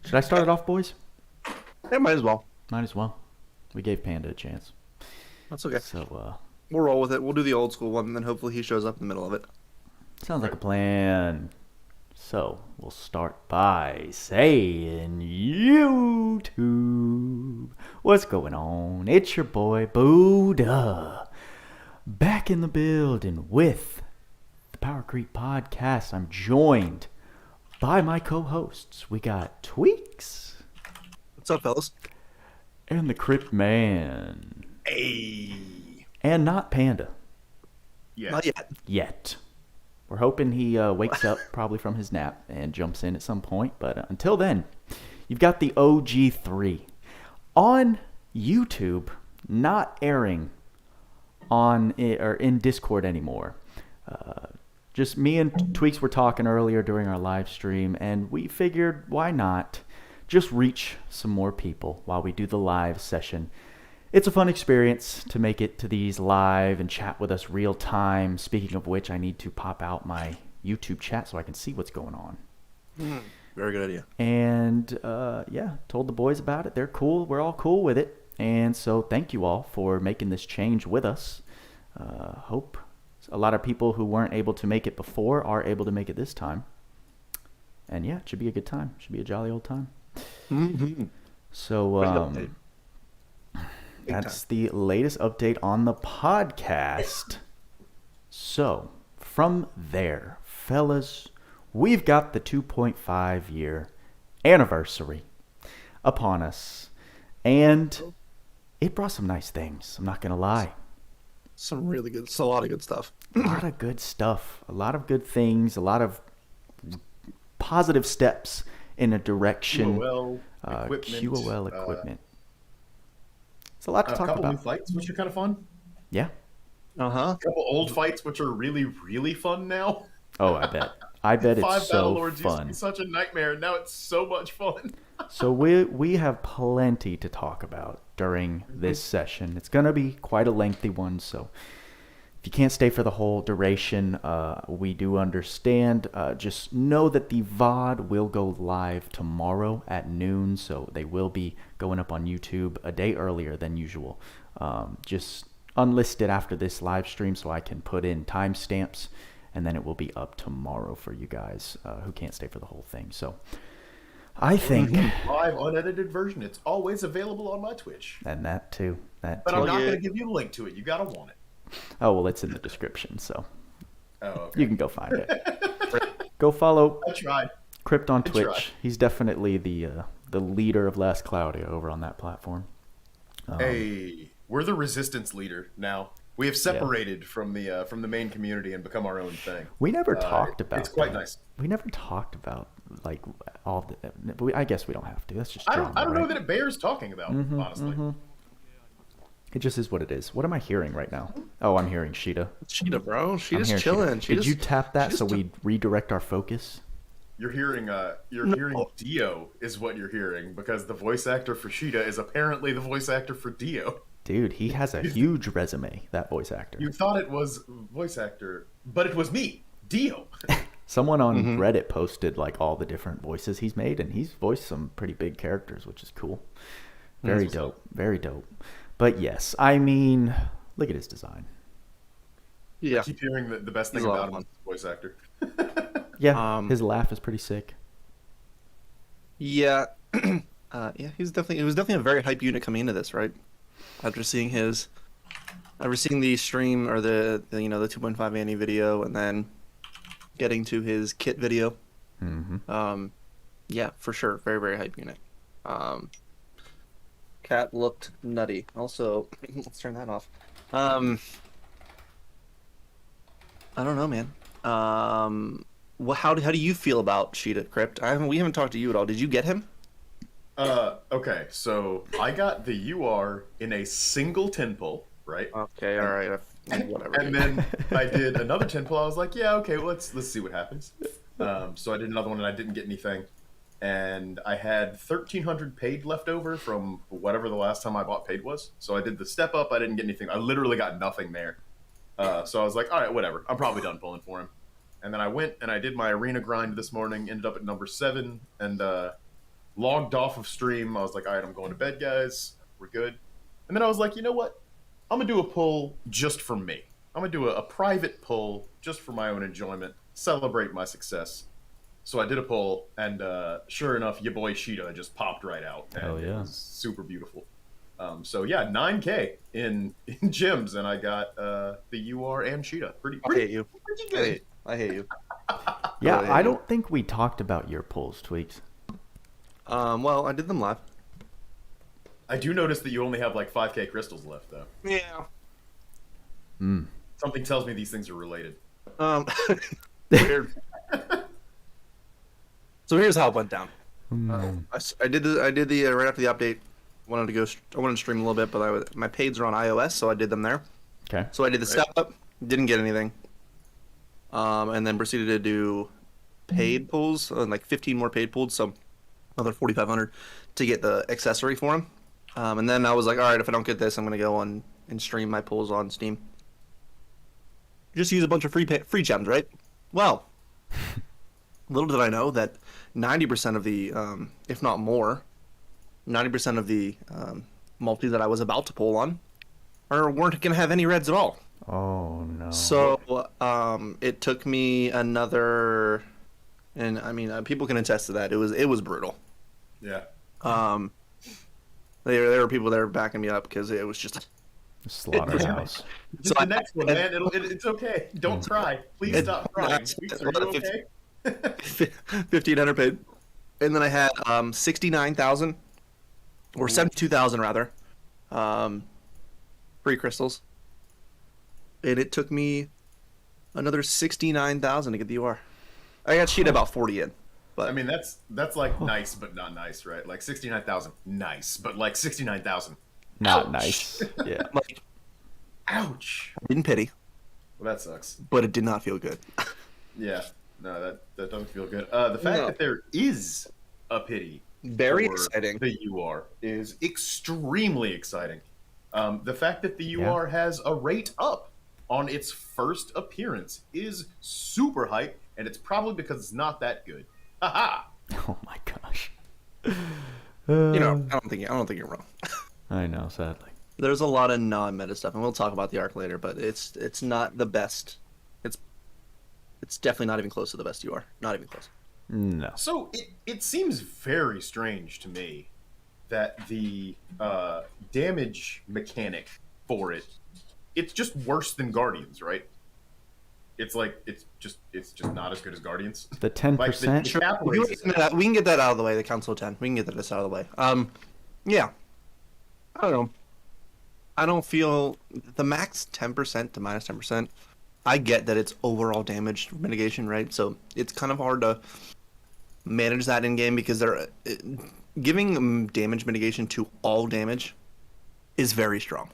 Should I start it off, boys? Yeah, might as well. Might as well. We gave Panda a chance. That's okay. So, we'll roll with it. We'll do the old school one, and then hopefully he shows up in the middle of it. sounds like a plan. So, we'll start by saying YouTube. What's going on? It's your boy, Buddha. Back in the building with the POWERCREEP podcast. I'm joined by my co-hosts. We got Tweacz. What's up, fellas? And the Krypt man. Hey. And not Panda. Yeah. Not yet. Yet. We're hoping he wakes up probably from his nap and jumps in at some point. But until then, you've got the OG3 on YouTube, not airing on or in Discord anymore. Just me and Tweacz were talking earlier during our live stream, and we figured why not just reach some more people while we do the live session. It's a fun experience to make it to these live and chat with us real time. Speaking of which, I need to pop out my YouTube chat so I can see what's going on. Very good idea. And yeah, told the boys about it. They're cool. We're all cool with it. And so thank you all for making this change with us. Hope a lot of people who weren't able to make it before are able to make it this time. And yeah, it should be a good time. Should be a jolly old time. Mm-hmm. So that's the latest update on the podcast. So from there, fellas, we've got the 2.5 year anniversary upon us. And it brought some nice things. I'm not going to lie. Some really good, a lot of good stuff. A lot of good stuff. A lot of good things. A lot of positive steps in a direction. QOL equipment. QOL equipment. It's a lot to talk a couple about. new fights, which are kind of fun. Yeah. Uh-huh. A couple old fights, which are really, really fun now. Oh, I bet. I bet Five it's so Battlelords used to fun. be such a nightmare, and now it's so much fun. So we have plenty to talk about during this session. It's going to be quite a lengthy one, so if you can't stay for the whole duration, we do understand. Just know that the VOD will go live tomorrow at noon, so they will be going up on YouTube a day earlier than usual. Just unlisted after this live stream so I can put in timestamps, and then it will be up tomorrow for you guys who can't stay for the whole thing. So I think... Live, unedited version. It's always available on my Twitch. And that too. But I'm not going to give you a link to it. You got to want it. Oh, well, it's in the description, so Okay. you can go find it. Go follow I tried. Krypt on I Twitch. tried. He's definitely the leader of Last Cloudia over on that platform. Hey, we're the resistance leader now. We have separated from the main community and become our own thing. We never talked about It's quite that. nice. We never talked about like all the... I guess we don't have to. That's just drama, I don't know right? that it bears talking about, honestly. It just is what it is. What am I hearing right now? Oh, I'm hearing Shida. Shida, bro. I'm She's hearing chilling. Shida. Did you tap that so we redirect our focus? You're hearing Dio is what you're hearing, because the voice actor for Shida is apparently the voice actor for Dio. Dude, he has a huge resume, that voice actor. You thought it was voice actor, but it was me, Dio. Someone on Reddit posted like all the different voices he's made, and he's voiced some pretty big characters, which is cool. Very dope. Very dope. But yes, I mean, look at his design. Yeah. I keep hearing the best thing He's a lot about of him is voice actor. Yeah, his laugh is pretty sick. Yeah. Yeah, it was definitely a very hype unit coming into this, right? After seeing the stream or the 2.5 Annie video, and then getting to his kit video. Yeah, for sure. Very, very hype unit. Cat looked nutty. Also, let's turn that off. I don't know, man. How do you feel about Shida, Krypt? We haven't talked to you at all. Did you get him? Okay, so I got the UR in a single 10 pull, right? Okay, all right. Whatever. And then I did another 10 pull. I was like, yeah, okay, well, let's see what happens. So I did another one and I didn't get anything. And I had 1,300 paid left over from whatever the last time I bought paid was. So I did the step up. I didn't get anything. I literally got nothing there. So I was like, all right, whatever. I'm probably done pulling for him. And then I went and I did my arena grind this morning. Ended up at number 7. And logged off of stream. I was like, all right, I'm going to bed, guys. We're good. And then I was like, you know what? I'm going to do a pull just for me. I'm going to do a private pull just for my own enjoyment, celebrate my success. So I did a pull, and sure enough, your boy Shida just popped right out. And Hell yeah. It was super beautiful. So yeah, 9K in gyms, and I got the UR and Shida. I hate you. Pretty good. I hate you. Yeah, Really? I don't think we talked about your pulls, Tweacz. Well, I did them live. I do notice that you only have like 5K crystals left, though. Yeah. Something tells me these things are related. Weird. So here's how it went down. I did the right after the update. I wanted to stream a little bit, but my paids are on iOS, so I did them there. Okay. So I did the step up, didn't get anything, and then proceeded to do paid pulls, like 15 more paid pulls, so another 4,500 to get the accessory for them. And then I was like, all right, if I don't get this, I'm gonna go on and stream my pulls on Steam. Just use a bunch of free gems, right? Well, little did I know that 90% of the, if not more, 90% of the multis that I was about to pull on weren't going to have any reds at all. Oh, no. So it took me another, and I mean, people can attest to that. It was brutal. Yeah. There were people that were backing me up because it was just Slaughterhouse. Just the next one, man. It's okay. Don't cry. Please stop crying. Are you okay? 1,500 paid, and then I had 69,000 or 72,000 rather, free crystals, and it took me another 69,000 to get the UR. I got cheated about 40 in, but I mean that's like nice but not nice, right? Like 69,000, nice, but like 69,000, Not ouch. nice. Yeah. like, Ouch. I didn't pity, Well, that sucks. but it did not feel good. Yeah. No, that doesn't feel good. The fact that there is a pity Very for exciting. the UR is extremely exciting. The fact that the UR has a rate up on its first appearance is super hype, and it's probably because it's not that good. Haha. Oh, my gosh. You know, I don't think you're wrong. I know, sadly. There's a lot of non-meta stuff, and we'll talk about the arc later. But it's not the best. It's definitely not even close to the best UR. Not even close. No. So it seems very strange to me that the damage mechanic for it's just worse than Guardians, right? It's like it's just not as good as Guardians. The 10%? Like the cap We raise is- can get that out of the way. The Council of 10. We can get this out of the way. Yeah. I don't know. I don't feel the max 10% to minus 10%. I get that it's overall damage mitigation, right? So it's kind of hard to manage that in game because giving damage mitigation to all damage is very strong.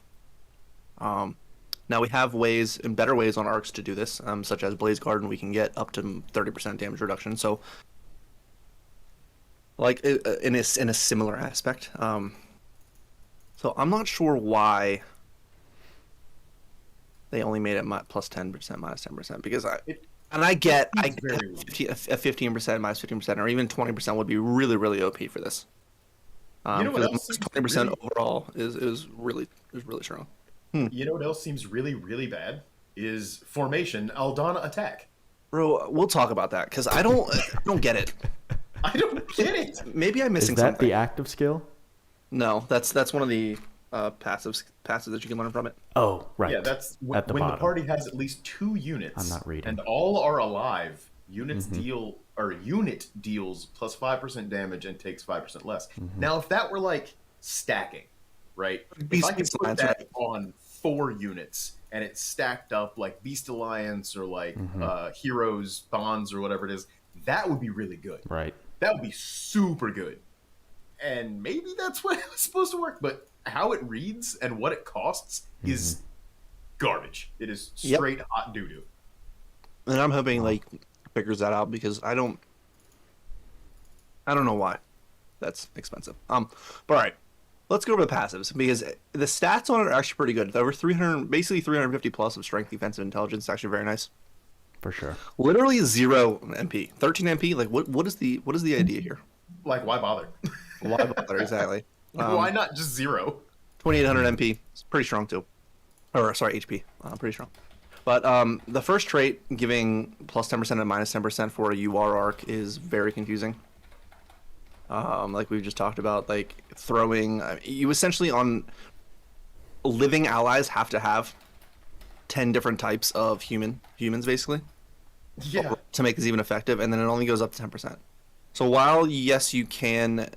Now we have ways and better ways on arcs to do this, such as Blaze Garden. We can get up to 30% damage reduction. So, like in a similar aspect. So I'm not sure why they only made it plus 10%, minus 10%, because I get a 15%, minus 15%, or even 20% would be really, really OP for this. You know what else seems 20% really- overall is really strong. You know what else seems really, really bad? Is formation Aldana attack. Bro, we'll talk about that because I don't get it. I don't get it. Maybe I'm Is missing that something. the active skill? No, that's one of the passives that you can learn from it. Oh, right. Yeah, that's At the when the bottom. party has at least 2 units. I'm not reading. And all are alive. Unit deals plus 5% damage and takes 5% less. Now, if that were like stacking, right? If I could Beast put Alliance, that on 4 units and it's stacked up like Beast Alliance or like Heroes Bonds or whatever it is, that would be really good. Right. That would be super good. And maybe that's what it's supposed to work, but how it reads and what it costs is garbage. It is straight hot doo-doo. And I'm hoping like figures that out because I don't know why that's expensive. But all right, let's go over the passives because the stats on it are actually pretty good. Over 300, basically 350 plus of strength, defensive, intelligence. It's actually very nice. For sure. Literally 0 MP, 13 MP. Like what is the idea here? Like, why bother? Why bother, exactly. Why not just 0? 2800 MP. It's pretty strong too. Or sorry, HP. Pretty strong. But the first trait, giving plus 10% and minus 10% for a UR arc, is very confusing. Like we've just talked about, like throwing. You essentially on living allies have to have 10 different types of humans basically. Yeah. To make this even effective, and then it only goes up to 10%. So while yes, you can,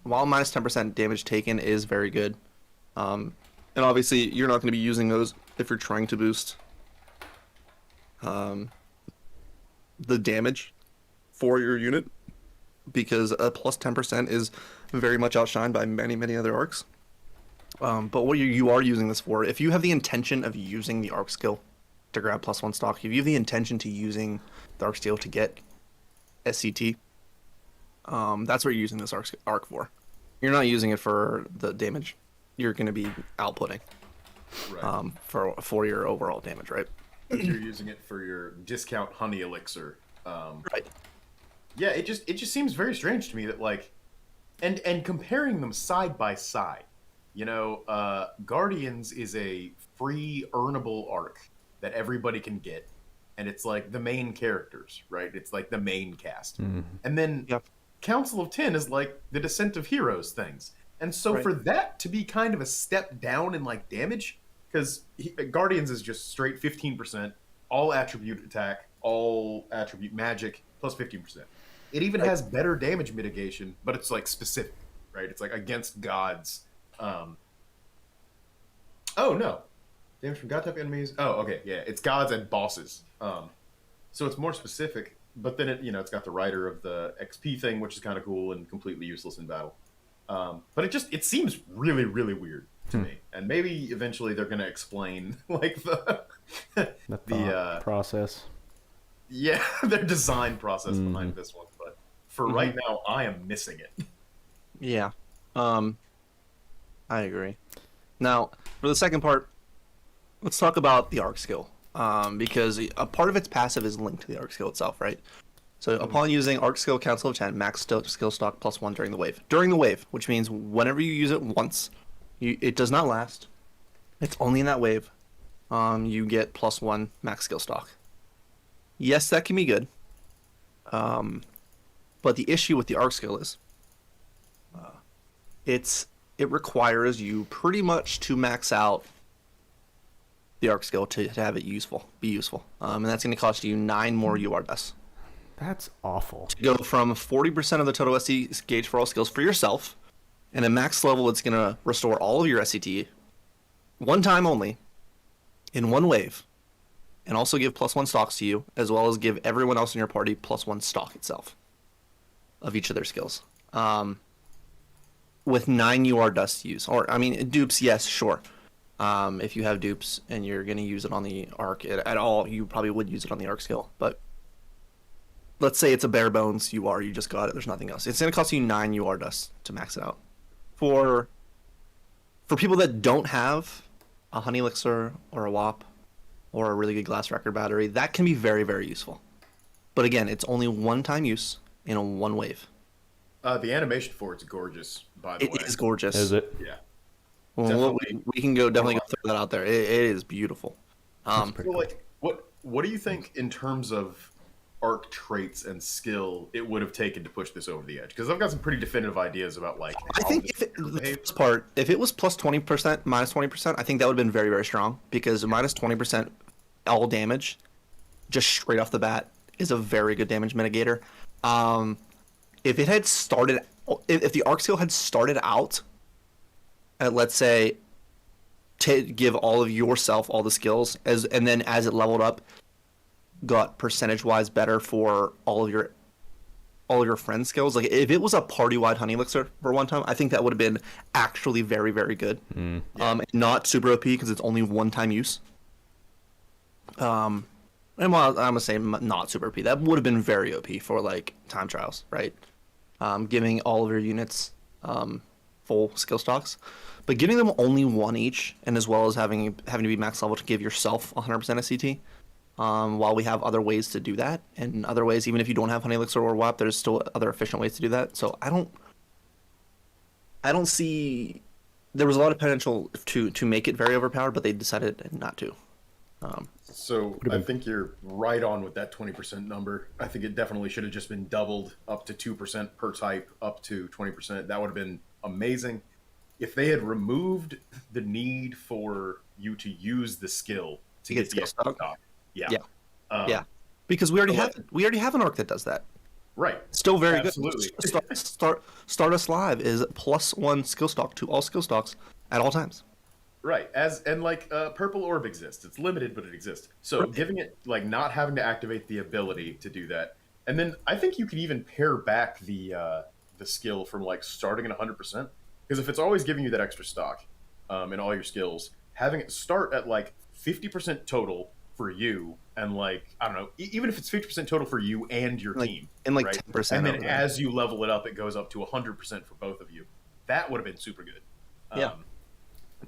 while minus 10% damage taken is very good, and obviously you're not going to be using those if you're trying to boost the damage for your unit, because a plus 10% is very much outshined by many other arcs. But what you are using this for, if you have the intention of using the arc skill to grab plus 1 stock, if you have the intention to using the arc skill to get SCT, that's what you're using this arc for. You're not using it for the damage you're going to be outputting, Right. for your overall damage, right? You're using it for your discount honey elixir. Right. Yeah, it just seems very strange to me that like, and comparing them side by side, you know, Guardians is a free earnable arc that everybody can get, and it's like the main characters, right? It's like the main cast, and then Yep. Council of 10 is like the Descent of Heroes things, and so Right. for that to be kind of a step down in like damage, because Guardians is just straight 15%, all attribute attack, all attribute magic plus 15%. It even has better damage mitigation, but it's like specific, right? It's like against gods. Oh no, damage from god type enemies. Oh, okay, yeah, it's gods and bosses. So it's more specific, but then it's got the rider of the XP thing, which is kind of cool and completely useless in battle. But it seems really weird to me, and maybe eventually they're gonna explain like the process. yeah, their design process behind this one. But for right now, I am missing it. Yeah. I agree. Now, for the second part, let's talk about the arc skill. Because a part of its passive is linked to the arc skill itself, right? So upon using arc skill Council of 10, max skill stock plus 1 during the wave. During the wave, which means whenever you use it once, it does not last. It's only in that wave. You get plus 1 max skill stock. Yes, that can be good. But the issue with the arc skill is it requires you pretty much to max out the arc skill to have it be useful. And that's going to cost you 9 more UR deaths. That's awful. To go from 40% of the total SC gauge for all skills for yourself, and at max level, it's going to restore all of your SCT one time only, in one wave, and also give plus 1 stocks to you, as well as give everyone else in your party plus 1 stock itself of each of their skills. With 9 UR dust to use. Or, I mean, dupes, yes, sure. If you have dupes and you're going to use it on the arc at all, you probably would use it on the arc skill. But let's say it's a bare bones UR, you just got it, there's nothing else. It's going to cost you 9 UR dust to max it out. For people that don't have a honey elixir or a WAP or a really good glass record battery, that can be very, very useful. But again, it's only one-time use in a one wave. The animation for it's gorgeous, by the way. It is gorgeous. Is it? Yeah. Well, we can definitely go throw that out there. It is beautiful. So, like, what do you think in terms of arc traits and skill it would have taken to push this over the edge? Because I've got some pretty definitive ideas about like. I think if it was plus 20%, minus 20%, I think that would have been very, very strong, because minus 20% all damage, just straight off the bat, is a very good damage mitigator. If it had started, if the arc skill had started out at, let's say, to give all of yourself all the skills, and then as it leveled up, got percentage-wise better for all of your friends' skills. Like, if it was a party-wide honey elixir for one time, I think that would have been actually very, very good. Not super OP because it's only one-time use. And while I'm gonna say not super OP, that would have been very OP for like time trials, right? Giving all of your units full skill stocks, but giving them only 1 each, and as well as having to be max level to give yourself 100% SCT. While we have other ways to do that, and other ways, even if you don't have honey elixir or WAP, there's still other efficient ways to do that. So I don't see. There was a lot of potential to make it very overpowered, but they decided not to. So I think you're right on with that 20% number. I think it definitely should have just been doubled up to 2% per type, up to 20%. That would have been amazing. If they had removed the need for you to use the skill to get the skill stock. Yeah. Yeah, because we already have an arc that does that. Right. Still very Absolutely. good. Stardust Live is +1 skill stock to all skill stocks at all times. Right. Purple Orb exists. It's limited, but it exists. So giving it like not having to activate the ability to do that, and then I think you could even pare back the skill from like starting at 100%, because if it's always giving you that extra stock in all your skills, having it start at like 50% total for you, and like I don't know, even if it's 50% total for you and your team, and like right? 10%, and then as you level it up, it goes up to 100% for both of you. That would have been super good.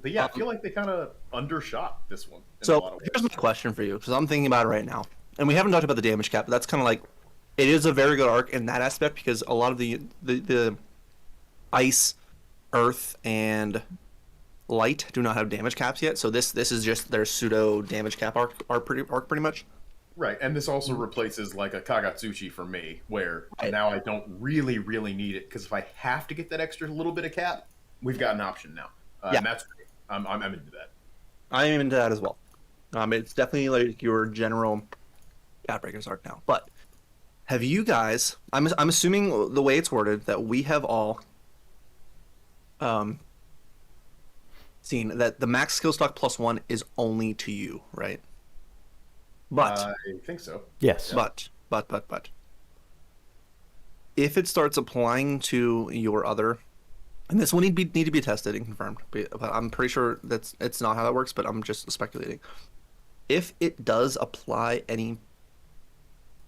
But yeah, I feel like they kind of undershot this one. So here's my question for you, because I'm thinking about it right now, and we haven't talked about the damage cap, but that's kind of like, it is a very good arc in that aspect, because a lot of the ice, earth, and light do not have damage caps yet. So this is just their pseudo damage cap arc pretty much. Right, and this also replaces like a Kagatsuchi for me, where now I don't really need it, because if I have to get that extra little bit of cap, we've got an option now. And that's great. I'm into that. I am into that as well. It's definitely like your general Godbreakers arc now. But have you guys? I'm assuming the way it's worded that we have all seen that the max skill stock +1 is only to you, right? But I think so. Yes. But if it starts applying to your other, and this will need to be tested and confirmed, but I'm pretty sure it's not how that works, but I'm just speculating. If it does apply any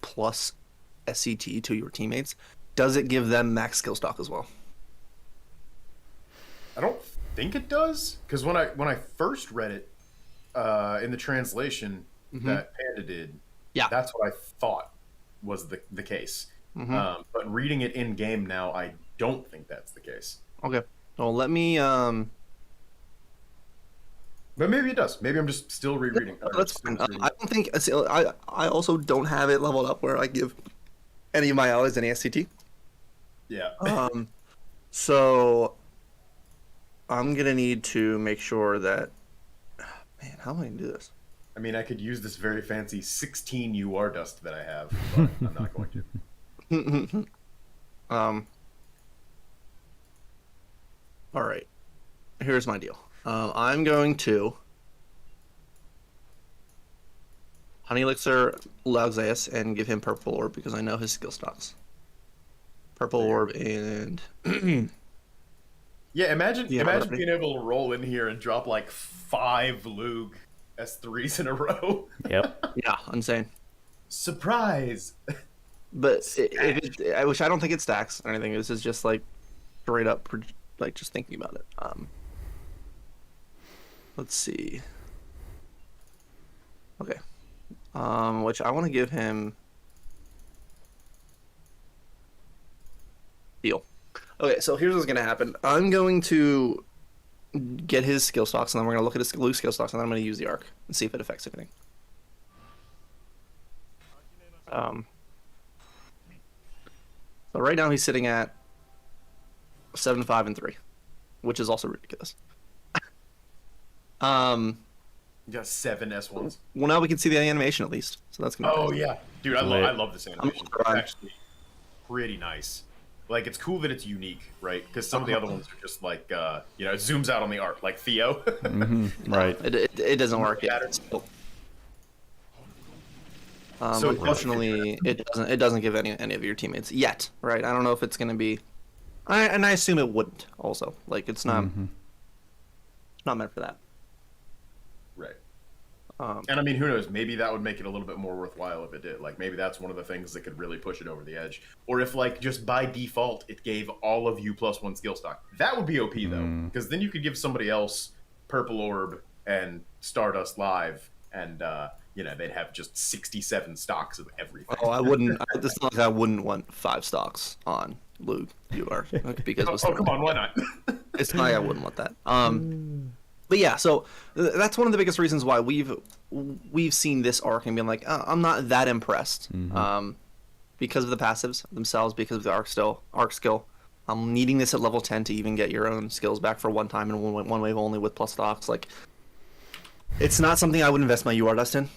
plus SCT to your teammates, does it give them max skill stock as well? I don't think it does, because when I first read it in the translation that Panda did, that's what I thought was the case. But reading it in game now, I don't think that's the case. Okay. Well, let me. But maybe it does. Maybe I'm just still rereading. That's fine. I don't think. I also don't have it leveled up where I give any of my allies any SCT. Yeah. So I'm gonna need to make sure that. Man, how am I gonna do this? I mean, I could use this very fancy 16 UR dust that I have, but I'm not going to. All right. Here's my deal. I'm going to Honey Elixir Lauxeus and give him Purple Orb because I know his skill stocks. Purple Orb and yeah, imagine being able to roll in here and drop like 5 Lug S3s in a row. Yep. Yeah, insane. Surprise. But which I don't think it stacks or anything. This is just like straight up, like just thinking about it. Let's see. Okay. Which I want to give him. Deal. Okay, so here's what's gonna happen. I'm going to get his skill stocks, and then we're gonna look at his Luke skill stocks, and then I'm gonna use the arc and see if it affects anything. So right now he's sitting at 7, 5, and 3, which is also ridiculous. You got 7 S1s. Well, now we can see the animation at least, so that's gonna. Oh yeah, dude, I love this animation. It's actually pretty nice. Like, it's cool that it's unique, right? Because some of the other ones are just like, it zooms out on the art, like Theo. Right. It doesn't work yet. So unfortunately, it doesn't give any of your teammates yet, right? I don't know if it's gonna be, and I assume it wouldn't. Also, like it's not meant for that. Right. And I mean, who knows? Maybe that would make it a little bit more worthwhile if it did. Like, maybe that's one of the things that could really push it over the edge. Or if, like, just by default, it gave all of you +1 skill stock. That would be OP, though. Because then you could give somebody else Purple Orb and Stardust Live, and, they'd have just 67 stocks of everything. Oh, I wouldn't. It's not like I wouldn't want 5 stocks on Luke. You are. Because come on, why not? It's not like I wouldn't want that. But yeah, so that's one of the biggest reasons why we've seen this arc and been like, I'm not that impressed. Because of the passives themselves, because of the arc skill. I'm needing this at level 10 to even get your own skills back for one time and one wave only with plus stocks. Like, it's not something I would invest my UR dust in.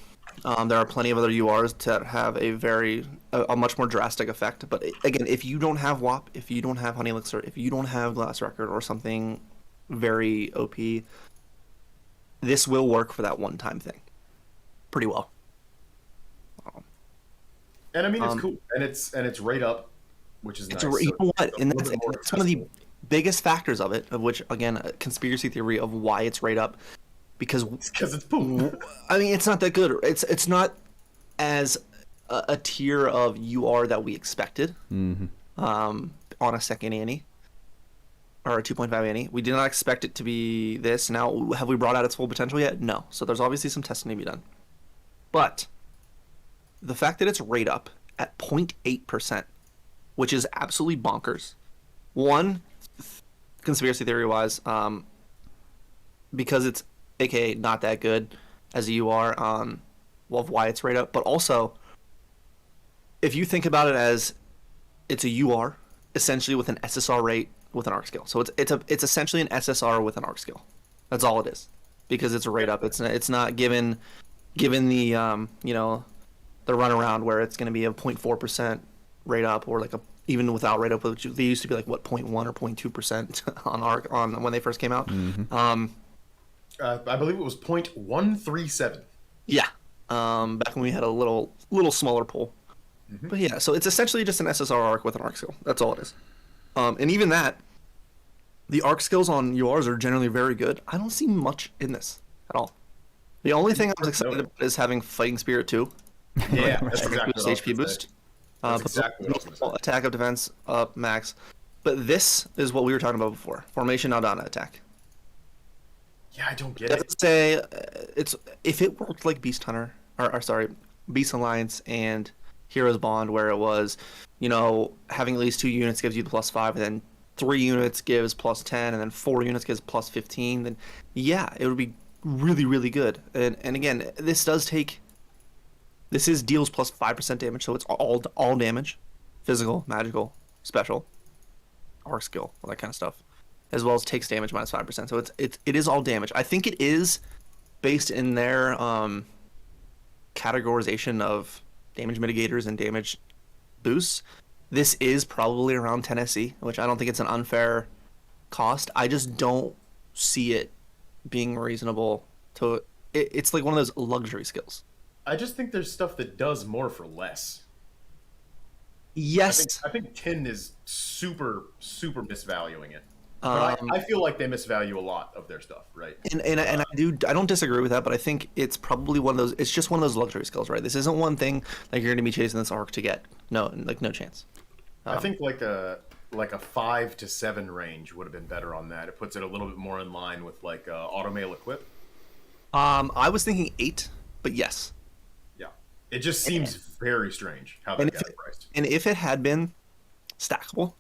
There are plenty of other URs that have a much more drastic effect. But again, if you don't have WAP, if you don't have Honey Elixir, if you don't have Glass Record or something very OP, this will work for that one-time thing pretty well. And I mean, it's cool, and it's right up, which is nice. You know what? And that's one of the accessible. biggest factors of it, of which, again, a conspiracy theory of why it's right up, because it's poop. I mean, it's not that good. It's not as a tier of UR that we expected on a second Annie or a 2.5 Annie. We did not expect it to be this. Now, have we brought out its full potential yet? No. So there's obviously some testing to be done. But the fact that it's rate up at 0.8%, which is absolutely bonkers. One, conspiracy theory wise, because it's aka not that good as a UR, of why it's rate up, but also if you think about it as it's a UR essentially with an SSR rate with an arc skill. So it's essentially an SSR with an arc skill. That's all it is, because it's a rate up. It's not given the the runaround where it's going to be a 0.4% rate up, or like even without rate up, which they used to be like 0.1 or 0.2% on arc on when they first came out. I believe it was 0.137. Yeah, back when we had a little smaller pool. But yeah, so it's essentially just an SSR arc with an arc skill. That's all it is. And even that, the arc skills on URs are generally very good. I don't see much in this at all. The only thing I was excited about is having Fighting Spirit 2. Yeah, that's exactly what I was HP gonna boost. say. That's exactly what I was gonna say. Attack of defense up max. But this is what we were talking about before. Formation Aldana attack. Yeah, I don't get Let's it. say it's if it worked like Beast Hunter or sorry, Beast Alliance and Heroes Bond, where it was, having at least 2 units gives you the +5, and then 3 units gives +10, and then 4 units gives +15. Then yeah, it would be really, really good. And again, this is deals +5% damage, so it's all damage, physical, magical, special, arc skill, all that kind of stuff, as well as takes damage -5%. So it is all damage. I think it is based in their categorization of damage mitigators and damage boosts. This is probably around 10 SC, which I don't think it's an unfair cost. I just don't see it being reasonable to. It's like one of those luxury skills. I just think there's stuff that does more for less. Yes. I think 10 is super misvaluing it. But I feel like they misvalue a lot of their stuff, right? And I don't disagree with that, but I think it's probably one of those. It's just one of those luxury skills, right? This isn't one thing like you're going to be chasing this arc to get. No chance. I think like a 5 to 7 range would have been better on that. It puts it a little bit more in line with like automail equip. I was thinking 8, but yes. Yeah, it just seems very strange how that got priced. And if it had been stackable,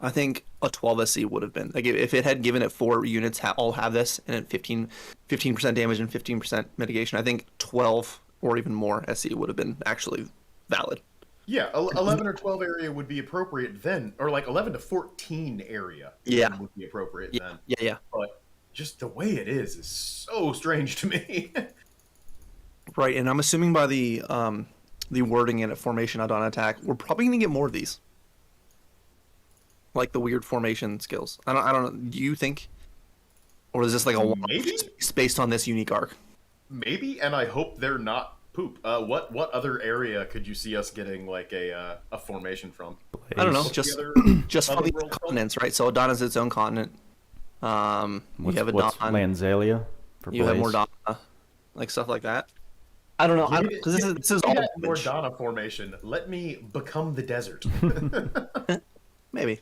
I think a 12 SC would have been like if it had given it 4 units all have this and 15% damage and 15% mitigation. I think 12 or even more SC would have been actually valid. Yeah, 11 or 12 area would be appropriate then, or like 11 to 14 area would be appropriate then. Yeah. But just the way it is so strange to me. Right, and I'm assuming by the wording in a formation add-on attack, we're probably going to get more of these. Like the weird formation skills. I don't know. Do you think? Or is this like a maybe based on this unique arc? Maybe, and I hope they're not poop. What other area could you see us getting like a formation from? I don't know. Just from the continents, right? So Adana's its own continent. You have what's Adana. Lanzalia for You have Blaze? Mordana, like stuff like that. I don't know. Because this is all Mordana formation. Let me become the desert. Maybe.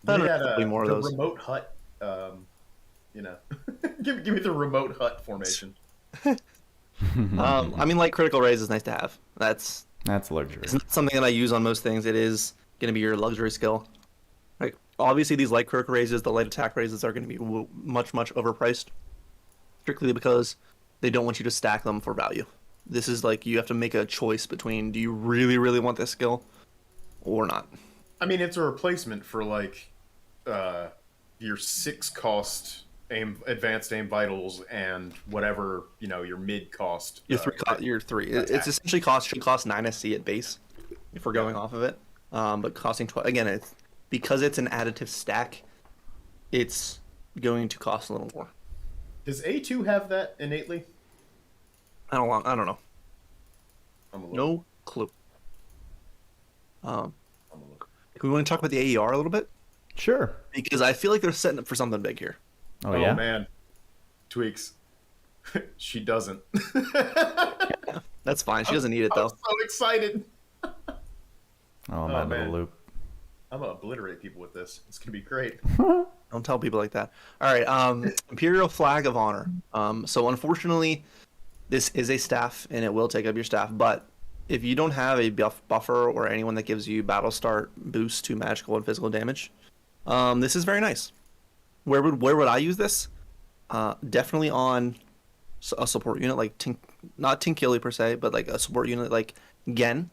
Give me Probably more of the those. remote hut. Give me the remote hut formation. I mean, like critical raise is nice to have. That's That's luxury. it's not something that I use on most things. It is going to be your luxury skill. Like Obviously, these light quirk raises, the light attack raises are going to be much overpriced, strictly because they don't want you to stack them for value. This is like you have to make a choice between do you really want this skill or not. I mean, it's a replacement for like your 6 cost advanced aim vitals and whatever your mid cost. Your three. It's essentially should cost 9 SC at base if we're going off of it. But costing 12 again. It's because it's an additive stack. It's going to cost a little more. Does A2 have that innately? I don't know. No clue. I'm a look. We want to talk about the AER a little bit Sure. because I feel like they're setting up for something big here. Oh, yeah? Man, Tweacz. She doesn't. That's fine. She doesn't need it though. I'm so excited. Oh, I'm out of the man. loop. I'm gonna obliterate people with this. It's gonna be great. Don't tell people like that. All right. Imperial Flag of Honor. So unfortunately, this is a staff and it will take up your staff. But if you don't have a buffer or anyone that gives you battle start boost to magical and physical damage, this is very nice. Where would I use this? Definitely on a support unit like not Tinkili per se, but like a support unit like Gen.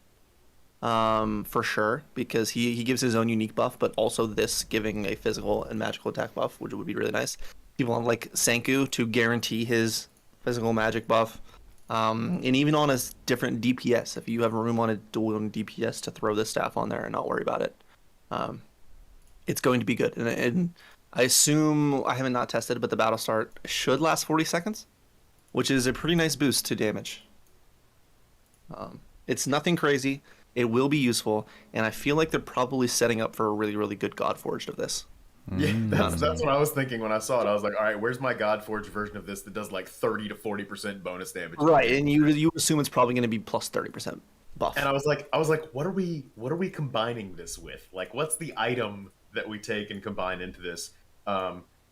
For sure, because he gives his own unique buff, but also this giving a physical and magical attack buff, which would be really nice. People on like Senku to guarantee his physical magic buff, and even on a different DPS, if you have room on a dual DPS to throw this staff on there and not worry about it, it's going to be good. And I assume, I haven't not tested, but the battle start should last 40 seconds, which is a pretty nice boost to damage. It's nothing crazy. It will be useful, and I feel like they're probably setting up for a really good Godforged of this. Yeah, that's what I was thinking when I saw it. I was like, all right, where's my Godforged version of this that does like 30 to 40% bonus damage? Right, and you assume it's probably going to be plus 30% buff. And I was like, what are we combining this with? Like, what's the item that we take and combine into this?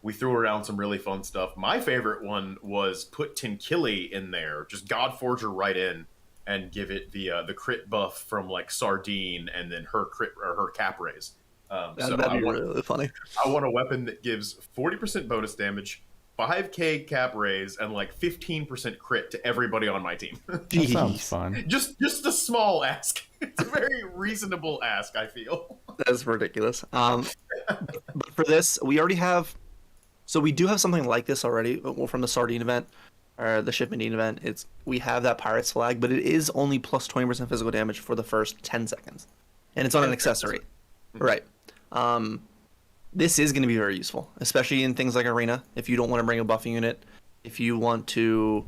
We threw around some really fun stuff. My favorite one was put Tinkili in there, just Godforger right in, and give it the crit buff from like Sardine, and then her crit or her cap raise. That'd be really funny. I want a weapon that gives 40% bonus damage, 5k cap raise, and like 15% crit to everybody on my team. That sounds fun. just a small ask. It's a very reasonable ask, I feel. That's ridiculous. But for this, we already have. So we do have something like this already from the Sardine event, or the Shipment event. We have that Pirate's Flag, but it is only plus 20% physical damage for the first 10 seconds, and it's on an accessory. Right. This is going to be very useful, especially in things like Arena. If you don't want to bring a buffing unit, if you want to,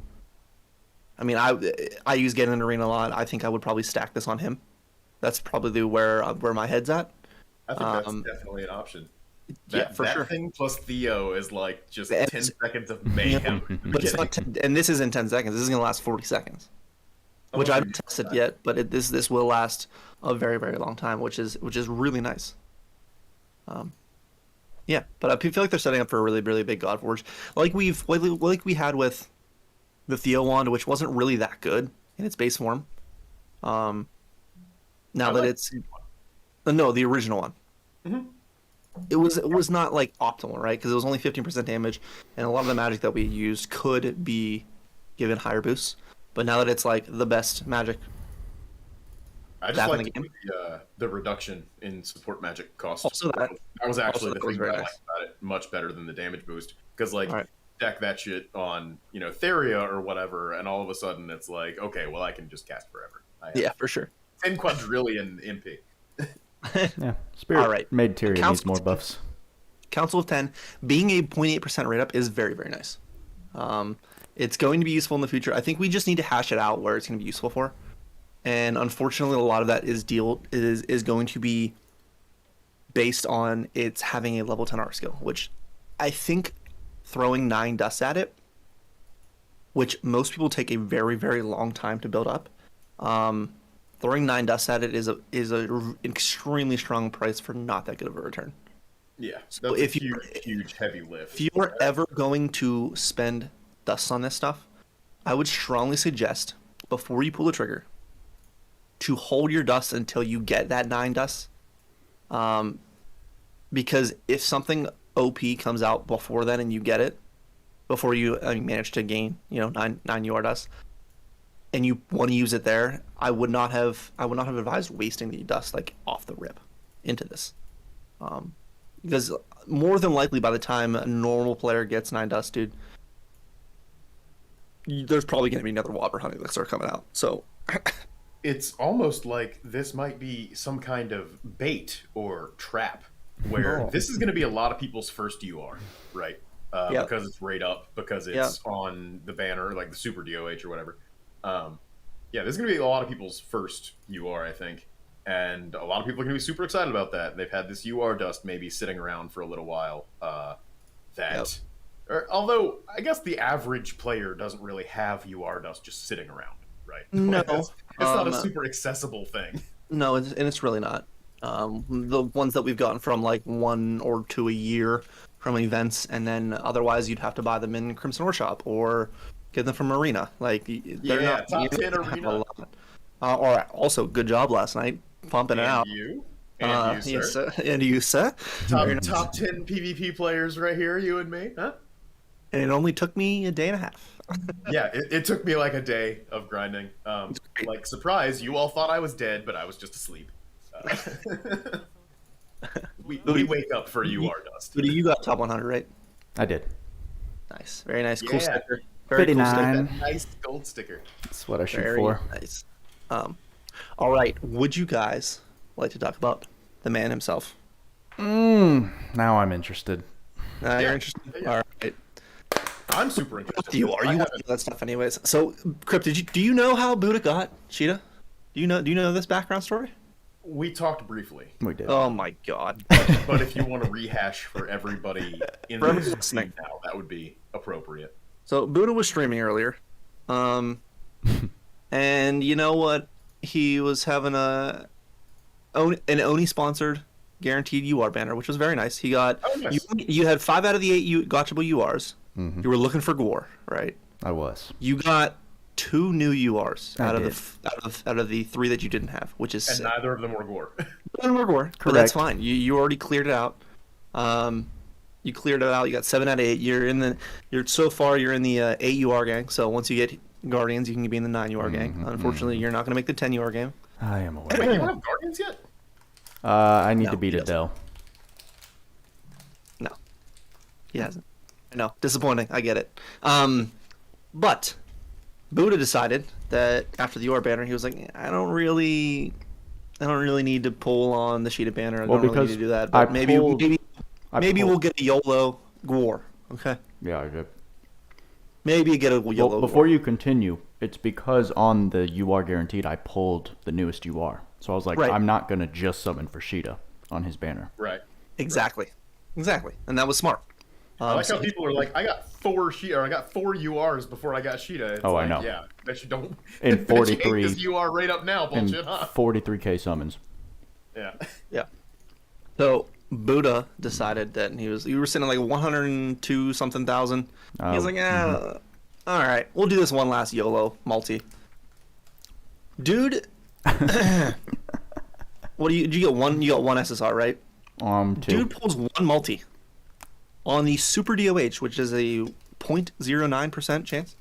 I mean, I use Get in Arena a lot. I think I would probably stack this on him. That's probably where my head's at. I think that's definitely an option. Yeah, for sure. That thing plus Theo is like just 10 seconds of mayhem. But it's not and this isn't 10 seconds. This is going to last 40 seconds, which I haven't tested yet. But this will last a very long time, which is really nice. Yeah, but I feel like they're setting up for a really big Godforge, like we had with the Theo wand, which wasn't really that good in its base form. Now that it's the original one. Mm-hmm. It was not like optimal, right? Because it was only 15% damage, and a lot of the magic that we used could be given higher boosts. But now that it's like the best magic, I just like the reduction in support magic cost. Also that was actually the thing that I nice. liked about it much better than the damage boost, because like stack that shit on Theria or whatever, and all of a sudden it's like, okay, well I can just cast forever. Yeah, for sure. 10 quadrillion MP. Yeah, Spirit made Tyrion needs more buffs. Council of 10 being a 0.8% rate up is very nice. It's going to be useful in the future. I think we just need to hash it out where it's going to be useful for. And unfortunately, a lot of that is going to be based on its having a level 10 art skill, which I think throwing 9 dusts at it, which most people take a very long time to build up. Throwing 9 dusts at it is an extremely strong price for not that good of a return. Yeah, so that's a huge heavy lift. If you are ever going to spend dusts on this stuff, I would strongly suggest before you pull the trigger to hold your dust until you get that 9 dusts. because if something OP comes out before then and you get it, before you manage to gain, nine UR dust, and you want to use it there, I would not have advised wasting the dust like off the rip into this, because more than likely by the time a normal player gets 9 dust, dude, there's probably going to be another Whopper Honey Elixir coming out. So It's almost like this might be some kind of bait or trap, where this is going to be a lot of people's first UR, right? Because it's right up, because it's on the banner, like the Super DOH or whatever. This is going to be a lot of people's first UR, I think. And a lot of people are going to be super excited about that. They've had this UR dust maybe sitting around for a little while. Although, I guess the average player doesn't really have UR dust just sitting around, right? No. It's not a super accessible thing. No, it's really not. The ones that we've gotten from like 1 or 2 a year from events, and then otherwise you'd have to buy them in Crimson Ore Shop or get them from Arena. Like they're not top 10 Arena. Or also, good job last night pumping it out. You and you, sir. Yes, and you, sir. Top 10 PvP players right here, you and me, huh? And it only took me a day and a half. Yeah, it took me like a day of grinding. Like, surprise, you all thought I was dead, but I was just asleep. We wake up for UR dust. But you got top 100, right? I did. Nice. Very nice. Cool Yeah. sticker. Very cool 59. sticker. Nice gold sticker. That's what I shoot Very for. nice. All right. Would you guys like to talk about the man himself? Now I'm interested. You're interested? Yeah. All right. I'm super interested. You are. You want to do that stuff anyways. So, Krypt, do you know how Buddha got Shida? Do you know this background story? We talked briefly, We did. Oh my god. but if you want to rehash for everybody in For everyone the listening. now, that would be appropriate. So Buddha was streaming earlier, and you know what? He was having an Oni sponsored guaranteed UR banner, which was very nice. He got nice. you had 5 out of the 8 gotchable URs. Mhm. You were looking for Gore, right? I was. You got 2 new URs I out did. of the 3 that you didn't have, which is And sick. neither of them were gore. None were Gore, but that's Correct. fine. You already cleared it out. You cleared it out. You got 7 out of 8. You're in the 8 UR gang. So once you get Guardians, you can be in the 9 UR gang. Unfortunately, you're not going to make the 10 UR game. I am aware. Wait, you don't have Guardians yet? I need No, to beat he Adele. No, he hasn't. I know, disappointing. I get it. But Buddha decided that after the UR banner, he was like, I don't really need to pull on the Shida banner. I Well, don't really because need to do that. I But maybe pulled- we'll get a YOLO Gore. Okay. Yeah, I did. Maybe get a YOLO. Well, before you continue, it's because on the UR guaranteed, I pulled the newest UR. So I was like, Right. I'm not going to just summon for Shida on his banner. Right. Exactly, and that was smart. I like so- how people are like, I got 4 Shida, or I got 4 URs before I got Shida. It's Oh, I like, know. Yeah, bet you don't. In bet you hate 43 this UR right up now, And bullshit, huh? 43k summons. Yeah. Yeah. So Buddha decided that you were sitting at like 102 something thousand. He was Oh, like, all right, we'll do this one last YOLO multi. Dude, what do you get one? You got one SSR, right? 2. Dude pulls one multi on the Super DOH, which is a 0.09% chance.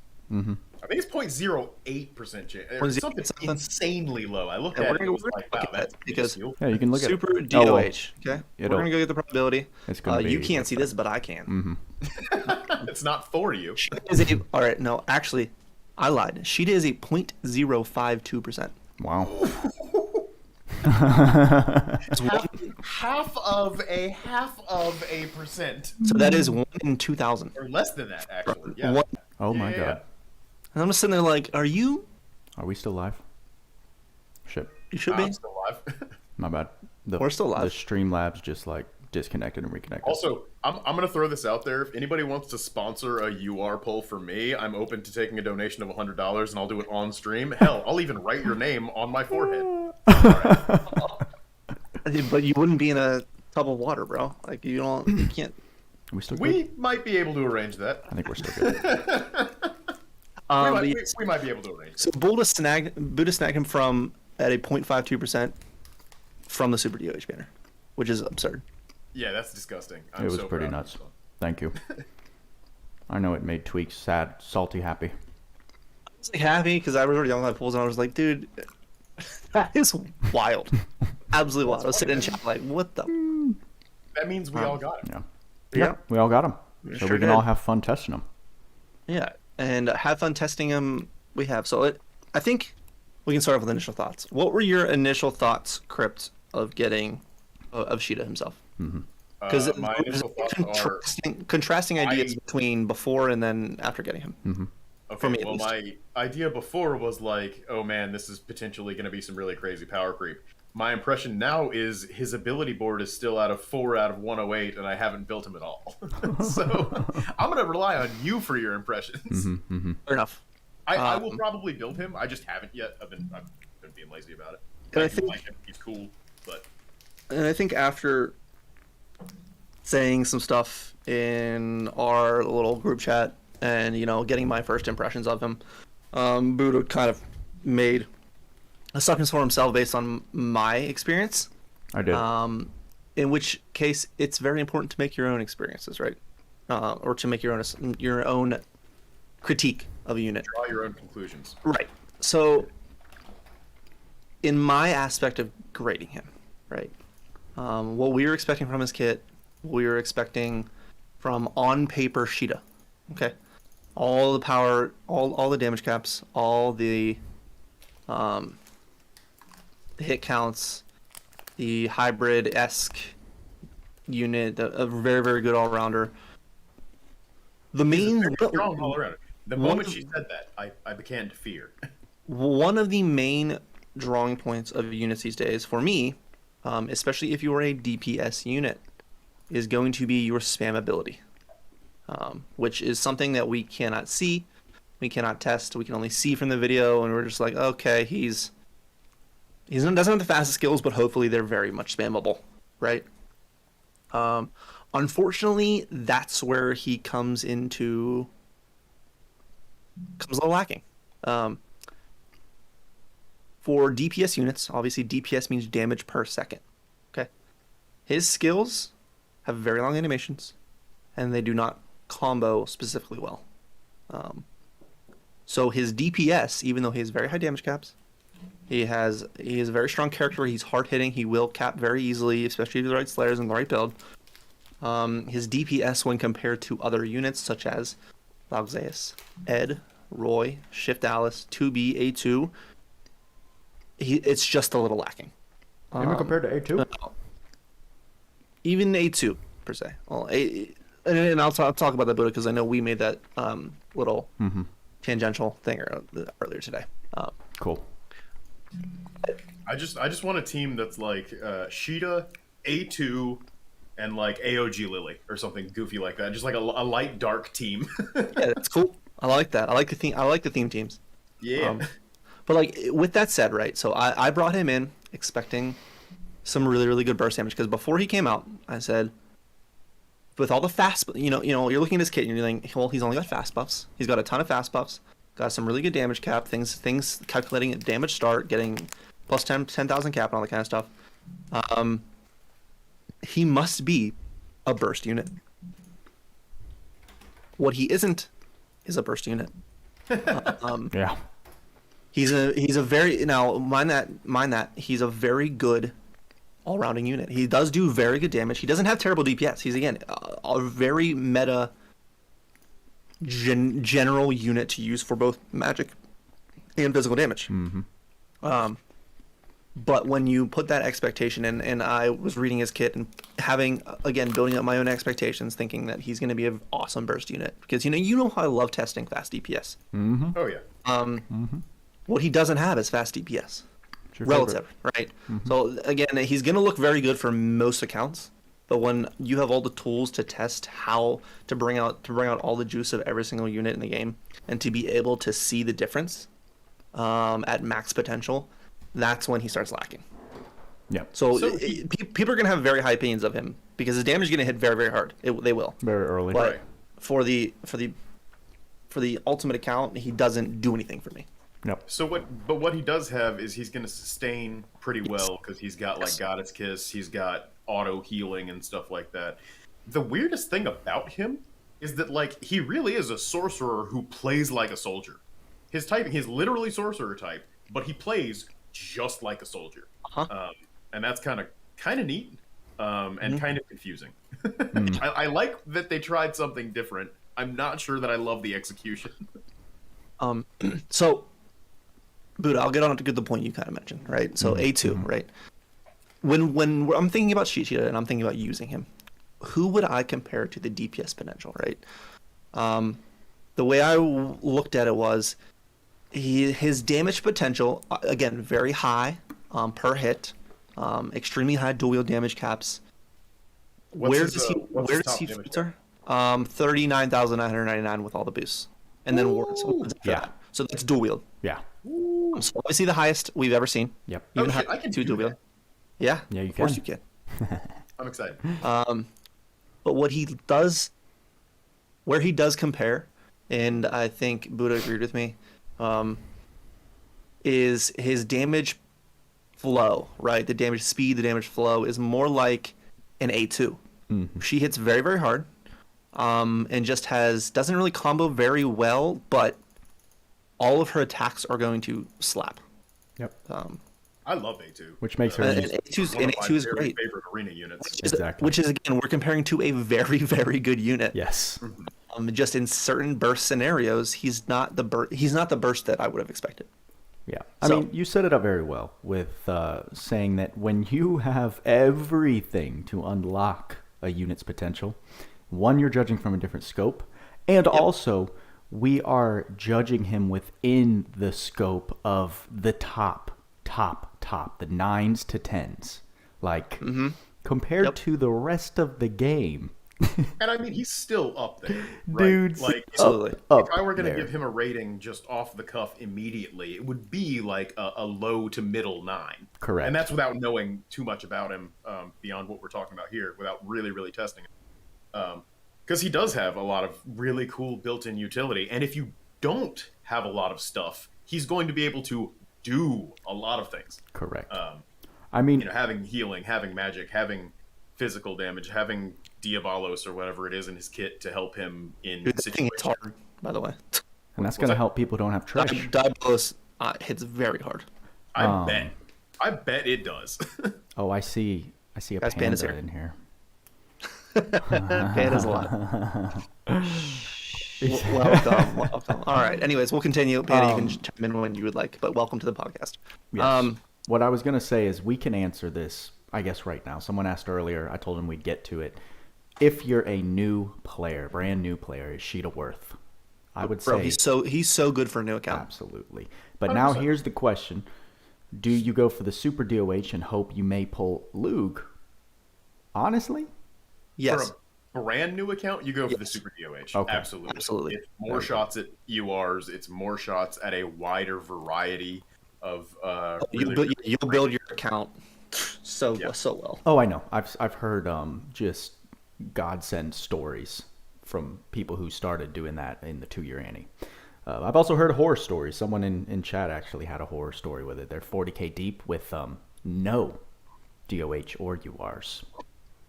I think it's 0.08% chance. Or 0.08 something something. insanely low. I looked Yeah, at we're it and gonna was like, look wow, at that's that because minuscule. Yeah, you can look Super at it. DOH. Oh, well, Okay, we're it'll- gonna go get the probability. It's gonna be- You can't see this, but I can. It's not for you. All right, no, actually, I lied. Shida is a 0.052%. Wow. Half of a percent. So that is 1 in 2,000. Or less than that, actually. Yeah. One- Oh my Yeah. god. And I'm just sitting there like, are you? Are we still live? Shit. You should be. I'm still alive. My bad. We're still live. The Streamlabs just like disconnected and reconnected. Also, I'm going to throw this out there. If anybody wants to sponsor a UR poll for me, I'm open to taking a donation of $100, and I'll do it on stream. Hell, I'll even write your name on my forehead. But you wouldn't be in a tub of water, bro. Like you can't. Are we still good? We might be able to arrange that. I think we're still good. But We might be able to arrange that. So Buddha snagged him from at a 0.52% from the Super DOH banner, which is absurd. Yeah, that's disgusting. I'm It was so pretty proud of nuts. myself. Thank you. I know it made Tweacz sad, salty, happy. I was like happy because I was already on my pools and I was like, dude, that is wild. Absolutely wild. I was sitting in chat like, what the? That means we all got it. Yeah. Yeah. We all got them. We So sure we can did. all have fun testing them. Yeah, and have fun testing them. We have. So I think we can start off with initial thoughts. What were your initial thoughts, Krypt, of getting of Shida himself? Because My initial thoughts are contrasting ideas between before and then after getting him. okay. for me, at Well, least. my idea before was like, oh man, this is potentially going to be some really crazy power creep. My impression now is his ability board is still out of 4 out of 108, and I haven't built him at all. So I'm going to rely on you for your impressions. Fair enough. I will probably build him. I just haven't yet. I've been being lazy about it. And I I think- like him. He's cool, but And I think after saying some stuff in our little group chat and, getting my first impressions of him, Buddha kind of made assumptions for himself based on my experience. I did. In which case, it's very important to make your own experiences, right? Or to make your own critique of a unit. draw your own conclusions. Right. So, in my aspect of grading him, right? What we were expecting from his kit, we were expecting from on paper Shida. Okay. All the power, all the damage caps, all the hit counts, the hybrid-esque unit, a very, very good all-rounder. The main Very strong all around. The one moment of- she said that, I began to fear. one of the main drawing points of units these days for me, especially if you are a DPS unit, is going to be your spam ability, which is something that we cannot see, we cannot test, we can only see from the video, and we're just like, okay, he doesn't have the fastest skills, but hopefully they're very much spammable, right? Unfortunately, that's where he comes a little lacking. For DPS units, obviously DPS means damage per second. Okay, his skills have very long animations, and they do not combo specifically well. So his DPS, even though he has very high damage caps, he is a very strong character. He's hard hitting. He will cap very easily, especially with the right slayers and the right build. His DPS, when compared to other units such as Laugzeus, Ed, Roy, Shift Alice, 2B, A2, it's just a little lacking. Even compared to A2? Even A2 per se. Well, and I'll talk about that Buddha because I know we made that little tangential thing earlier today. Cool. I just want a team that's like Shida, A2, and like AOG Lily or something goofy like that. Just like a light dark team. Yeah, that's cool. I like that. I like the theme. I like the theme teams. Yeah. But like with that said, right? So I brought him in expecting some really, really good burst damage because before he came out, I said, with all the fast, you're looking at his kit and you're like, well, he's only got fast buffs. He's got a ton of fast buffs. Got some really good damage cap things calculating at damage start, getting plus 10,000 cap and all that kind of stuff. He must be a burst unit. What he isn't is a burst unit. Yeah. He's a very now mind that he's a very good all-rounding unit. He does do very good damage. He doesn't have terrible DPS. He's again a very meta general unit to use for both magic and physical damage. But when you put that expectation in, and I was reading his kit and building up my own expectations, thinking that he's going to be an awesome burst unit because you know how I love testing fast DPS. Oh yeah. What he doesn't have is fast DPS. Your Relative, right? So again, he's going to look very good for most accounts, but when you have all the tools to test how to bring out all the juice of every single unit in the game, and to be able to see the difference at max potential, that's when he starts lacking. Yeah. So, So people are going to have very high opinions of him because his damage is going to hit very, very hard. They will. Very early. But Right. for the ultimate account, he doesn't do anything for me. Yep. So what he does have is he's going to sustain pretty well because he's got like Goddess Kiss, he's got auto healing and stuff like that. The weirdest thing about him is that like he really is a sorcerer who plays like a soldier. His typing, he's literally sorcerer type, but he plays just like a soldier. And that's kind of neat, and kind of confusing. I like that they tried something different. I'm not sure that I love the execution. So, Buddha, I'll get on to the point you kind of mentioned, right? So A2, right? When I'm thinking about Shida and I'm thinking about using him, who would I compare to the DPS potential, right? The way I looked at it was his damage potential, again, very high per hit, extremely high dual wield damage caps. Where does he filter? 39,999 with all the boosts, and then wards. Yeah. So that's dual wield. Yeah. So obviously the highest we've ever seen. Yep. Even I can two do dual wield. that. Yeah. Yeah, you Of course can. you can. I'm excited. But what he does, where he does compare, and I think Buddha agreed with me, is his damage flow, right? The damage speed, the damage flow is more like an A2. She hits very, very hard, and just doesn't really combo very well, but all of her attacks are going to slap. Yep. I love A2. Which makes her And use- A2 is great. Favorite arena units. Exactly. Which is, again, we're comparing to a very, very good unit. Yes. Just in certain burst scenarios, he's not the burst that I would have expected. Yeah. I So- mean, you set it up very well with saying that when you have everything to unlock a unit's potential, one, you're judging from a different scope, and also we are judging him within the scope of the top, the 9s to 10s. Like, compared to the rest of the game. And I mean, he's still up there, right? Dude's Like, Absolutely. up if I were going to there. give him a rating just off the cuff immediately, it would be like a low to middle 9. Correct. And that's without knowing too much about him beyond what we're talking about here, without really, really testing him. Because he does have a lot of really cool built-in utility. And if you don't have a lot of stuff, he's going to be able to do a lot of things. Correct. I mean, Having healing, having magic, having physical damage, having Diabolos or whatever it is in his kit to help him in Dude, the thing situations. hits hard, by the way. and that's going to help people who don't have trash. Diabolos hits very hard. I bet it does. Oh, I see a Guys, Panda's panda here. in here. Panda's a lot. Welcome. All right. Anyways, we'll continue. Panda, you can chime in when you would like, but welcome to the podcast. Yes. What I was going to say is we can answer this, I guess, right now. Someone asked earlier. I told him we'd get to it. If you're a new player, brand new player, is Shida worth? I would Bro, say he's so good for a new account. absolutely. But now 100%. here's the question. Do you go for the super DOH and hope you may pull Lug? Honestly? Yes. For a brand new account, you go for the Yes. Super DOH. Okay. Absolutely. It's more shots at URs. It's more shots at a wider variety of You'll build your account so well. Oh, I know. I've heard just godsend stories from people who started doing that in the 2-year Annie. I've also heard horror stories. Someone in chat actually had a horror story with it. They're 40k deep with no DOH or URs.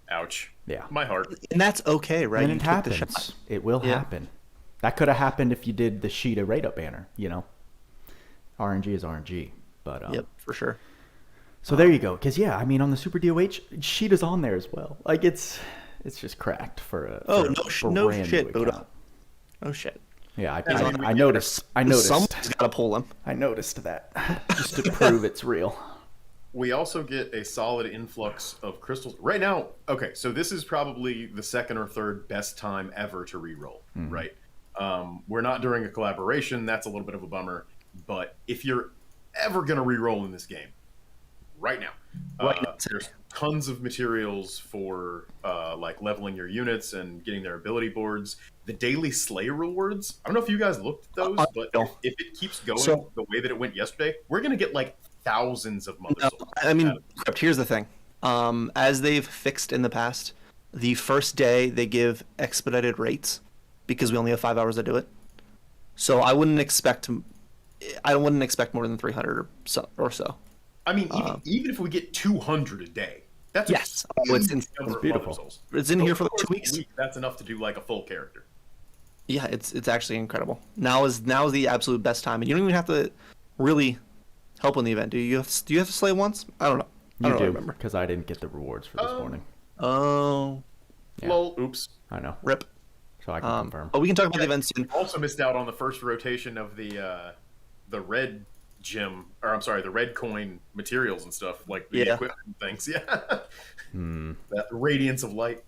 Ouch. Yeah. My heart. And that's okay, right? And You it took the happens. shot. It will Yeah. happen. That could have happened if you did the Shida rate up banner, RNG is RNG. But Yep, for sure. so there you go. Because I mean, on the Super DOH, Shida's on there as well. Like it's just cracked for a No brand shit, new Buddha. account. Oh shit. Yeah, on I noticed. Someone's got to pull him. I noticed that just to prove it's real. We also get a solid influx of crystals. Right now, okay, so this is probably the second or third best time ever to reroll, right? We're not during a collaboration. That's a little bit of a bummer. But if you're ever going to reroll in this game, right now, there's tons of materials for like leveling your units and getting their ability boards. The daily Slayer rewards, I don't know if you guys looked at those, but if it keeps going the way that it went yesterday, we're going to get like thousands of Mother Souls. I mean, Krypt, here's the thing. As they've fixed in the past, the first day they give expedited rates because we only have 5 hours to do it. So I wouldn't expect more than 300 or so. I mean, even if we get 200 a day, That's Yes. a Oh, it's huge in- number of beautiful. Mother Souls. It's in here for like Of 2 course, weeks. a week, that's enough to do like a full character. Yeah, it's actually incredible. Now is the absolute best time, and you don't even have to really help in the event. Do you have to slay once? I don't know. I You don't do, really remember. because I didn't get the rewards for this morning. Oh, Yeah. Lol, oops. I know. rip. So I can confirm. But we can talk about the events soon. Also missed out on the first rotation of the red gem, or I'm sorry, the red coin materials and stuff, like the Yeah. equipment and things. Yeah. That radiance of light.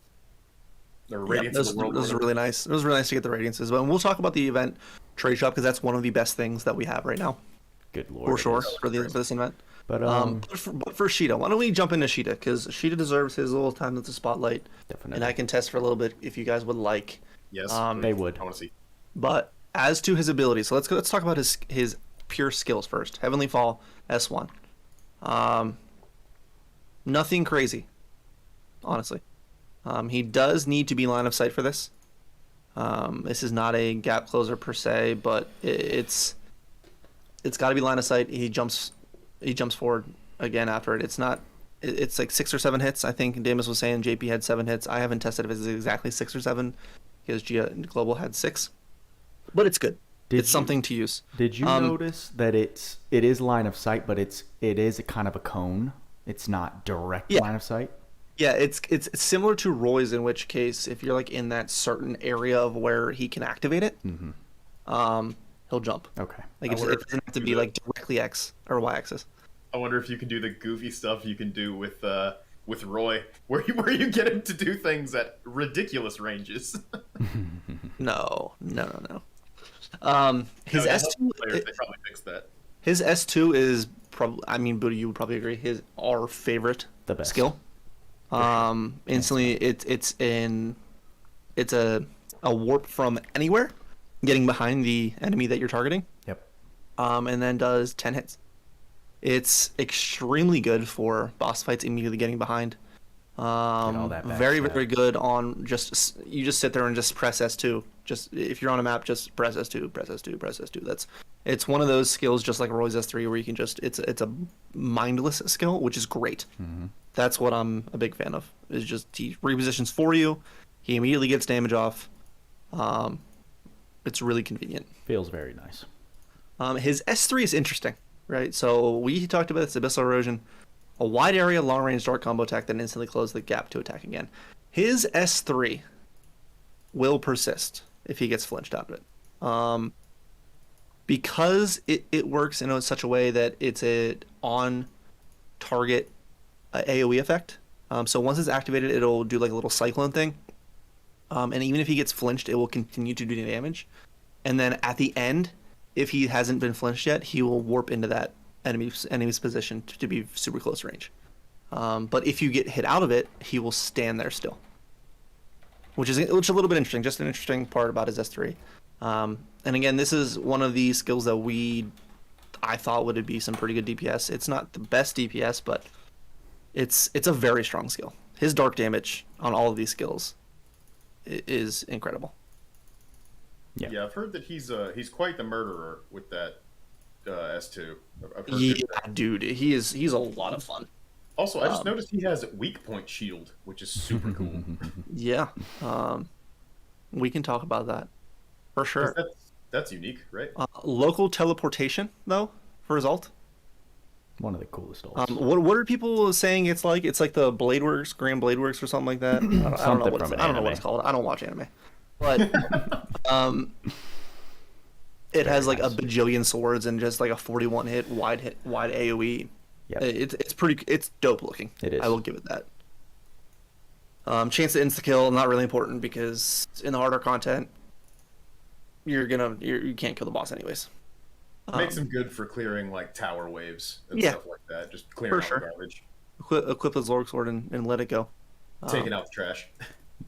The radiance of the world. Those are really nice. It was really nice to get the radiances. But we'll talk about the event trade shop because that's one of the best things that we have right now, Good lord. for it sure, is. for this event. But But for Shida, why don't we jump into Shida? Because Shida deserves his little time at the spotlight, definitely. and I can test for a little bit if you guys would like. Yes, They would. I want to see. But as to his abilities, so let's talk about his pure skills first. Heavenly Fall S1. Nothing crazy, honestly. He does need to be line of sight for this. This is not a gap closer per se, but it's got to be line of sight. He jumps forward again after it. It's like 6 or 7 hits. I think Deimos was saying JP had 7 hits. I haven't tested if it's exactly 6 or 7 because Global had 6. But it's good. It's something to use. Did you notice that it is line of sight, but it is a kind of a cone. It's not direct line of sight. Yeah, it's similar to Roy's, in which case if you're like in that certain area of where he can activate it, he'll jump. Okay. Like I it wonder if doesn't have to be like directly X or Y axis. I wonder if you can do the goofy stuff you can do with Roy, where you get him to do things at ridiculous ranges. No. His No, S2, players, they probably fixed that. his S2 is probably. I mean, Buddha, you would probably agree. Our favorite The best. skill. Instantly, it's a warp from anywhere, getting behind the enemy that you're targeting. Yep. And then does 10 hits. It's extremely good for boss fights immediately getting behind. all that back Very, stab. very good on you just sit there and just press S2. Just if you're on a map, just press S2, press S2, press S2. It's one of those skills just like Roy's S3 where you can just it's a mindless skill, which is great. That's what I'm a big fan of. Is just he repositions for you, he immediately gets damage off. It's really convenient. Feels very nice. His S3 is interesting, right? So we talked about this Abyssal Erosion, a wide area, long range dark combo attack that instantly closes the gap to attack again. His S3 will persist if he gets flinched out of it. Because it works in such a way that it's a on target AoE effect. So once it's activated, it'll do like a little cyclone thing. And even if he gets flinched, it will continue to do damage. And then at the end, if he hasn't been flinched yet, he will warp into that enemy's position to be super close range. But if you get hit out of it, he will stand there still. Which is a little bit interesting, just an interesting part about his S3. And again, this is one of the skills that I thought would be some pretty good DPS. It's not the best DPS, but it's a very strong skill. His dark damage on all of these skills is incredible. Yeah, I've heard that he's quite the murderer with that S2. I've heard Yeah, that. dude, he's a lot of fun. Also, I just noticed he has weak point shield, which is super cool. Yeah, we can talk about that for sure. That's unique, right? Local teleportation though for his ult. One of the coolest ults. What are people saying? It's like the Bladeworks, Grand Bladeworks, or something like that. I don't know what it's called. I don't watch anime, but it has like a bajillion swords and just like a 41 hit wide AOE. Yep. It's dope looking. It is. I will give it that. Chance to insta kill, not really important because in the harder content, you can't kill the boss anyways. Makes him good for clearing like tower waves and Yeah. stuff like that. Just clearing out sure. the garbage, Equip his Lork Sword and let it go. taking out the trash.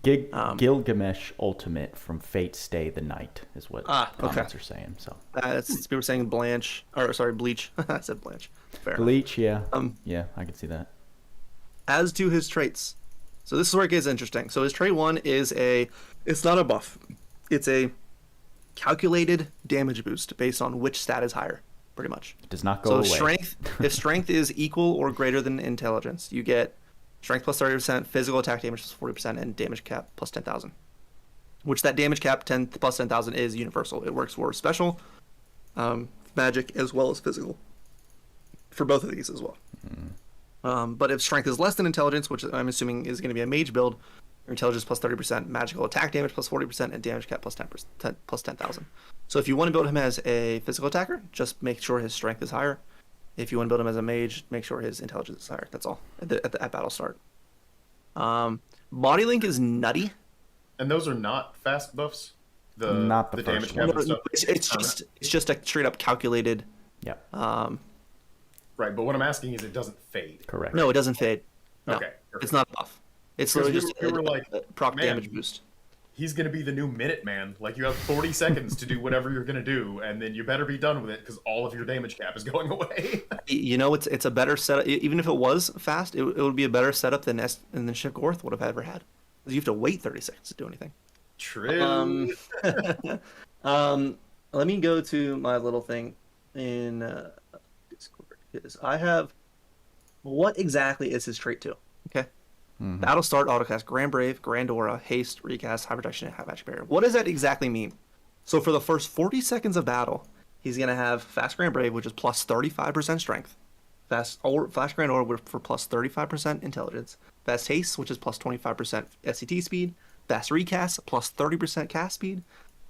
Gilgamesh Ultimate from Fate Stay the Night is what comments are saying. So People were saying Bleach. I said Blanche. Fair. Bleach, yeah, yeah, I can see that. As to his traits, so this is where it gets interesting. So his trait 1 is it's not a buff, it's a calculated damage boost based on which stat is higher, pretty much. It does not go away. Strength, if strength is equal or greater than intelligence, you get strength plus 30%, physical attack damage plus 40%, and damage cap plus 10,000. Which that damage cap 10 plus 10,000 is universal. It works for special, magic, as well as physical. For both of these as well. But if strength is less than intelligence, which I'm assuming is going to be a mage build, your intelligence plus 30%, magical attack damage plus 40%, and damage cap plus 10%, plus 10,000. So if you want to build him as a physical attacker, just make sure his strength is higher. If you want to build him as a mage, make sure his intelligence is higher. That's all at battle start. Body link is nutty. And those are not fast buffs. Not the damage first cap one. and stuff. It's just a straight up calculated. Yeah. Right, but what I'm asking is, it doesn't fade. Correct. No, it doesn't fade. No, Okay, perfect. it's not a buff. It's Because literally just we were like, a proc man, damage boost. He's gonna be the new Minuteman. Like, you have 40 seconds to do whatever you're gonna do, and then you better be done with it because all of your damage cap is going away. You know, it's a better setup. Even if it was fast, it would be a better setup than Shipgorth would have ever had. Because you have to wait 30 seconds to do anything. True. Let me go to my little thing in Discord, because I have. What exactly is his trait to? Okay. Battle start, autocast, Grand Brave, Grand Aura, haste, recast, high protection, and high magic barrier. What does that exactly mean? So for the first 40 seconds of battle, he's gonna have fast Grand Brave, which is plus 35% strength, fast Grand Aura for plus 35% intelligence, fast haste, which is plus 25% SCT speed, fast recast plus 30% cast speed,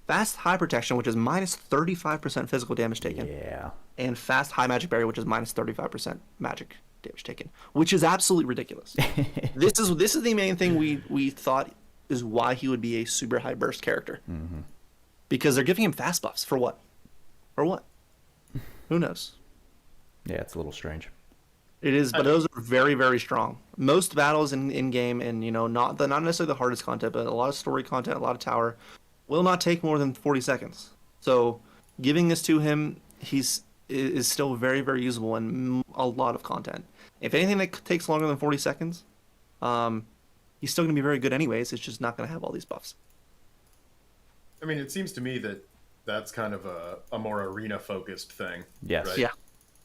fast high protection, which is minus 35% physical damage taken, Yeah. and fast high magic barrier, which is minus 35% magic damage taken, which is absolutely ridiculous. This is the main thing we thought is why he would be a super high burst character, because they're giving him fast buffs for what? For what? Who knows? Yeah, it's a little strange. It is, but those are very, very strong. Most battles in game, and not necessarily the hardest content, but a lot of story content, a lot of tower, will not take more than 40 seconds. So giving this to him, is still very, very usable and a lot of content. If anything that takes longer than 40 seconds, he's still going to be very good anyways. It's just not going to have all these buffs. I mean, it seems to me that that's kind of a more arena-focused thing. Yes. Right? Yeah.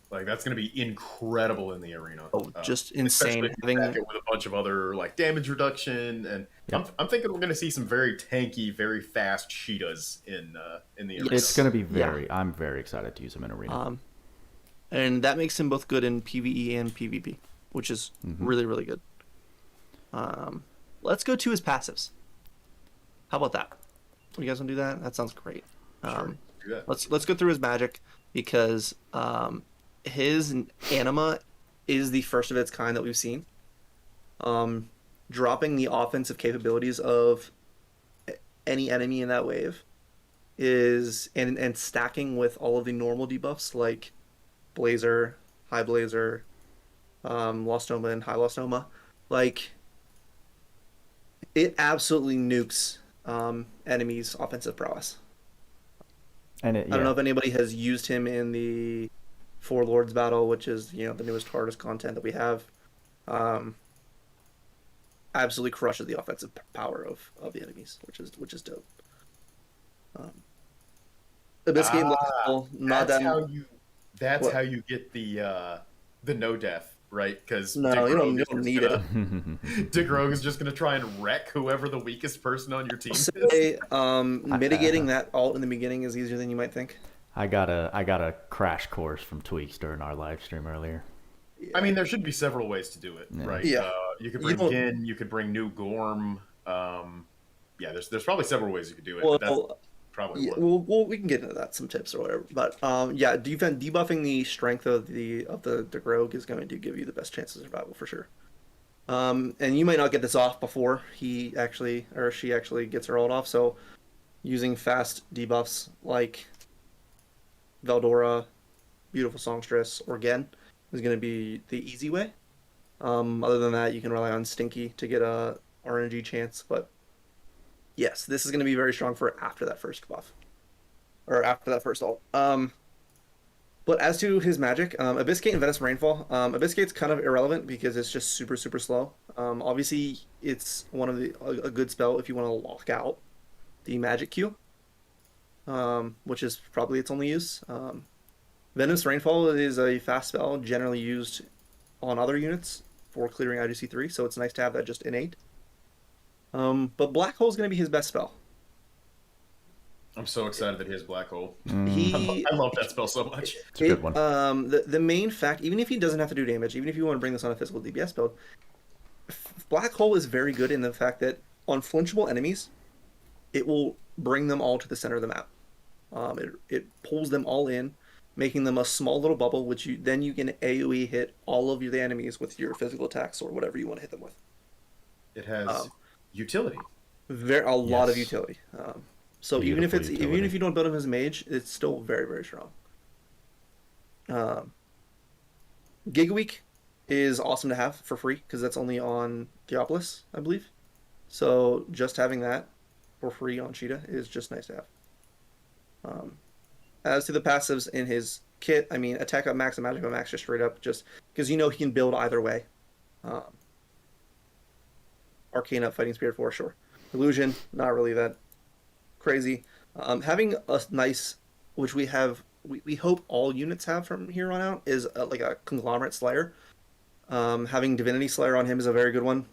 Like, that's going to be incredible in the arena. Oh, just insane. Especially if you back it with a bunch of other, like, damage reduction. And I'm thinking we're going to see some very tanky, very fast Shidas in the arena. It's going to be I'm very excited to use him in arena. And that makes him both good in PvE and PvP, which is really, really good. Let's go to his passives. How about that? You guys want to do that? That sounds great. Sure, do that. Let's go through his magic, because his anima is the first of its kind that we've seen. Dropping the offensive capabilities of any enemy in that wave is and stacking with all of the normal debuffs like Blazer, High Blazer, Lost Noma, and High Lost Noma. Like, it absolutely nukes enemies' offensive prowess. And I don't know if anybody has used him in the Four Lords battle, which is the newest hardest content that we have. Absolutely crushes the offensive power of the enemies, which is dope. This game, not that's that. how you get the no death, right? Because No, you don't need it. Dick Rogue is just gonna try and wreck whoever the weakest person on your team is. Say, mitigating that alt in the beginning is easier than you might think. I got a crash course from Tweacz during our live stream earlier. I mean, there should be several ways to do it, right? Yeah. You could bring Gin, you could bring New Gorm. There's probably several ways you could do it. But that's probably one. Well, we can get into that, some tips or whatever. But debuffing the strength of the Rogue is going to give you the best chance of survival for sure. And you might not get this off before she actually gets her ult off. So using fast debuffs like Veldora, Beautiful Songstress, or Gen is going to be the easy way. Other than that, you can rely on Stinky to get a RNG chance. But yes, this is going to be very strong for after that first buff, or after that first ult. But as to his magic, Abyssgate and Venice Rainfall. Abyssgate's kind of irrelevant because it's just super, super slow. Obviously, it's one of a good spell if you want to lock out the magic Q, which is probably its only use. Venice Rainfall is a fast spell generally used on other units, for clearing IGC3, so it's nice to have that just innate. But Black Hole is going to be his best spell. I'm so excited that he has Black Hole. He, I love that spell so much. It's a good one. The main fact, even if he doesn't have to do damage, even if you want to bring this on a physical DPS build, Black Hole is very good in the fact that on flinchable enemies, it will bring them all to the center of the map. It pulls them all in, making them a small little bubble, which you can AoE hit all of the enemies with your physical attacks or whatever you want to hit them with. It has utility. A lot of utility. So even if you don't build him as a mage, it's still very, very strong. Giga Week is awesome to have for free because that's only on Theopolis, I believe. So just having that for free on Shida is just nice to have. As to the passives in his kit, I mean, attack up max and magic up max just straight up, just because he can build either way. Arcane up, Fighting Spirit 4, sure. Illusion, not really that crazy. Having a nice, which we hope all units have from here on out, is like a Conglomerate Slayer. Having Divinity Slayer on him is a very good one.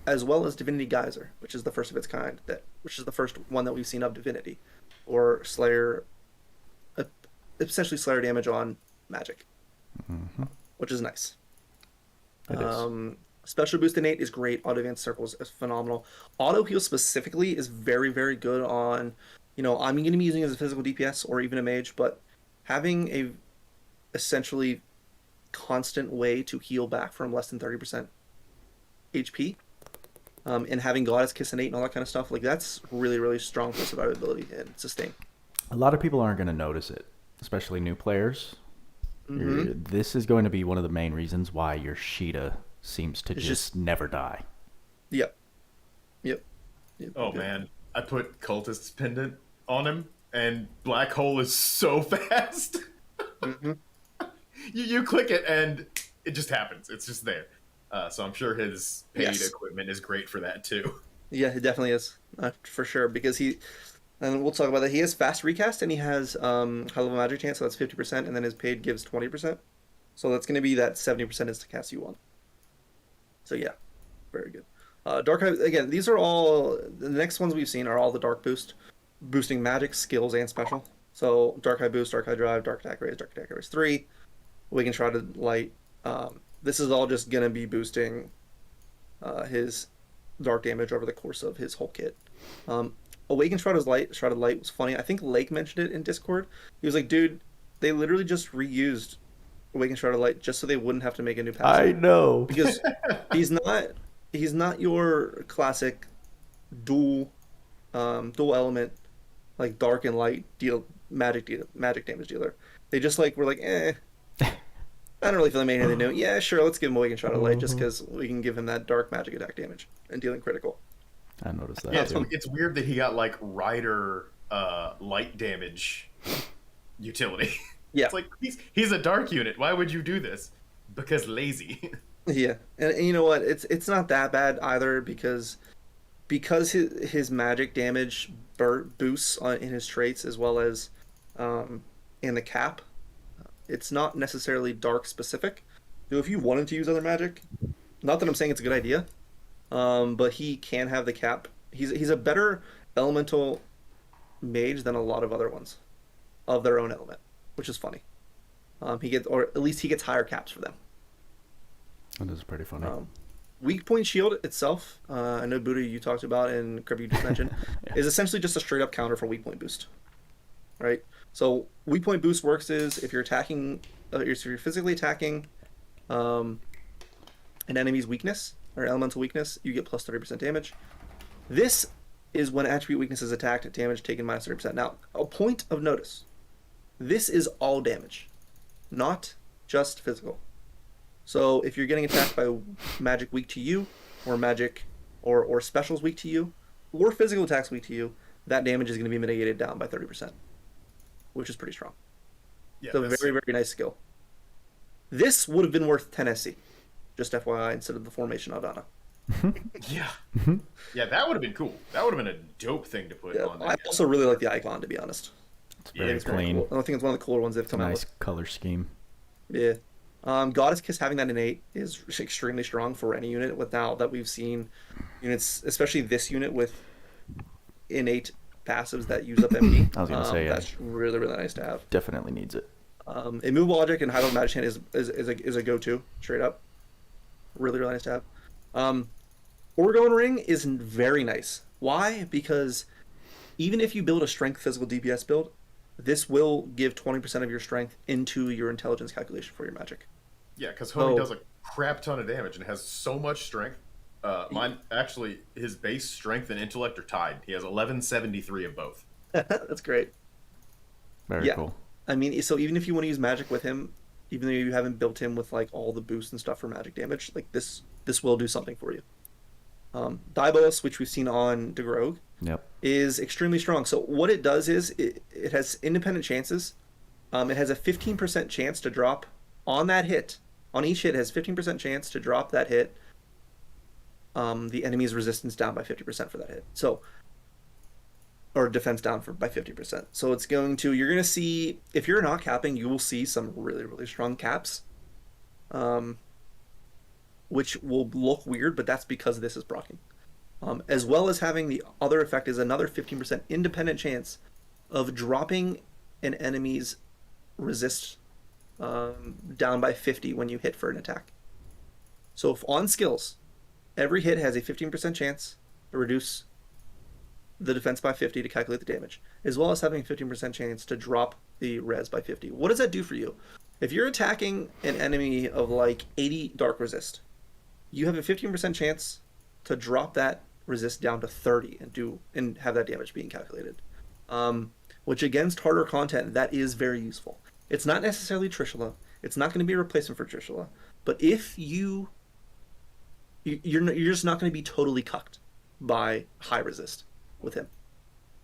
As well as Divinity Geyser, which is the first of its kind, which is the first one that we've seen of Divinity, or Slayer, essentially Slayer damage on magic, which is nice. It is. Special Boost innate is great. Auto Advanced Circles is phenomenal. Auto Heal specifically is very, very good on, I'm going to be using it as a physical DPS or even a mage, but having a essentially constant way to heal back from less than 30% HP, and having Goddess Kiss innate and all that kind of stuff, like that's really, really strong for survivability and sustain. A lot of people aren't going to notice it, especially new players. This is going to be one of the main reasons why your Shida seems to just never die. Yep. Oh man, I put Cultist's Pendant on him, and Black Hole is so fast. You click it, and it just happens. It's just there. So I'm sure his paid equipment is great for that too. Yeah, it definitely is, for sure, because and we'll talk about that. He has fast recast, and he has high level magic chance, so that's 50%, and then his paid gives 20%. So that's going to be that 70% insta-cast you want. So yeah, very good. Dark Eye, again, these are all, the next ones we've seen are all the Dark Boost, boosting magic, skills, and special. So Dark Eye Boost, Dark Eye Drive, Dark Attack Raise 3, Awakened Shrouded Light. This is all just going to be boosting his dark damage over the course of his whole kit. Awakened Shrouded Light was funny. I think Lake mentioned it in Discord. He was like, dude, they literally just reused Awakened Shrouded Light just so they wouldn't have to make a new passive. I know. Because he's not your classic dual element, like dark and light magic damage dealer. They just were like, I don't really feel like making anything new. Yeah, sure, let's give him Awakened Shrouded Light just because we can give him that dark magic attack damage and dealing critical. I noticed that. Yeah, too. it's weird that he got Rider light damage utility. Yeah, it's like he's a dark unit. Why would you do this? Because lazy. Yeah, and you know what? It's not that bad either because his magic damage boosts in his traits as well as in the cap. It's not necessarily dark specific. So if you wanted to use other magic, not that I'm saying it's a good idea, but he can have the cap. He's a better elemental mage than a lot of other ones of their own element, which is funny. Or at least he gets higher caps for them. That is pretty funny. Weak point shield itself, I know Buddha you talked about and Krypt you just mentioned, is essentially just a straight up counter for weak point boost. Right? So weak point boost works is if you're attacking, if you're physically attacking an enemy's weakness or elemental weakness, you get plus 30% damage. This is when attribute weakness is attacked, damage taken minus 30%. Now, a point of notice: this is all damage, not just physical. So if you're getting attacked by magic weak to you, or magic or specials weak to you, or physical attacks weak to you, that damage is going to be mitigated down by 30%, which is pretty strong. Yeah, it's a very, very nice skill. This would have been worth 10 SC, just FYI, instead of the Formation Aldana. Yeah. Yeah, that would have been cool. That would have been a dope thing to put on there. I also really like the icon, to be honest. It's very clean. Cool. I think it's one of the cooler ones they've come out with. Nice color scheme. Yeah. Goddess Kiss having that innate is extremely strong for any unit. Without that, we've seen units, especially this unit with innate passives that use up MP. I was gonna say, yeah. That's really, really nice to have. Definitely needs it. Immovable Object and High Level Magic Hand is a go-to straight up. Really, really nice to have. Orgone Ring is very nice. Why? Because even if you build a strength physical DPS build, this will give 20% of your strength into your intelligence calculation for your magic. Yeah, because Homie does a crap ton of damage and has so much strength. Mine, actually, his base strength and intellect are tied. He has 1173 of both. That's great. Very cool. I mean, so even if you want to use magic with him, even though you haven't built him with like all the boosts and stuff for magic damage, like this will do something for you. Deimos, which we've seen on DeGrogue, is extremely strong. So what it does is it has independent chances. It has a 15% chance to drop on that hit. On each hit, it has 15% chance to drop that hit. The enemy's resistance down by 50% for that hit. So, or defense down by 50%. So you're going to see, if you're not capping, you will see some really, really strong caps. Which will look weird, but that's because this is brocking. As well as having the other effect is another 15% independent chance of dropping an enemy's resist down by 50 when you hit for an attack. So if on skills, every hit has a 15% chance to reduce the defense by 50 to calculate the damage, as well as having a 15% chance to drop the res by 50. What does that do for you? If you're attacking an enemy of like 80 dark resist, you have a 15% chance to drop that resist down to 30 and have that damage being calculated. Which against harder content, that is very useful. It's not necessarily Trishula. It's not going to be a replacement for Trishula. But if you're just not going to be totally cucked by high resist with him,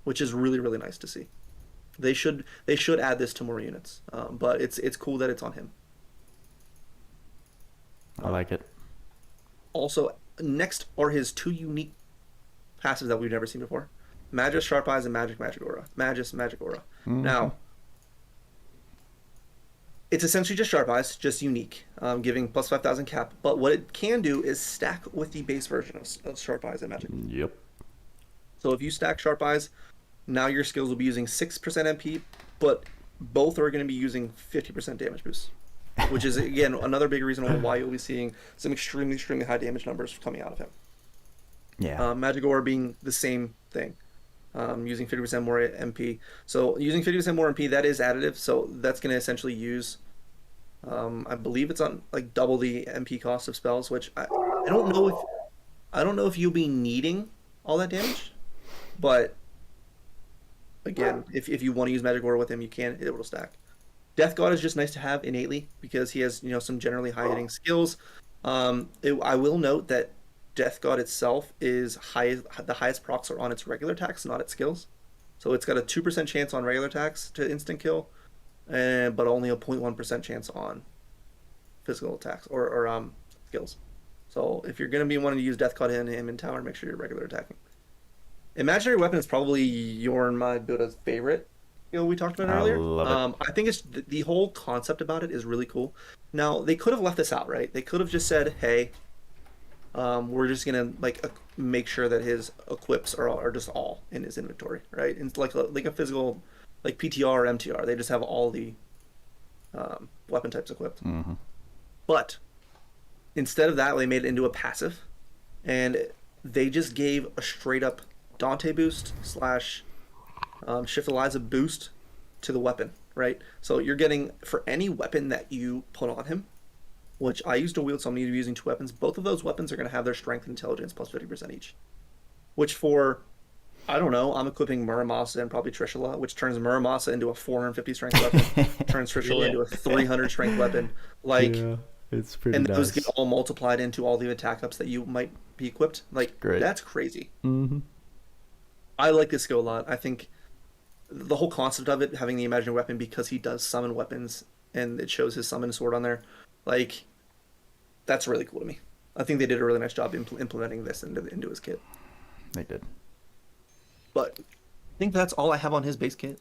which is really, really nice to see. They should add this to more units, but it's cool that it's on him. I like it. Also, next are his two unique passives that we've never seen before: Magus Sharp Eyes and Magic Aura. Magus Magic Aura. Mm-hmm. Now, it's essentially just Sharp Eyes, just unique, giving plus 5,000 cap. But what it can do is stack with the base version of Sharp Eyes and Magic. Yep. So if you stack Sharp Eyes, now your skills will be using 6% MP, but both are going to be using 50% damage boost, which is, again, another big reason why you'll be seeing some extremely, extremely high damage numbers coming out of him. Yeah. Magic Aura being the same thing, using 50% more MP. So using 50% more MP, that is additive, so that's going to essentially use, I believe it's on like double the MP cost of spells, which I don't know if you'll be needing all that damage, but again, if you want to use Magic Aura with him, you can. It will stack. Death God is just nice to have innately because he has some generally high hitting skills. I will note that Death God itself is the highest procs are on its regular attacks, not its skills. So it's got a 2% chance on regular attacks to instant kill, but only a 0.1% chance on physical attacks or skills. So if you're going to be wanting to use Death God in him in tower, make sure you're regular attacking. Imaginary Weapon is probably your and my Buda's favorite skill we talked about earlier. Love it. I think it's the whole concept about it is really cool. Now, they could have left this out, right? They could have just said, hey, we're just going to make sure that his equips are just all in his inventory, right? It's like a physical, like PTR or MTR. They just have all the weapon types equipped. Mm-hmm. But instead of that, they made it into a passive, and they just gave a straight up Dante boost / Shift Eliza boost to the weapon, right? So you're getting, for any weapon that you put on him, which I used to wield, so I'm going to be using 2 weapons, both of those weapons are going to have their strength and intelligence plus 50% each. Which for, I don't know, I'm equipping Muramasa and probably Trishula, which turns Muramasa into a 450 strength weapon, turns Trishula into a 300 strength weapon. It's pretty and nice. those get all multiplied into all the attack ups that you might be equipped. Great. That's crazy. Mm-hmm. I like this skill a lot. I think the whole concept of it, having the imaginary weapon, because he does summon weapons and it shows his summon sword on there, that's really cool to me. I think they did a really nice job implementing this into his kit. They did. But I think that's all I have on his base kit.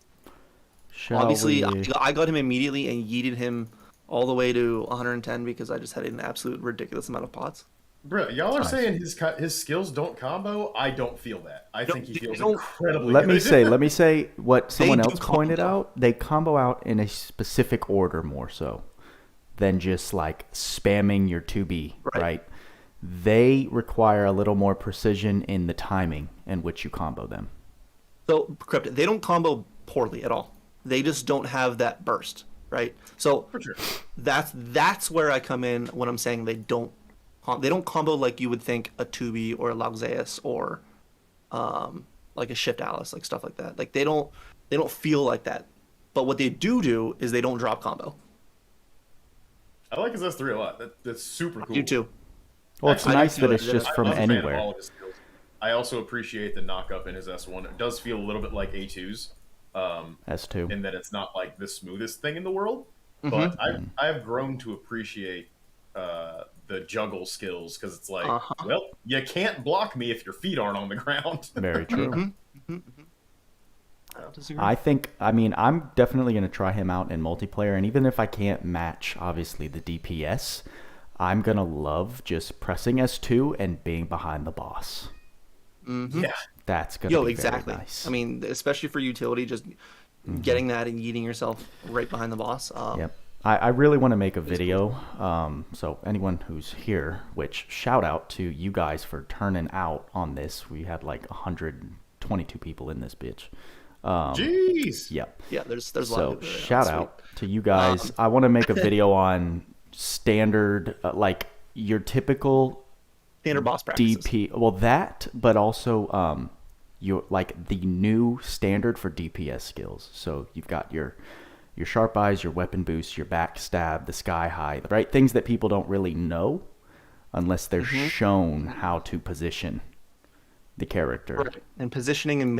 Shall Obviously, we... I got him immediately and yeeted him all the way to 110 because I just had an absolute ridiculous amount of pots. Bro, y'all are Nice. saying his skills don't combo. I don't feel that. I think he they feels don't- incredibly Let good. me say what someone do else pointed combo. out. They combo out in a specific order more so than just like spamming your 2B, right? They require a little more precision in the timing in which you combo them. So Krypt, they don't combo poorly at all. They just don't have that burst, right? So For sure. that's where I come in when I'm saying they don't combo like you would think a 2B or a Laxeus or like a Shift Alice, like stuff like that. Like they don't feel like that. But what they do is they don't drop combo. I like his S3 a lot. That's super cool. You too. Well, it's I do nice feel that like it's just I'm from a fan of anywhere. all of his skills. I also appreciate the knock-up in his S1. It does feel a little bit like A2's. S2. In that it's not like the smoothest thing in the world. Mm-hmm. But I've grown to appreciate the juggle skills because it's like, well, you can't block me if your feet aren't on the ground. Very true. Disagree. I mean, I'm definitely going to try him out in multiplayer. And even if I can't match, obviously, the DPS, I'm going to love just pressing S2 and being behind the boss. Yeah. That's going to be exactly. very nice. I mean, especially for utility, just getting that and yeeting yourself right behind the boss. Yep. I really want to make a video. So anyone who's here, which shout out to you guys for turning out on this. We had like 122 people in this bitch. Jeez. Yep. Yeah, there's a lot So of shout out to you guys. I want to make a video on standard, like your typical standard boss practices. DP. Well, that, but also your like the new standard for DPS skills. So you've got your sharp eyes, your weapon boost, your backstab, the sky high, right? Things that people don't really know unless they're shown how to position the character. Right. And positioning and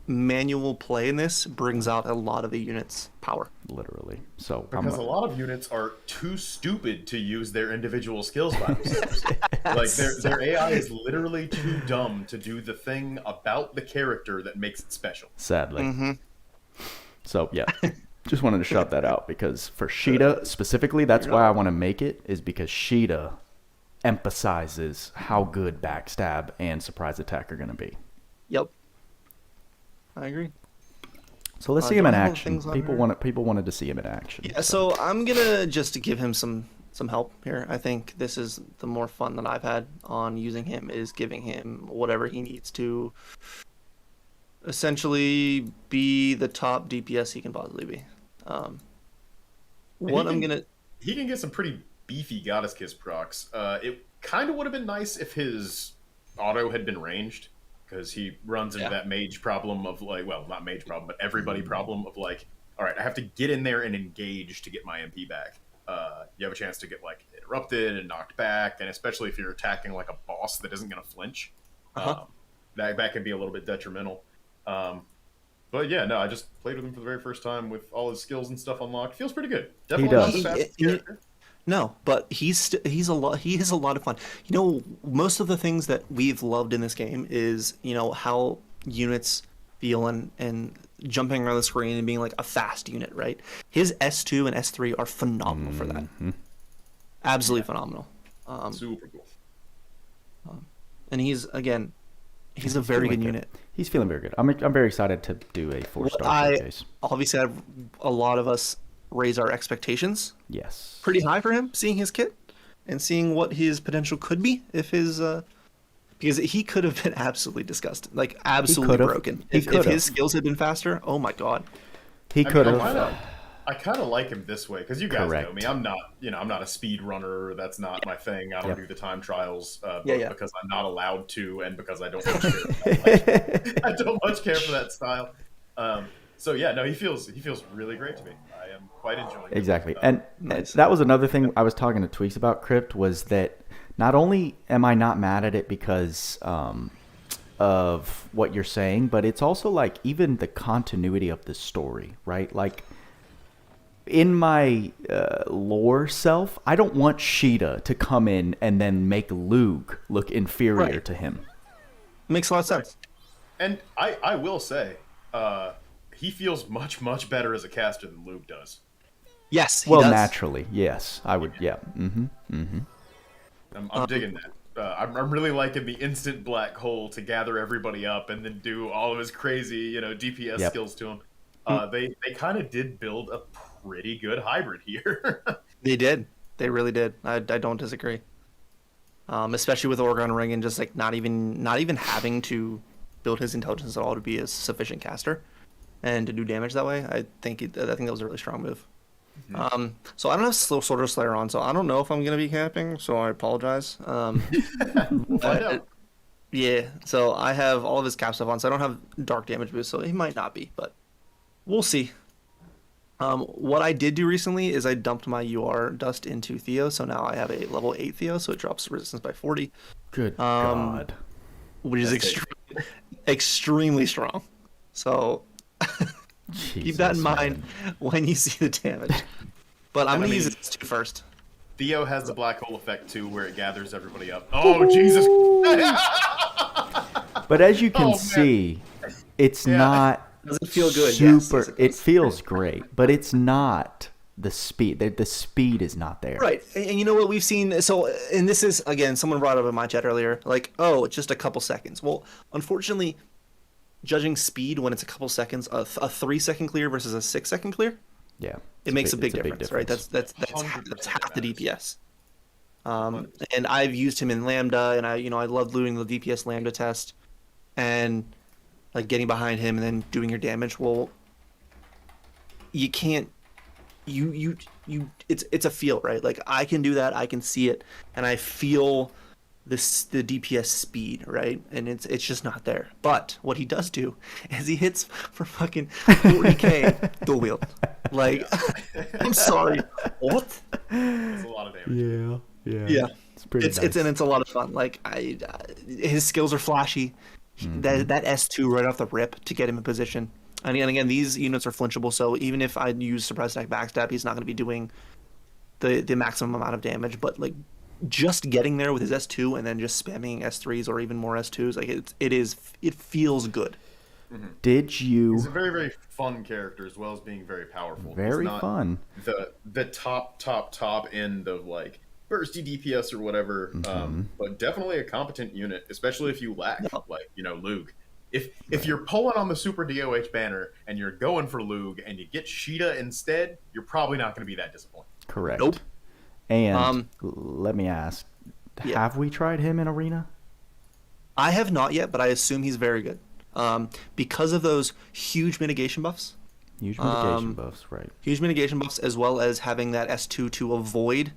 manual play in this brings out a lot of the unit's power. Literally. So Because a lot of units are too stupid to use their individual skills by themselves. Like their AI is literally too dumb to do the thing about the character that makes it special. sadly. So yeah, just wanted to shout that out because for Shida specifically, that's why I want to make it, is because Shida emphasizes how good backstab and surprise attack are going to be. Yep. I agree. So let's see do him I in have action. things on People wanted to see him in action. Yeah, so I'm gonna just give him some help here. I think this is the more fun that I've had on using him, is giving him whatever he needs to essentially be the top DPS he can possibly be. He can get some pretty beefy Goddess Kiss procs. It kind of would have been nice if his auto had been ranged, because he runs into that mage problem of like, well, not mage problem, but everybody problem of like, all right, I have to get in there and engage to get my MP back. You have a chance to get like interrupted and knocked back, and especially if you're attacking like a boss that isn't going to flinch, that can be a little bit detrimental. But yeah, no, I just played with him for the very first time with all his skills and stuff unlocked. Feels pretty good. Definitely does. not the fastest character. No, but he is a lot of fun. You know, most of the things that we've loved in this game is, you know, how units feel and jumping around the screen and being like a fast unit, right? His S2 and S3 are phenomenal for that. Absolutely phenomenal. Super cool. And he's a very good unit. He's feeling very good. I'm very excited to do a 4-star showcase. Obviously, a lot of us raise our expectations Yes. pretty high for him, seeing his kit and seeing what his potential could be if his because he could have been absolutely disgusted, like absolutely broken. If his skills had been faster, oh my god. He could have. I kind of like him this way because you guys know me. I'm not a speed runner. That's not my thing. I don't do the time trials because I'm not allowed to, and because I don't much care. I don't much care for that style. So yeah, no, he feels really great to me. I am quite enjoying it. Exactly. And that was another thing I was talking to Tweacz about Krypt, was that not only am I not mad at it because of what you're saying, but it's also like even the continuity of the story, right? Like in my lore self, I don't want Shida to come in and then make Lug look inferior to him. Makes a lot of sense. And I will say, he feels much better as a caster than Lug does. Yes, he Well, does. naturally, yes. I would, yeah. Mm-hmm. Mm-hmm. I'm digging that. I'm really liking the instant black hole to gather everybody up and then do all of his crazy, DPS Yep. skills to him. They kind of did build a pretty good hybrid here. They did. They really did. I don't disagree. Especially with Oregon Ring and just like not even having to build his intelligence at all to be a sufficient caster and to do damage that way. I think that was a really strong move. So I don't have Sword of Slayer on, so I don't know if I'm gonna be camping. So I apologize. We'll find out. Yeah. So I have all of his cap stuff on, so I don't have dark damage boost, so he might not be, but we'll see. What I did do recently is I dumped my UR dust into Theo, so now I have a level 8 Theo, so it drops resistance by 40, Good God. which is extremely strong. So keep that in mind when you see the damage. But I'm going to use it first. Theo has the black hole effect too, where it gathers everybody up. Oh, Jesus. But as you can Oh, man. see, it's not Does it feel good? Yes, super. yes, it It does. feels great, but it's not the speed. The speed is not there. Right, and you know what we've seen. So, and this is again, someone brought up in my chat earlier, like, oh, it's just a couple seconds. Well, unfortunately, judging speed when it's a couple seconds, a 3-second clear versus a 6-second clear, Yeah. it makes a big it's difference, right? That's 100% half the matters. DPS. And I've used him in Lambda, and I love doing the DPS Lambda test, and like getting behind him and then doing your damage. Well, you can't. It's a feel, right? Like I can do that, I can see it, and I feel the DPS speed, right? And it's just not there. But what he does do is he hits for fucking 40k dual wield. Like, I'm sorry, what? It's a lot of damage. Yeah, It's pretty nice. it's a lot of fun. Like his skills are flashy. That S2 right off the rip to get him in position. And again, these units are flinchable, so even if I use surprise attack backstab, he's not going to be doing the maximum amount of damage. But like just getting there with his S2 and then just spamming S3s or even more S2s, like it feels good. Did you? He's a very, very fun character as well as being very powerful. Very He's not fun. The top end of like bursty DPS or whatever, but definitely a competent unit, especially if you lack Lug. If you're pulling on the Super DOH banner and you're going for Lug and you get Shida instead, you're probably not going to be that disappointed. Correct. Nope. And let me ask, have we tried him in Arena? I have not yet, but I assume he's very good. Because of those huge mitigation buffs. Huge mitigation buffs, right? Huge mitigation buffs, as well as having that S2 to avoid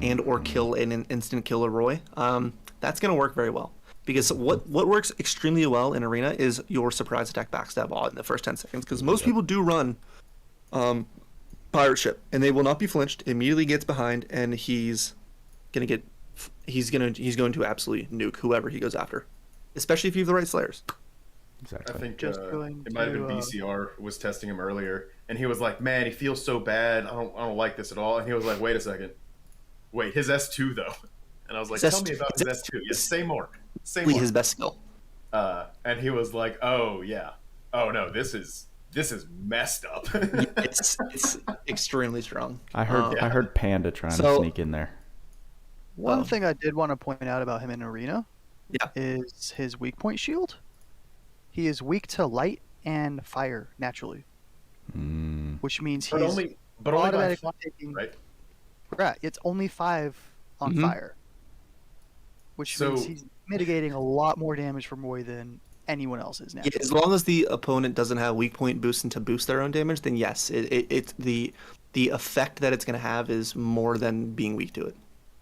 and or kill an instant killer Roy. That's going to work very well. Because what works extremely well in Arena is your surprise attack backstab all in the first 10 seconds. Because most people do run pirate ship, and they will not be flinched. Immediately gets behind, and he's going to absolutely nuke whoever he goes after, especially if you have the right slayers. Exactly. I think Just going it might have been to, BCR was testing him earlier, and he was like, "Man, he feels so bad. I don't like this at all." And he was like, "Wait a second, wait, his S2 though." And I was like, His "Tell me S2 about his S2." Yes, say more. Say His more. best skill. And he was like, "Oh yeah, oh no, this is messed up." It's extremely strong. I heard Panda trying to So- sneak in there. One thing I did want to point out about him in Arena Yeah. is his weak point shield. He is weak to light and fire naturally, which means but he's only by automatically taking. right. Right, it's only 5 on fire, which So- means he's mitigating a lot more damage from Roy than anyone else is now. Yeah, as long as the opponent doesn't have weak point boosting to boost their own damage, then yes, it's the effect that it's going to have is more than being weak to it,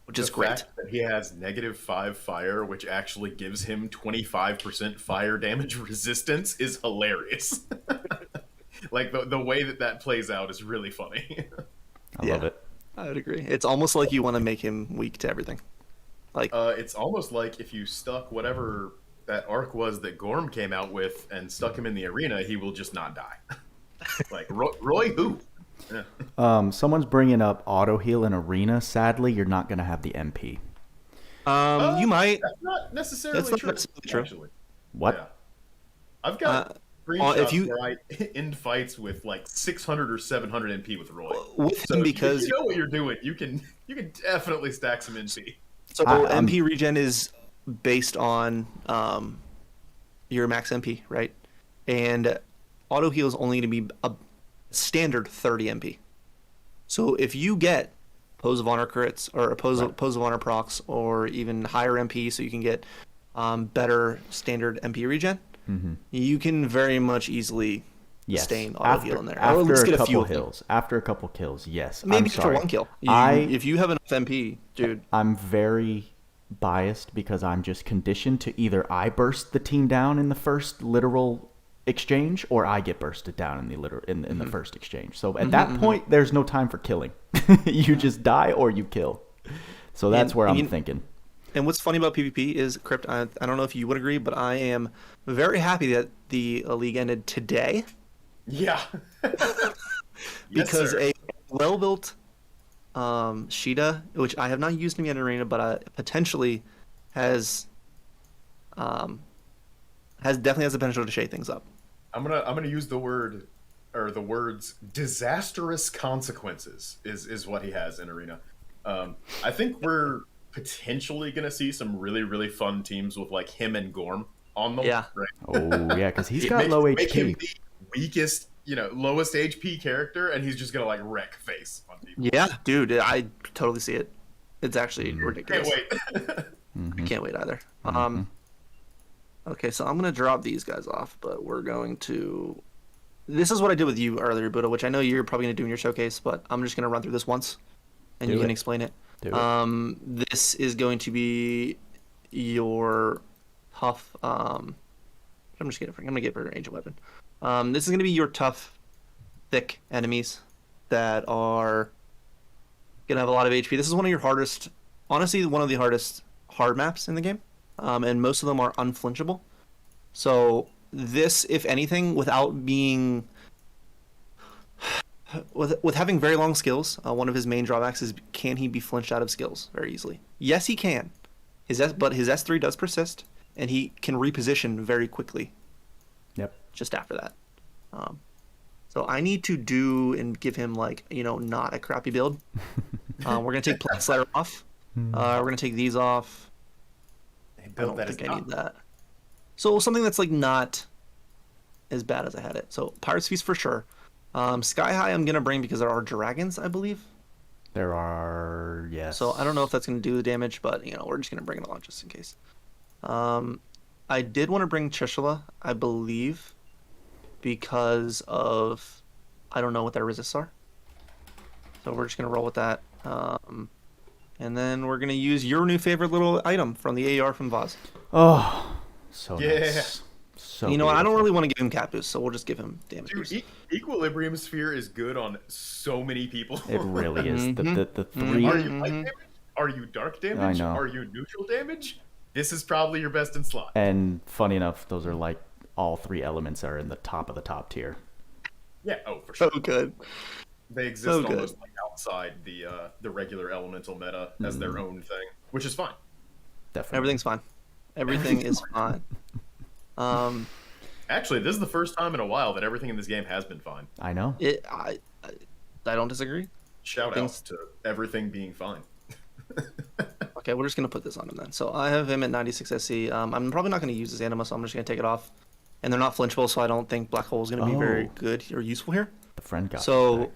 which is The great. fact that he has -5 fire, which actually gives him 25% fire damage resistance, is hilarious. Like the way that plays out is really funny. I love it. I would agree. It's almost like you want to make him weak to everything. Like It's almost like if you stuck whatever that arc was that Gorm came out with and stuck him in the arena, he will just not die. Like Roy who? Yeah. Someone's bringing up auto heal in Arena. Sadly, you're not going to have the MP. you might. That's not necessarily That's not true. necessarily true. Actually. What? Yeah. I've got screenshots where I end fights with like 600 or 700 MP with Roy. with So him because you know what you're doing. You can definitely stack some MP. so MP regen is based on your max MP, right? And auto heal is only going to be a standard 30 MP. So if you get Pose of Honor crits or Pose of Honor procs or even higher MP, so you can get better standard MP regen, you can very much easily sustain auto heal in there. Or at least get a few hills. After a couple kills, yes. Maybe after one kill. If you have enough MP, dude. I'm very biased because I'm just conditioned to either I burst the team down in the first literal exchange or I get bursted down in the first exchange. So at that point, there's no time for killing. You just die or you kill. So that's where I'm thinking. And what's funny about PvP is, Krypt, I don't know if you would agree, but I am very happy that the league ended today. Yeah. Because a well-built Shida, which I have not used him yet in Arena, but potentially has definitely has the potential to shake things up. I'm gonna use the word or the words disastrous consequences is what he has in Arena. I think we're potentially gonna see some really, really fun teams with like him and Gorm on them. Yeah. Right? Oh yeah, because he's got low Make him HP. the weakest, lowest HP character, and he's just gonna like wreck face on people. Yeah, dude, I totally see it. It's actually ridiculous. Can't wait. I can't wait either. Okay, so I'm gonna drop these guys off, but we're going to. This is what I did with you earlier, Buddha, which I know you're probably gonna do in your showcase, but I'm just gonna run through this once, and you can explain it. This is going to be your tough. I'm gonna get for Angel Weapon. This is gonna be your tough, thick enemies that are gonna have a lot of HP. This is one of your hardest, honestly, one of the hardest hard maps in the game, and most of them are unflinchable. So this, if anything, without being with having very long skills, one of his main drawbacks is can he be flinched out of skills very easily? Yes, he can. But his S3 does persist, and he can reposition very quickly. Yep. Just after that. So I need to do and give him not a crappy build. We're gonna take Plant Slayer off. We're gonna take these off. I don't think I need that. So something that's not as bad as I had it. So Pirate's Feast for sure. Sky High I'm gonna bring because there are dragons, I believe. There are, yes. So I don't know if that's gonna do the damage, but we're just gonna bring it along just in case. I did want to bring Chishola, I believe, because of I don't know what their resists are. So we're just gonna roll with that. And then we're gonna use your new favorite little item from the AR from Vaz. Oh, so nice. So I don't really want to give him cat boost, so we'll just give him damage boost. Equilibrium Sphere is good on so many people. It really is. The three. Are you light damage? Are you dark damage? I know. Are you neutral damage? This is probably your best in slot. And funny enough, those are all three elements are in the top of the top tier. Yeah, for sure. So good. They exist almost outside the regular elemental meta as their own thing, which is fine. Definitely. Everything's fine. Everything is fine. Actually, this is the first time in a while that everything in this game has been fine. I know. I don't disagree. Shout out to everything being fine. Okay, we're just gonna put this on him then. So I have him at 96 SC. I'm probably not gonna use his anima, so I'm just gonna take it off. And they're not flinchable, so I don't think Black Hole is gonna be very good or useful here. The friend got so,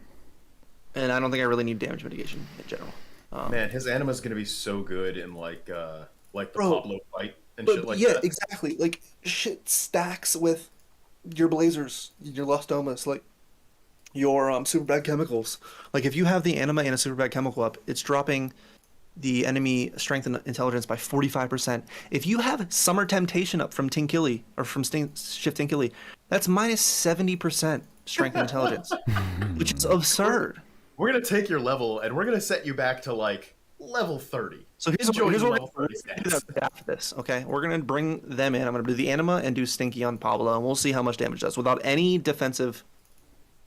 and I don't think I really need damage mitigation in general. Man, his anima is gonna be so good in the Pablo fight and shit like that. Yeah, exactly. Shit stacks with your blazers, your Lost Domas, your super bad chemicals. If you have the anima and a super bad chemical up, it's dropping the enemy strength and intelligence by 45%. If you have Summer Temptation up from Tinkili or from Shift Tinkili, that's minus 70% strength and intelligence, which is absurd. We're gonna take your level and we're gonna set you back to level 30. So here's what we're gonna do after this. Okay, we're gonna bring them in. I'm gonna do the anima and do Stinky on Pablo, and we'll see how much damage it does without any defensive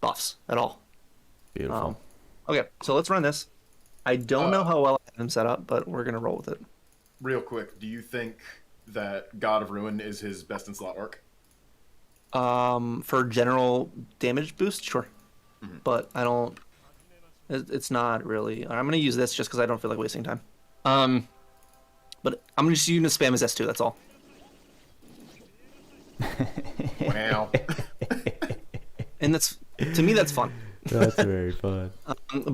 buffs at all. Beautiful. Okay, so let's run this. I don't know how well I have him set up, but we're gonna roll with it. Real quick, do you think that God of Ruin is his best in slot arc? For general damage boost, sure. Mm-hmm. But I don't. It's not really. I'm gonna use this just because I don't feel like wasting time. But I'm just using the spam as S2. That's all. Wow. And that's to me that's fun. That's very fun.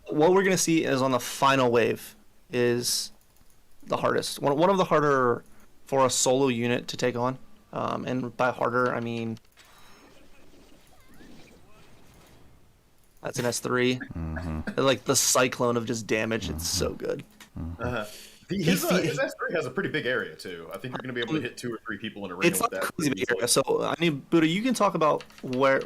What we're gonna see is on the final wave is the hardest. One of the harder for a solo unit to take on. And by harder I mean that's an S3. Mm-hmm. Like the cyclone of just damage. It's so good. His S3 has a pretty big area too. I think you're going to be able to hit 2 or 3 people in a ring It's with not that. crazy big area. So I need Buddha. You can talk about what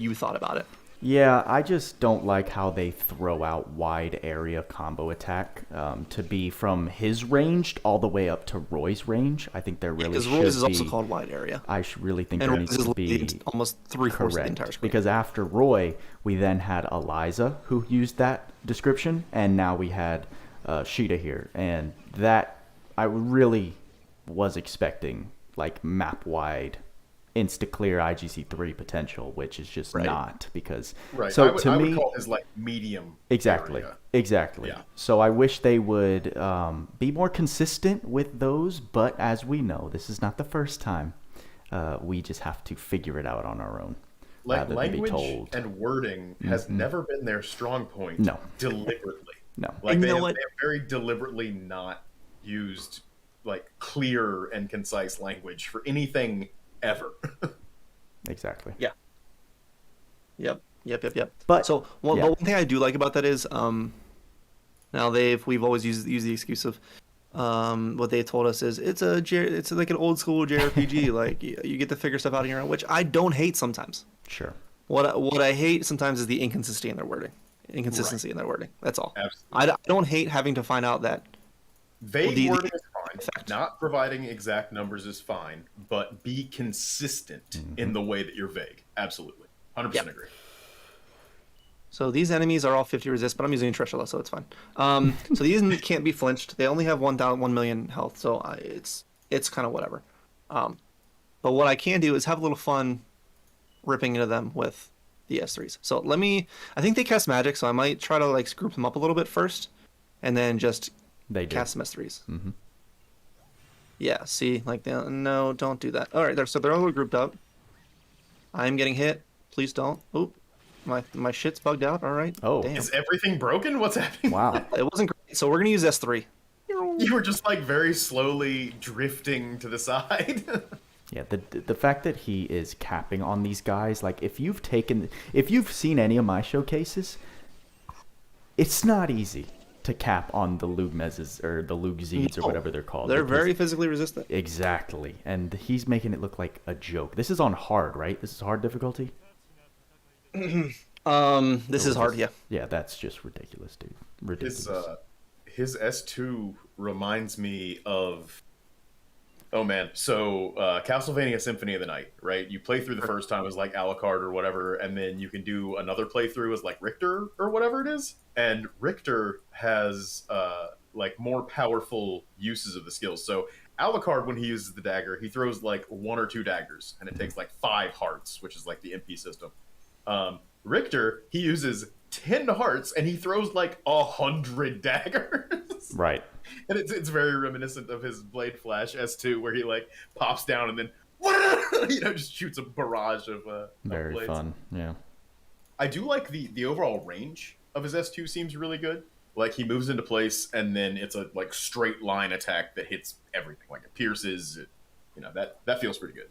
you thought about it. Yeah, I just don't like how they throw out wide area combo attack to be from his range all the way up to Roy's range. I think there really Because should Roy's is be. also called wide area. I should really think And there Roy's needs is to be almost 3/4 of the entire correct screen. because after Roy, we then had Eliza who used that description, and now we had Shida here, and that I really was expecting like map wide insta clear IGC3 potential, which is just Right. not because Right. so I would, to I me would call his like medium. exactly area. exactly Yeah. so I wish they would be more consistent with those, but as we know, this is not the first time. We just have to figure it out on our own Like rather than be language told. and wording has never been their strong point. No. Deliberately. No. Like And you they know have, what? they have very deliberately not used like clear and concise language for anything ever. Exactly. Yeah. Yep. But- So yeah. but one thing I do like about that is now we've always used the excuse of what they told us is it's like an old school JRPG like you get to figure stuff out on your own, which I don't hate sometimes. Sure. What I hate sometimes is the inconsistency in their wording. That's all. Absolutely. I don't hate having to find out that Vague wording is fine. effect. Not providing exact numbers is fine, but be consistent in the way that you're vague. Absolutely. 100% Yep. agree. So these enemies are all 50 resist, but I'm using Trishula, so it's fine. So these can't be flinched. They only have 1 million health, so it's kind of whatever. But what I can do is have a little fun ripping into them with the S3s. So I think they cast magic, so I might try to like group them up a little bit first, and then just They do. cast some S3s. Mm-hmm. Yeah, see, like, no, don't do that. All right, so they're all grouped up. I'm getting hit. Please don't. Oop, my shit's bugged out. All right. Oh. Damn. Is everything broken? What's happening? Wow. It wasn't great, so we're gonna use S3. You were just like very slowly drifting to the side. Yeah, the fact that he is capping on these guys, like if you've seen any of my showcases, it's not easy to cap on the Lugmezes or the Lugzeeds or No, whatever they're called. They're because- very physically resistant. Exactly, and he's making it look like a joke. This is on hard, right? This is hard difficulty? This is hard, yeah. Yeah, that's just ridiculous, dude. Ridiculous. His S2 reminds me of. Oh man, so Castlevania Symphony of the Night, right? You play through the first time as like Alucard or whatever, and then you can do another playthrough as like Richter or whatever it is. And Richter has like more powerful uses of the skills. So Alucard, when he uses the dagger, he throws like 1 or 2 daggers, and it takes like 5 hearts, which is like the MP system. Richter, he uses 10 hearts, and he throws like 100 daggers. Right. And it's very reminiscent of his Blade Flash S2, where he like pops down and then just shoots a barrage of Very blades. fun. Yeah. I do like the overall range of his S2 seems really good. Like he moves into place and then it's a like straight line attack that hits everything. Like it pierces, that feels pretty good.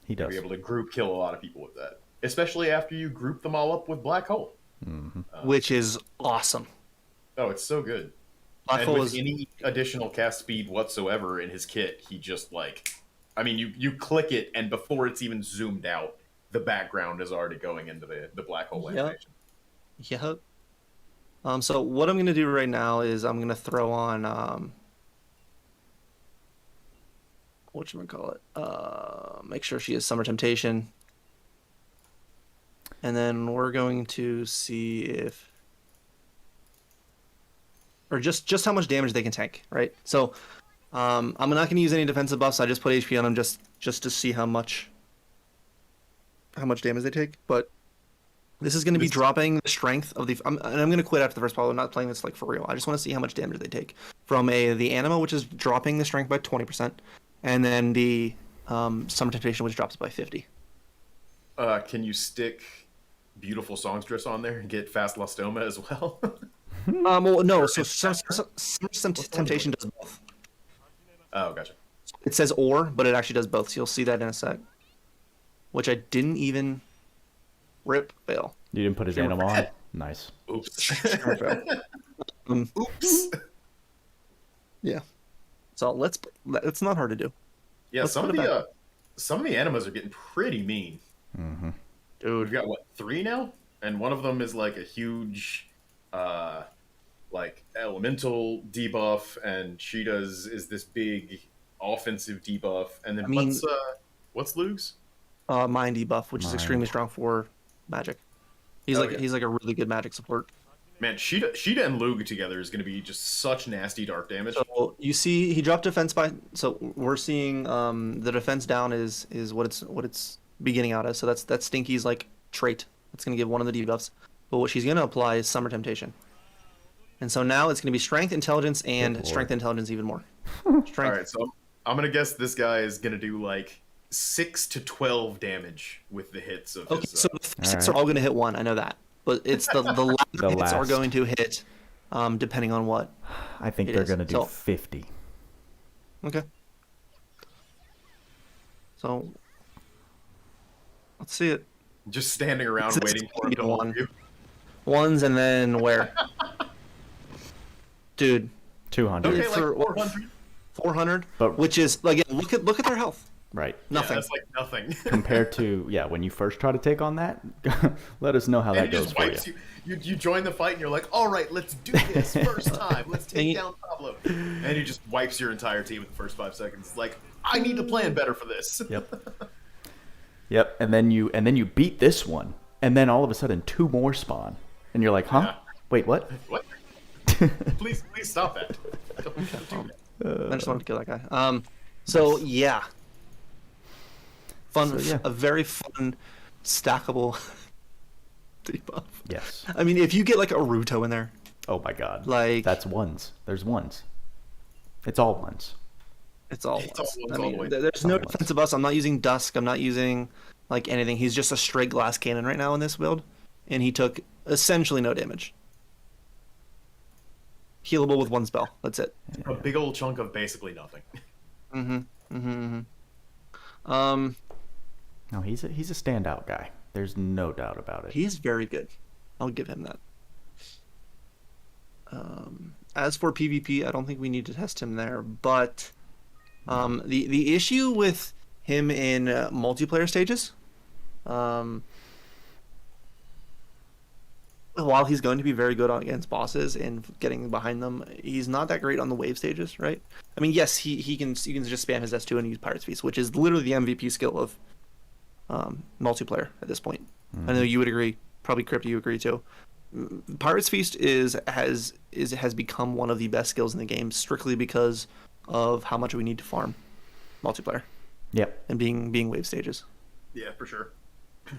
He does. Be able to group kill a lot of people with that, especially after you group them all up with Black Hole. Which is awesome. Oh, it's so good. Black And Hole with is any additional cast speed whatsoever in his kit, he just you click it, and before it's even zoomed out, the background is already going into the black hole Yep. animation. Yep. So what I'm gonna do right now is I'm gonna throw on whatchamacallit? Make sure she has Summer Temptation. And then we're going to see if or just how much damage they can tank, right? So I'm not going to use any defensive buffs. I just put HP on them just to see how much how much damage they take, but this is going to be dropping the strength of the. And I'm going to quit after the first part. I'm not playing this like for real. I just want to see how much damage they take from the anima, which is dropping the strength by 20%, and then the summer temptation, which drops it by 50. Can you stick beautiful songstress on there and get fast lustoma as well? Well, no. So some temptation does both. Oh, gotcha. It says or, but it actually does both. So you'll see that in a sec. Which I didn't even rip fail. You didn't put his animal on? Nice. Oops. Oops. Yeah. So it's not hard to do. Yeah, some of the animas are getting pretty mean. Mm-hmm. Dude, We've got what, 3 now, and one of them is like a huge, like elemental debuff, and Shida's is this big offensive debuff, and then what's Luke's? mind debuff, which is extremely strong for magic. He's like a really good magic support. Man, Shida and Lug together is going to be just such nasty dark damage. So you see, he dropped defense by. So we're seeing the defense down is what it's beginning out as. So that's Stinky's like trait. That's going to give one of the debuffs. But what she's going to apply is Summer Temptation. And so now it's going to be Strength, Intelligence, and Strength, Intelligence even more. Strength. All right, so I'm going to guess this guy is going to do like 6 to 12 damage with the hits of his. So the hits are all going to hit 1. I know that. But it's the last hits are going to hit, depending on what. I think they're going to do 50. Okay. So let's see it. Just standing around waiting for him to hold you. Ones and then where? Dude. 200. Okay, like 400. 400, but which is again look at their health. Right. Nothing. Yeah, that's like nothing. Compared to when you first try to take on that, let us know how that goes for you. You join the fight and you're like, all right, let's do this first time. Let's take down Pablo. And he just wipes your entire team in the first 5 seconds. It's like, I need to plan better for this. Yep. And then you beat this one, and then all of a sudden 2 more spawn, and you're like, huh? Yeah. Wait, what? What? Please stop that. Don't do that. I just wanted to kill that guy. So yeah. Fun. So, yeah. A very fun, stackable debuff. Yes. I mean, if you get like a Ruto in there. Oh my god. Like that's ones. There's ones. It's all ones. It's all ones. I mean, there's no defensive buffs. I'm not using Dusk. I'm not using like anything. He's just a straight glass cannon right now in this build, and he took essentially no damage. Healable with 1 spell. That's it. A big old chunk of basically nothing. No, he's a standout guy. There's no doubt about it. He is very good. I'll give him that. As for PvP, I don't think we need to test him there, but the issue with him in multiplayer stages, while he's going to be very good against bosses and getting behind them, he's not that great on the wave stages, right? I mean, yes, you can just spam his S2 and use Pirate's Feast, which is literally the MVP skill of multiplayer at this point. I know you would agree. Probably Krypt, you agree too. Pirate's Feast has become one of the best skills in the game strictly because of how much we need to farm multiplayer. Yep. And being wave stages. Yeah, for sure.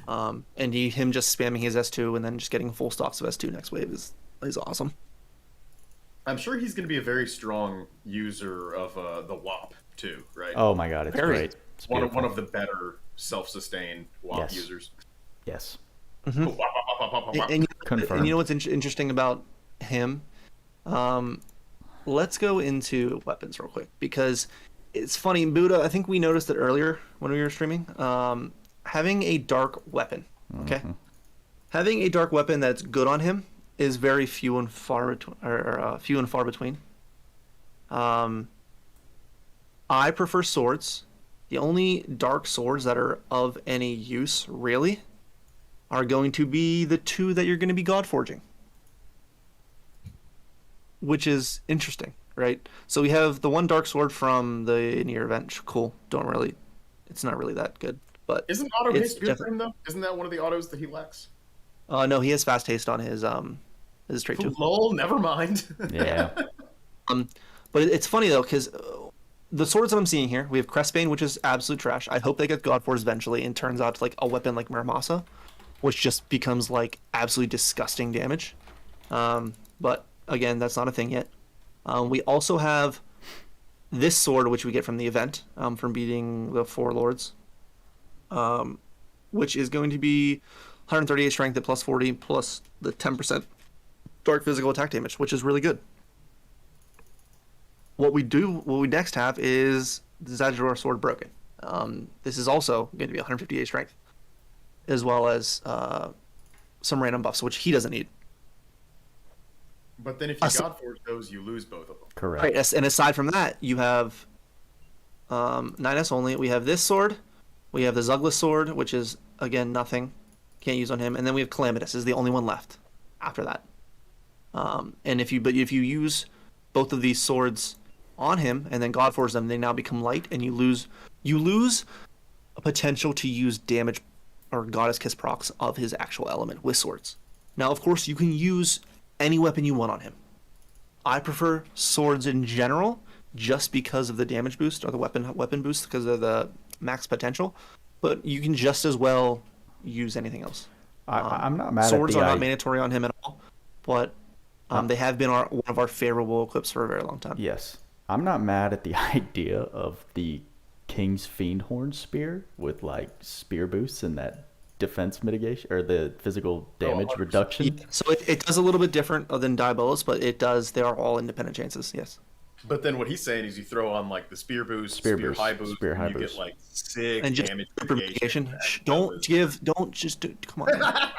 And him just spamming his S2 and then just getting full stocks of S2 next wave is awesome. I'm sure he's going to be a very strong user of the WAP too, right? Oh my god, it's great. It's one of the better self-sustained WAP users. Yes. Mm-hmm. And you know what's interesting about him? Let's go into weapons real quick because it's funny. Buddha, I think we noticed it earlier when we were streaming. Having a dark weapon, okay? Having a dark weapon that's good on him is very few and far between. I prefer swords. The only dark swords that are of any use, really, are going to be the 2 that you're going to be God Forging. Which is interesting, right? So we have the 1 dark sword from the Anni event. Cool. It's not really that good. But isn't auto haste good for him though? Isn't that one of the autos that he lacks? No, he has fast haste on his trait too. Lol, never mind. Yeah. But it's funny though because the swords that I'm seeing here, we have Crestbane, which is absolute trash. I hope they get Godforce eventually and turns out to like a weapon like Muramasa, which just becomes like absolutely disgusting damage. But again, that's not a thing yet. We also have this sword, which we get from the event, from beating the 4 lords, which is going to be 138 strength at plus 40 plus the 10% dark physical attack damage, which is really good. What we next have is the Zajadosion sword broken. This is also going to be 158 strength, as well as some random buffs, which he doesn't need. But then if you Godforge those, you lose both of them. Correct. Right, and aside from that, you have 9S only. We have this sword. We have the Zugless sword, which is, again, nothing. Can't use on him. And then we have Calamitous is the only one left after that. And if you use both of these swords on him and then Godforge them, they now become light, and you lose a potential to use damage or Goddess Kiss procs of his actual element with swords. Now, of course, you can use any weapon you want on him. I prefer swords in general, just because of the damage boost or the weapon boost, because of the max potential. But you can just as well use anything else. I'm not mad swords at the are not mandatory on him at all, but they have been one of our favorable equips for a very long time. Yes. I'm not mad at the idea of the King's Fiendhorn spear with like spear boosts and that defense mitigation or the physical damage reduction. Yeah, so it does a little bit different than Diabolus, but it does. They are all independent chances. Yes. But then what he's saying is you throw on like the spear boost, spear high boost, spear high you boost. get like sick and just damage mitigation. Come on.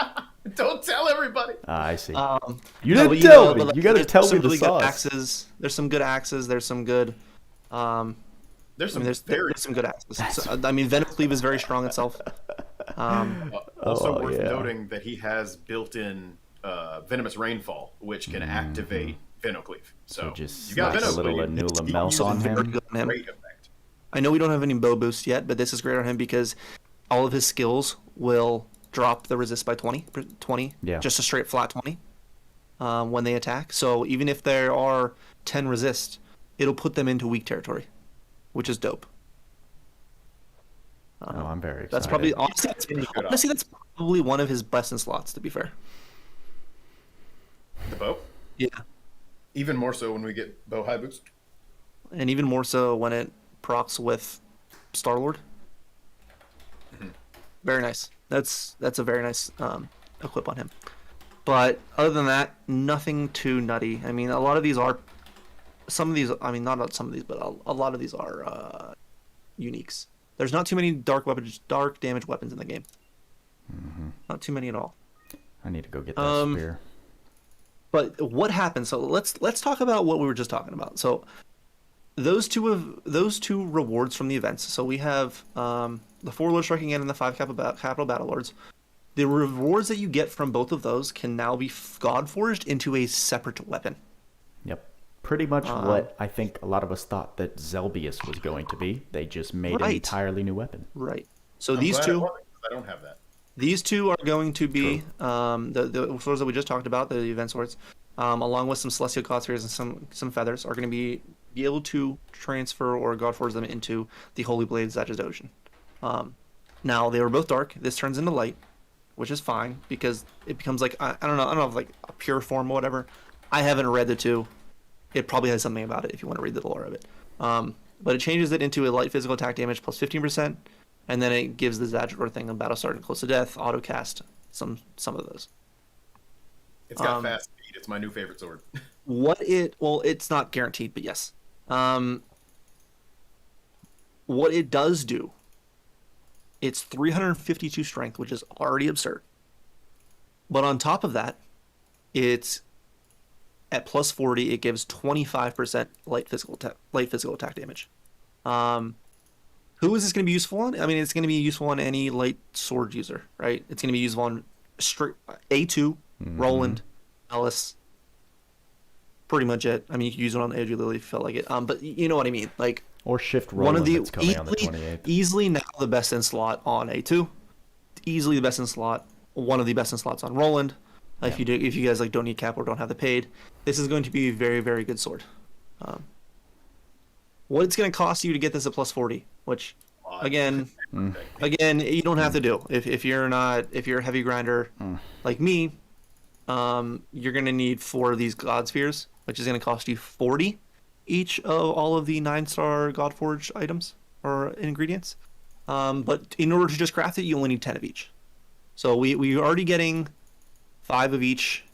Don't tell everybody. I see. You didn't tell me. You got to tell me the really sauce. Good axes. There's some good axes. There's some good. There's some good axes. So, I mean, Venom is very strong itself. Also worth noting that he has built-in Venomous Rainfall, which can activate Venocleave. So just you got a little Anula melt on him. Great effect. I know we don't have any bow boost yet, but this is great on him because all of his skills will drop the resist by 20, just a straight flat 20 when they attack. So even if there are 10 resist, it'll put them into weak territory, which is dope. I'm very excited. That's probably honestly that's probably one of his best in slots, to be fair. The bow? Yeah. Even more so when we get bow high boost. And even more so when it procs with Star-Lord. Mm-hmm. Very nice. That's a very nice equip on him. But other than that, nothing too nutty. I mean, a lot of these are not some of these, but a lot of these are uniques. There's not too many dark damage weapons in the game. Mm-hmm. Not too many at all. I need to go get that spear. But what happens? So let's talk about what we were just talking about. So those two rewards from the events. So we have the 4 Lord Striking End and the 5 Capital Battlelords. The rewards that you get from both of those can now be God-forged into a separate weapon. Yep. Pretty much what I think a lot of us thought that Zelbius was going to be. They just made an entirely new weapon. Right. So I don't have that. These two are going to be the swords that we just talked about, the event swords, along with some Celestial Cospheres and some feathers, are going to be able to transfer or Godforge them into the Holy Blade Zajadosion. Now they were both dark. This turns into light, which is fine because it becomes like I don't know if like a pure form or whatever. I haven't read the two. It probably has something about it if you want to read the lore of it. But it changes it into a light physical attack damage plus 15%. And then it gives the Zajadosion thing a battle starting close to death, auto cast some of those. It's got fast speed. It's my new favorite sword. It's not guaranteed, but yes. What it does do, it's 352 strength, which is already absurd. But on top of that, it's at plus 40. It gives 25% light physical attack damage. Who is this going to be useful on? I mean, it's going to be useful on any light sword user, right? It's going to be useful on straight A2, Roland, Alice. Pretty much it. I mean, you can use it on Edgy Lily if you felt like it. But you know what I mean, like or shift Roland that's coming on the 28th. Easily now the best in slot on A2. Easily the best in slot. One of the best in slots on Roland. Yeah. If you guys like don't need cap or don't have the paid, this is going to be a very, very good sword. what it's going to cost you to get this at plus 40, which again, Mm. you don't have to do. If you're a heavy grinder like me, you're going to need 4 of these God Spheres, which is going to cost you 40 each of all of the 9-star Godforge items or ingredients. But in order to just craft it, you only need 10 of each. So we're already getting 5 of each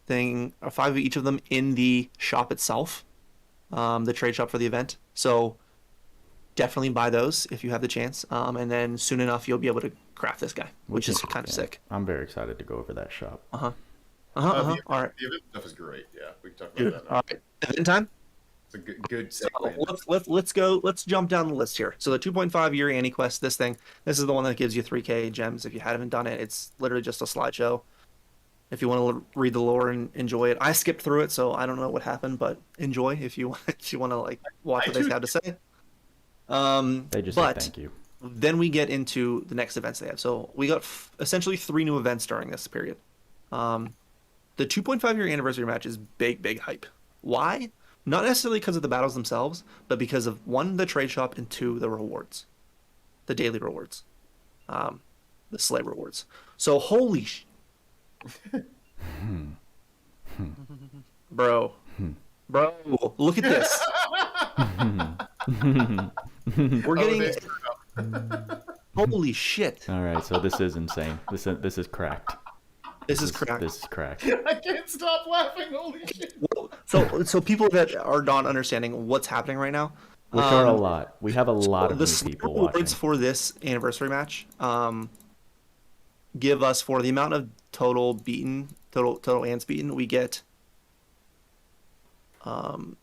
thing, or 5 of each of them in the shop itself, the trade shop for the event. So definitely buy those if you have the chance. And then soon enough, you'll be able to craft this guy, which is kind of sick. I'm very excited to go over that shop. All right. The event stuff is great. Yeah, we can talk about that now. All right. Event time. It's a good So segue. let's go. Let's jump down the list here. So the 2.5 year Annie quest. This is the one that gives you 3k gems. If you haven't done it, it's literally just a slideshow. If you want to read the lore and enjoy it, I skipped through it, so I don't know what happened, but enjoy if you want to like watch what they have to say. They just say thank you. Then we get into the next events they have. So we got essentially 3 new events during this period. The 2.5 year anniversary match is big hype. Why? Not necessarily because of the battles themselves, but because of 1, the trade shop, and 2, the rewards, the daily rewards, the slay rewards. So holy bro, look at this. We're getting holy shit. All right, so this is insane. This is cracked. This is cracked. This is cracked. I can't stop laughing. Holy shit. So people that are not understanding what's happening right now, Which are a lot. We have a lot of the new people rewards watching. for this anniversary match give us, for the amount of total ants beaten, we get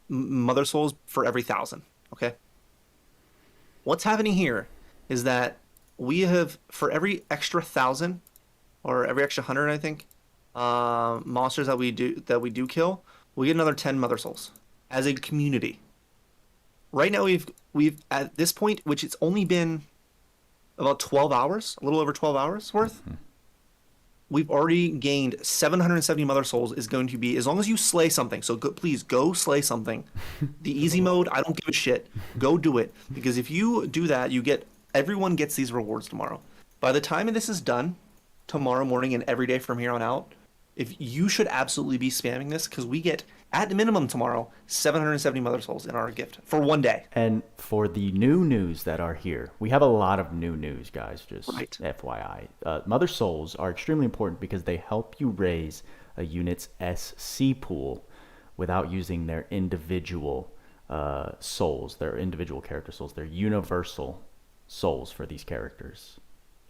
mother souls for every 1,000. Okay. What's happening here is that we have, for every extra 1,000 or every extra 100, I think, monsters that we do kill, we get another 10 mother souls as a community. Right now we've at this point, which it's only been about 12 hours, a little over 12 hours worth. Mm-hmm. We've already gained 770 mother souls. Is going to be, as long as you slay something. So please go slay something. The easy mode, I don't give a shit. Go do it, because if you do that, everyone gets these rewards tomorrow. By the time this is done, tomorrow morning and every day from here on out, if you should absolutely be spamming this, because we get at minimum tomorrow 770 mother souls in our gift for one day. And for the new news that are here, we have a lot of new news, guys, just Right. FYI. Mother souls are extremely important because they help you raise a unit's SC pool without using their individual souls, their individual character souls. They're universal souls for these characters.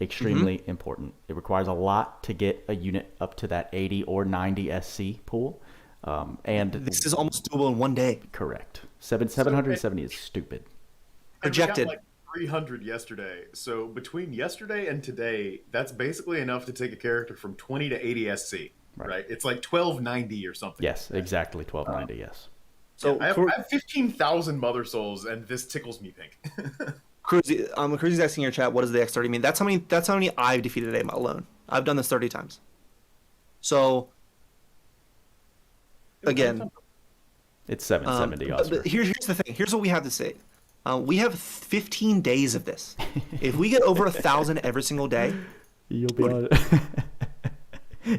Extremely important. It requires a lot to get a unit up to that 80 or 90 SC pool. And This is almost doable in one day. correct. 770 is stupid. Projected. And we got like 300 yesterday. So between yesterday and today, that's basically enough to take a character from 20 to 80 SC. Right? It's like 1290 or something. Yes, exactly. 1290, yes. So I have 15,000 mother souls, and this tickles me pink. Cruzy's asking in your chat, what does the X30 mean? That's how many I've defeated today alone. I've done this 30 times. So again, It's 770, Oscar. but here's the thing. Here's what we have to say. We have 15 days of this. If we get over 1,000 every single day, You'll be on.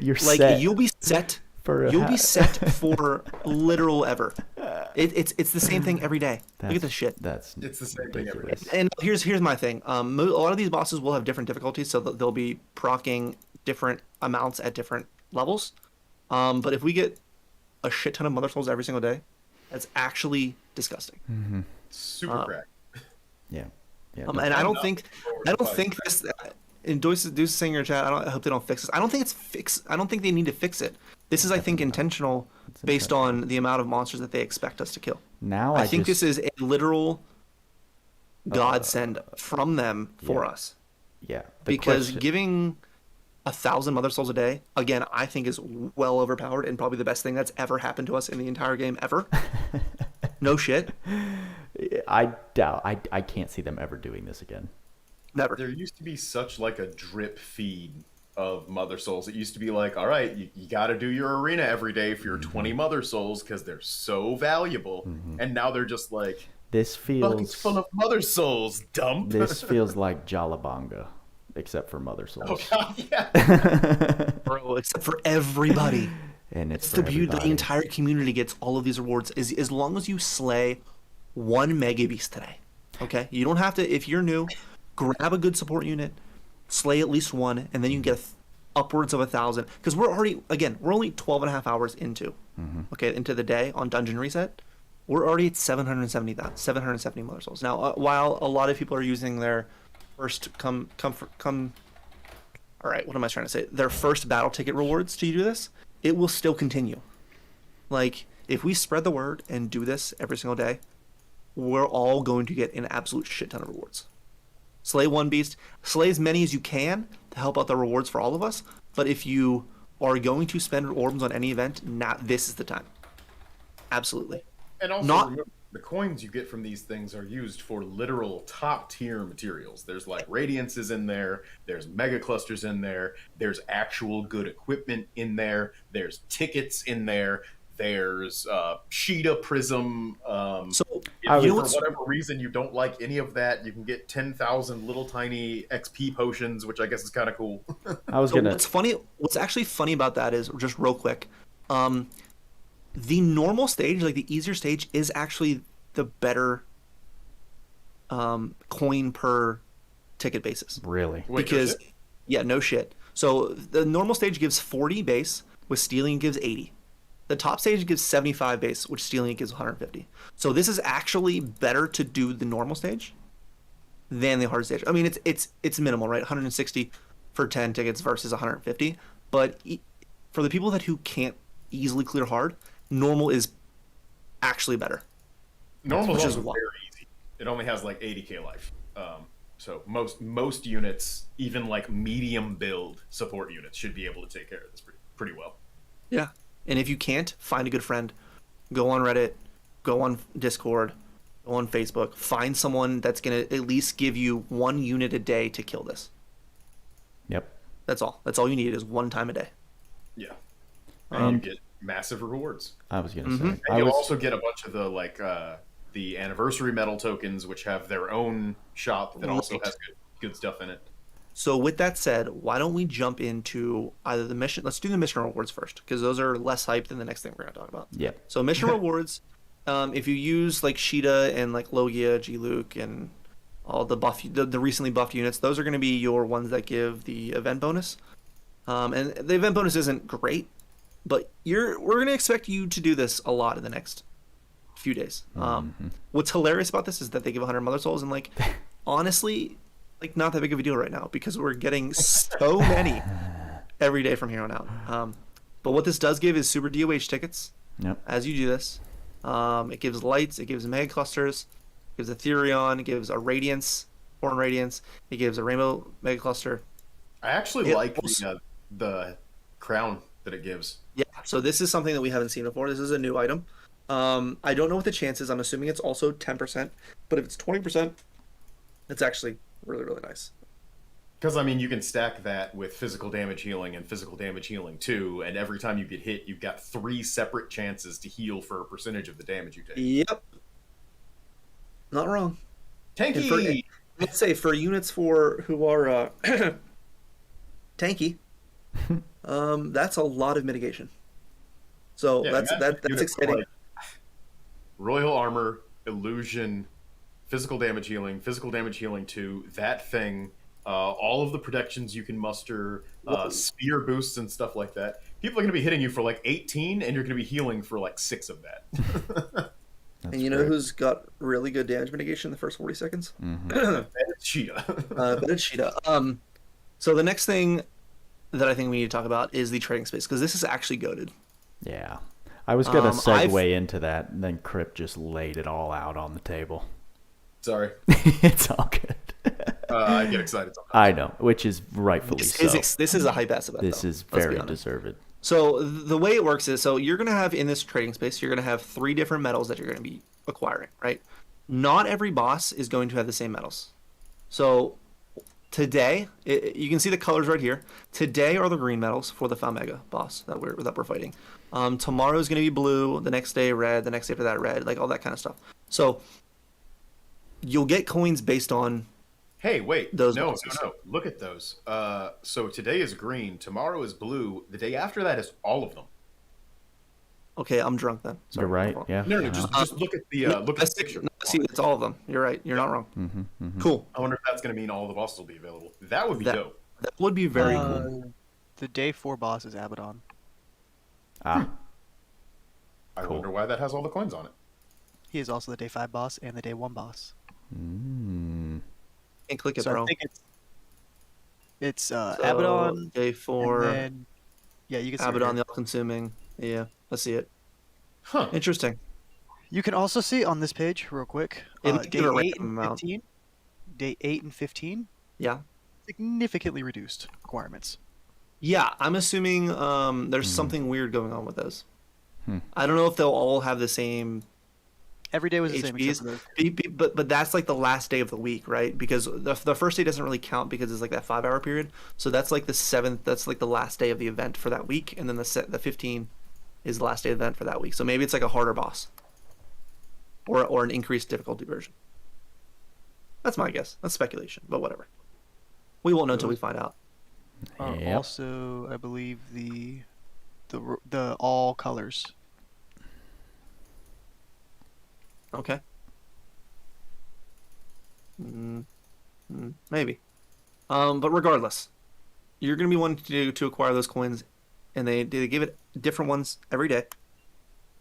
You're like set. you'll be set. You'll be set for literal ever. It's the same thing every day. Look at this shit. It's the same thing every ridiculous. day. And here's my thing. A lot of these bosses will have different difficulties, so they'll be proccing different amounts at different levels. But if we get a shit ton of mother souls every single day, that's actually disgusting. Super crack. Yeah. Yeah. And I don't think this. And Deuce is saying in your chat, I hope they don't fix this. I don't think it's fix. I don't think they need to fix it. This is, I think, intentional based on the amount of monsters that they expect us to kill. Now I think this is a literal godsend from them for us. Yeah. Because giving 1,000 mother souls a day, again, I think is well overpowered and probably the best thing that's ever happened to us in the entire game ever. No shit. I doubt. I can't see them ever doing this again. Never. There used to be such like a drip feed of mother souls. It used to be like, all right, you got to do your arena every day for your 20 mother souls because they're so valuable. And now they're just like, This Buckets feels full of mother souls, dump. this feels like Jalabanga, except for Mother Souls. Oh god, yeah. Bro, except for everybody. And it's It's for the beauty. The everybody. entire community gets all of these rewards as long as you slay one Megabeast today. Okay? You don't have to, if you're new, grab a good support unit, slay at least one, and then you can get upwards of 1,000. Because we're only 12 and a half hours into, into the day on Dungeon Reset. We're already at 770 Mother Souls. Now, while a lot of people are using their first all right, what am I trying to say? Their first battle ticket rewards to do this, it will still continue. Like, if we spread the word and do this every single day, we're all going to get an absolute shit ton of rewards. Slay one beast, slay as many as you can to help out the rewards for all of us. But if you are going to spend orbs on any event, this is the time. Absolutely. And also, remember, the coins you get from these things are used for literal top tier materials. There's like radiances in there, there's mega clusters in there, there's actual good equipment in there, there's tickets in there, there's Shida Prism. So if for whatever reason you don't like any of that, you can get 10,000 little tiny XP potions, which I guess is kind of cool. What's actually funny about that is, just real quick, the normal stage, like the easier stage, is actually the better coin per ticket basis. Really? Because, yeah, no shit. So the normal stage gives 40 base, with stealing gives 80. The top stage gives 75 base, which stealing gives 150. So this is actually better to do the normal stage than the hard stage. I mean, it's minimal, right? 160 for 10 tickets versus 150. But for the people who can't easily clear hard, normal is actually better. Normal is also very easy. It only has like 80k life. So most units, even like medium build support units, should be able to take care of this pretty well. Yeah. And if you can't, find a good friend. Go on Reddit, go on Discord, go on Facebook. Find someone that's going to at least give you one unit a day to kill this. Yep. That's all. That's all you need is one time a day. Yeah. And you get massive rewards. I was going to say. And you'll also get a bunch of the anniversary medal tokens, which have their own shop that also has good stuff in it. So with that said, why don't we jump into either the mission? Let's do the mission rewards first, because those are less hype than the next thing we're going to talk about. Yep. So mission rewards, if you use like Shida and like Logia, G-Luke, and all the the recently buffed units, those are going to be your ones that give the event bonus. And the event bonus isn't great, but we're going to expect you to do this a lot in the next few days. What's hilarious about this is that they give 100 Mother Souls, and like, honestly, like, not that big of a deal right now because we're getting so many every day from here on out. But what this does give is super DOH tickets. Yep. As you do this, it gives lights, it gives mega clusters, it gives a Therion, it gives a Radiance, Horn Radiance, it gives a Rainbow mega cluster. I actually like the crown that it gives. Yeah, so this is something that we haven't seen before. This is a new item. I don't know what the chance is. I'm assuming it's also 10%, but if it's 20%, it's actually really, really nice. Because, I mean, you can stack that with physical damage healing and physical damage healing too, and every time you get hit, you've got 3 separate chances to heal for a percentage of the damage you take. Yep. Not wrong. Tanky! Let's say for units who are tanky, that's a lot of mitigation. So Yeah, that's exciting. Like Royal Armor, Illusion, physical damage healing 2, that thing, all of the protections you can muster, spear boosts and stuff like that. People are going to be hitting you for like 18, and you're going to be healing for like 6 of that. And you know who's got really good damage mitigation in the first 40 seconds? It's Shida. But it's Shida. So the next thing that I think we need to talk about is the trading space, because this is actually goated. Yeah. I was going to segue into that, and then Krypt just laid it all out on the table. Sorry. It's all good. I get excited sometimes. I know, which is rightfully so. This is a hype ass event. This is very deserved. So the way it works is, so you're going to have in this trading space, you're going to have 3 different metals that you're going to be acquiring, right? Not every boss is going to have the same metals. So today, you can see the colors right here. Today are the green metals for the Falmega boss that we're fighting. Tomorrow is going to be blue. The next day red. The next day after that red. Like all that kind of stuff. So you'll get coins based on. Hey, wait. Those No. boxes. Look at those. So today is green. Tomorrow is blue. The day after that is all of them. Okay, I'm drunk then. Sorry, You're right. I'm wrong. Yeah. No, just look at the look at the picture. See, it's all of them. You're right. You're not wrong. Cool. I wonder if that's going to mean all the bosses will be available. That would be That- dope. That would be very cool. The day 4 boss is Abaddon. Ah. I Cool. wonder why that has all the coins on it. He is also the day 5 boss and the day 1 boss. Mm. Can't click it, So bro. I think it's So, Abaddon, day 4. and then yeah, you can see it Abaddon, here. the all-consuming. Yeah, I see it. Huh. Interesting. You can also see on this page, real quick, It might day give a 8 random and amount. 15. Day 8 and 15 Yeah. significantly reduced requirements. Yeah, I'm assuming there's something weird going on with those. Hmm. I don't know if they'll all have the same Every day was the same. except HPs, for the- but that's like the last day of the week, right? Because the first day doesn't really count because it's like that 5-hour period. So that's like the 7th. That's like the last day of the event for that week, and then the 15 is the last day of the event for that week. So maybe it's like a harder boss, or an increased difficulty version. That's my guess. That's speculation, but whatever. We won't know until we find out. Yep. Also, I believe the all colors. Okay. Maybe. But regardless, you're going to be wanting to acquire those coins, and they give it different ones every day.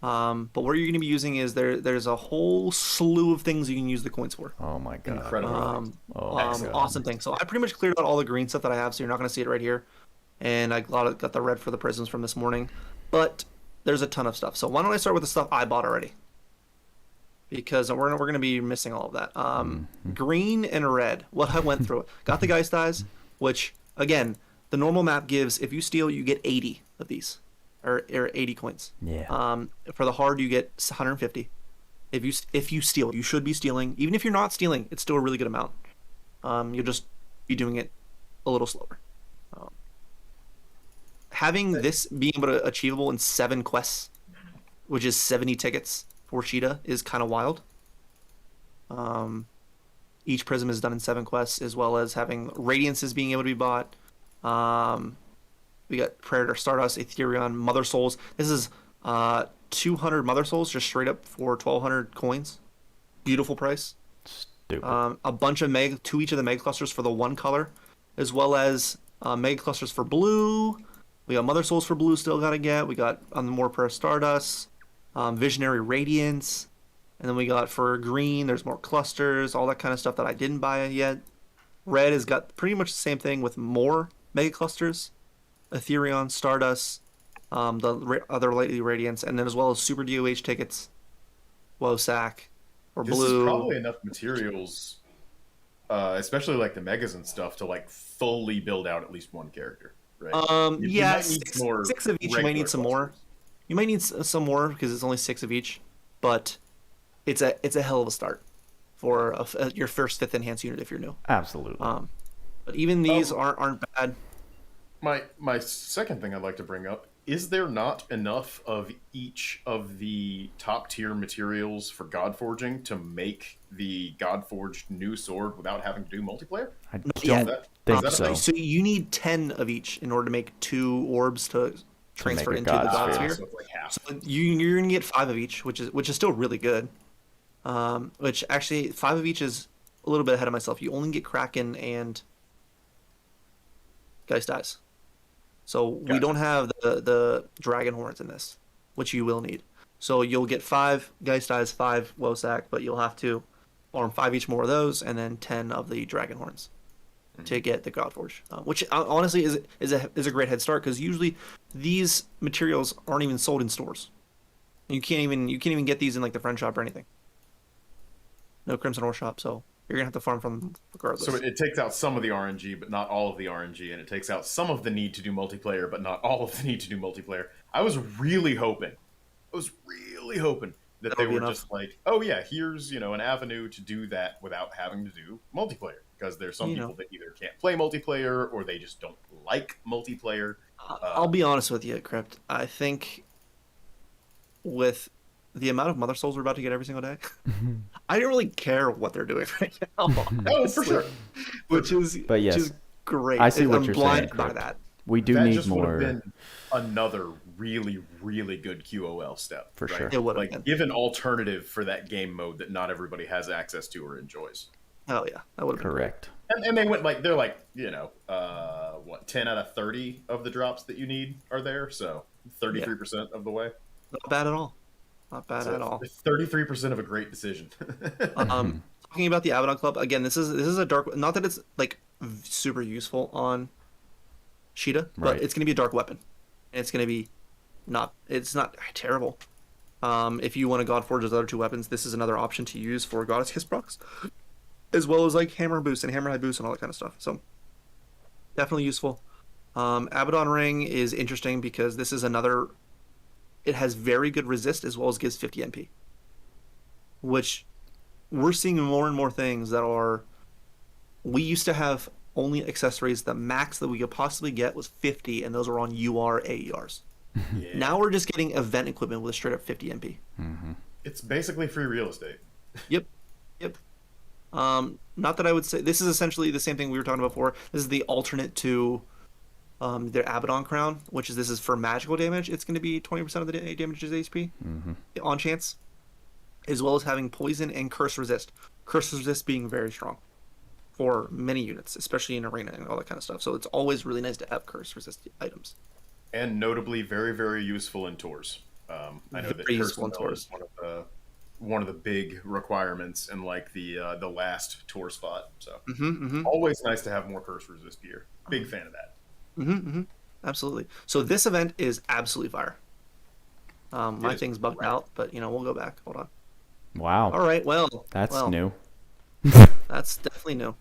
But what you're going to be using is there's a whole slew of things you can use the coins for. Oh my god. Incredible. Oh my God. Awesome thing. So I pretty much cleared out all the green stuff that I have, so you're not going to see it right here. And I got the red for the prisms from this morning. But there's a ton of stuff. So why don't I start with the stuff I bought already? Because we're going to be missing all of that. Green and red. What I went through. Got the Geist Eyes, which, again, the normal map gives, if you steal, you get 80 of these. Or 80 coins. Yeah. For the hard, you get 150. If you steal, you should be stealing. Even if you're not stealing, it's still a really good amount. You'll just be doing it a little slower. Having this being able to achievable in 7 quests, which is 70 tickets for Shida, is kind of wild. Each prism is done in 7 quests, as well as having Radiances being able to be bought. We got Predator, Stardust, Ethereon, Mother Souls. This is 200 Mother Souls just straight up for 1,200 coins. Beautiful price. Stupid. A bunch of to each of the Mega Clusters for the 1 color, as well as Mega Clusters for blue. We got Mother Souls for blue still got to get. We got on the more per Stardust, Visionary Radiance. And then we got for green, there's more clusters, all that kind of stuff that I didn't buy yet. Red has got pretty much the same thing with more Mega Clusters. Ethereon, Stardust, other Lady Radiance, and then as well as Super DOH tickets, WoSac, or This Blue. is probably enough materials, especially like the megas and stuff, to like fully build out at least one character, right? You Yeah, might need 6 more of each. You might regular need some more. clusters. You might need some more because it's only 6 of each, but it's a hell of a start for your first 5th enhanced unit if you're new. Absolutely. But even these aren't bad. My second thing I'd like to bring up, is there not enough of each of the top tier materials for God Forging to make the God Forged new sword without having to do multiplayer? I yeah, don't think is that a so. thing? So you need 10 of each in order to make 2 orbs to transfer make a into God the God Sphere. Sphere. So it's like half. So you're gonna get 5 of each, which is still really good. Which actually 5 of each is a little bit ahead of myself. You only get Kraken and Geist Eyes. So we Gotcha. don't have the Dragon Horns in this, which you will need. So you'll get 5 Geist Eyes, 5 WoSac, but you'll have to farm 5 each more of those, and then 10 of the Dragon Horns to get the Godforge, which honestly is a great head start because usually these materials aren't even sold in stores. You can't even get these in like the friend shop or anything. No Crimson Ore shop, so you're gonna have to farm from them regardless. So it takes out some of the RNG, but not all of the RNG, and it takes out some of the need to do multiplayer, but not all of the need to do multiplayer. I was really hoping that they would be were enough. just like, oh yeah, here's an avenue to do that without having to do multiplayer, because there's some people that either can't play multiplayer or they just don't like multiplayer. I'll be honest with you, Krypt. I think with the amount of Mother Souls we're about to get every single day, I don't really care what they're doing right now. Oh, for sure. Which is great. I see what I'm you're blinded saying, by Krypt. that. We do That need just would have more. been another really, really good QOL step. For right? sure. It would have Like, been. give an alternative for that game mode that not everybody has access to or enjoys. Oh yeah, that would have been Correct. And they went they're like, 10 out of 30 of the drops that you need are there, so 33% of the way. not bad at all. Not bad So at all. 33% of a great decision. Talking about the Abaddon Club again, this is a dark. Not that it's like super useful on Shida, but Right. it's going to be a dark weapon, and it's going to be It's not terrible. If you want to God Forge those other two weapons, this is another option to use for Goddess Kiss procs, as well as like Hammer Boost and Hammerhead Boost and all that kind of stuff. So definitely useful. Abaddon Ring is interesting because this is another. It has very good resist as well as gives 50 MP, which we're seeing more and more things that are. We used to have only accessories. The max that we could possibly get was 50, and those were on UR AERs. Yeah. Now we're just getting event equipment with straight up 50 MP. It's basically free real estate. Yep. Not that I would say this is essentially the same thing we were talking about before. This is the alternate to their Abaddon Crown, which is this is for magical damage. It's going to be 20% of the damage is HP on chance, as well as having poison and curse resist. Curse resist being very strong for many units, especially in arena and all that kind of stuff. So it's always really nice to have curse resist items. And notably very, very useful in tours. I know that Very useful in Curse tours. is one of the big requirements in like the last tour spot. So always nice to have more curse resist gear. Big fan of that. Absolutely. So this event is absolutely fire. My is thing's bugged right. out, but we'll go back. Hold on. Wow. All right. Well, That's well, new. That's definitely new.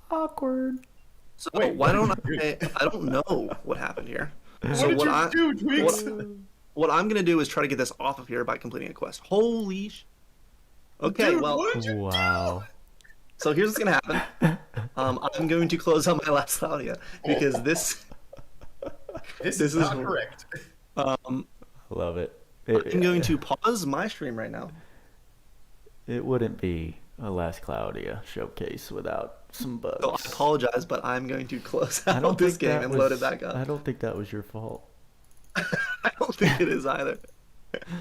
Awkward. So Wait, why don't what did you do? I don't know what happened here. So What did you do, Tweacz? what I'm gonna do is try to get this off of here by completing a quest. Holy Okay, Dude, well, what did you Wow. so here's what's gonna happen. I'm going to close on my last Cloudia because this This This is is- not correct. Love it. I'm going to pause my stream right now. It wouldn't be a Last Cloudia showcase without some bugs. So I apologize, but I'm going to close I out don't this think game that and was, load it back up. I don't think that was your fault. I don't think it is either.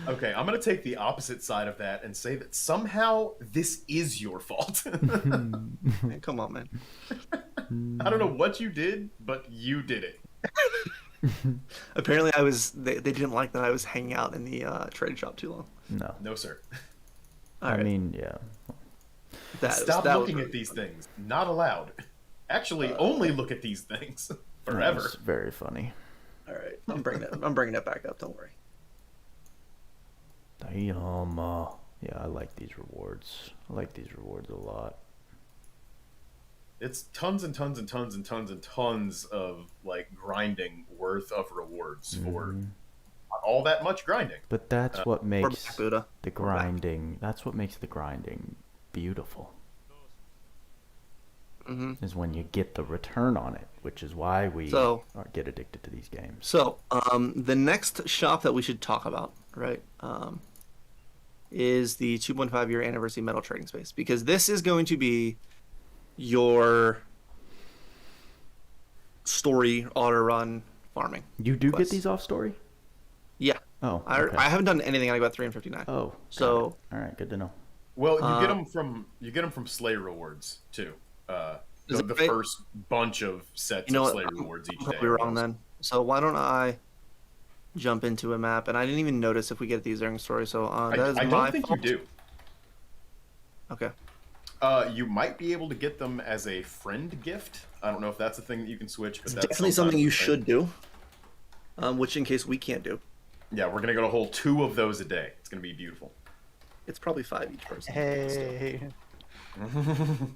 Okay, I'm going to take the opposite side of that and say that somehow this is your fault. Man, come on, man. I don't know what you did, but you did it. Apparently, they didn't like that I was hanging out in the trade shop too long. No. No, sir. All I right. mean, yeah. Stop looking at these things. Not allowed. Actually, only look at these things That forever. was very funny. All right, I'm bringing it back up. Don't worry. Damn. Yeah, I like these rewards. I like these rewards a lot. It's tons and tons and tons and tons and tons of like grinding worth of rewards for not all that much grinding. But that's what We're makes back, Buddha. the grinding. That's what makes the grinding beautiful. Is when you get the return on it, which is why we get addicted to these games. So, the next shop that we should talk about, right, is the 2.5 year anniversary metal trading space, because this is going to be your story auto run farming. You do quest. get these off story? Yeah. Oh, okay. I haven't done anything. I got 3 and 59. Oh, So- got it. All right, good to know. Well, you get them from Slay rewards too. Is The it right? first bunch of sets You know of what? Slay rewards each I'm day. probably wrong then. So why don't I jump into a map? And I didn't even notice if we get these during story. So that is I my don't think fault. you do. Okay. You might be able to get them as a friend gift. I don't know if that's a thing that you can switch, but that's Definitely something you should do. Which in case we can't do. Yeah, we're gonna go to a whole 2 of those a day. It's gonna be beautiful. It's probably 5 each person. Hey.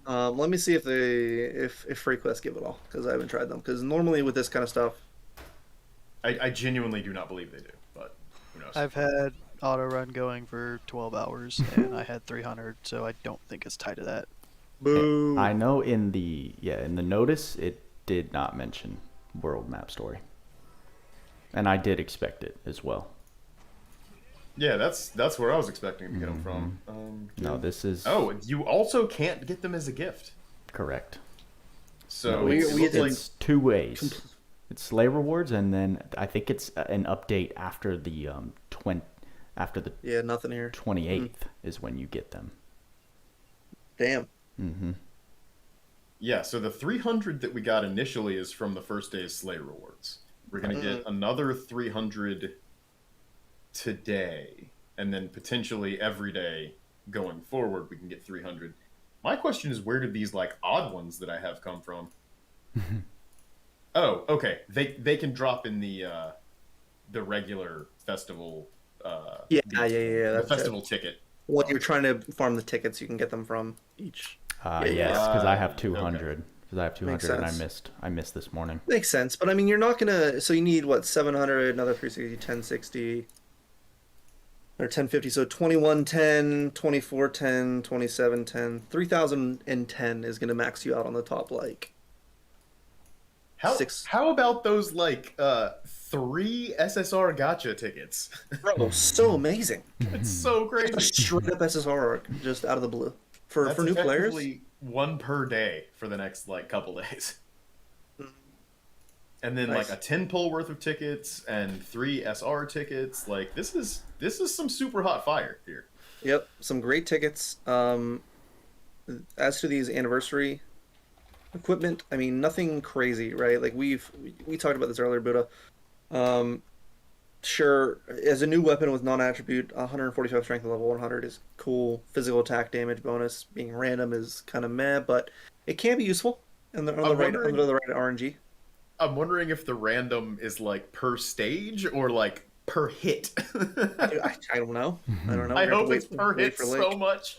Let me see if free quests give it all, because I haven't tried them. Because normally with this kind of stuff, I genuinely do not believe they do, but who knows? I've had auto run going for 12 hours and I had 300, so I don't think it's tied to that. boo. I know in the notice it did not mention world map story, and I did expect it as well. Yeah, that's where I was expecting to get them from. No, this is Oh, you also can't get them as a gift. correct. So No, we- it we looks did- like it's two ways. It's Slay rewards, and then I think it's an update after the after the Yeah, nothing here. 28th is when you get them. Damn. Mm-hmm. yeah. So the 300 that we got initially is from the first day's Slay rewards. We're gonna get another 300 today, and then potentially every day going forward we can get 300. My question is, where did these like odd ones that I have come from? Oh, okay. They can drop in the regular festival. Yeah, the, yeah. The That's festival ticket. when you're trying to farm the tickets, you can get them from each. Yes, because I have okay. 200. Because I have 200, Makes and sense. I missed this morning. Makes sense, but I mean, you're not gonna. So you need what, 700, another 360, 1060, or 1050. So 2110, 2410, 2710, 3010 is gonna max you out on the top like. How about those like 3 SSR Gacha tickets? Bro, so amazing. It's so A crazy. straight up SSR arc, just out of the blue for That's new players. effectively one per day for the next like couple days. And then Nice. like a 10 pull worth of tickets and 3 SR tickets. Like this is some super hot fire here. Yep, some great tickets. As to these anniversary equipment, I mean, nothing crazy, right? Like we talked about this earlier, Buddha. Sure, as a new weapon with non-attribute, 145 strength and level 100 is cool. Physical attack damage bonus being random is kind of meh, but it can be useful under the right RNG. I'm wondering if the random is like per stage or like per hit. I don't know. I don't know. I We have to hope wait- it's per wait hit for so Link. much.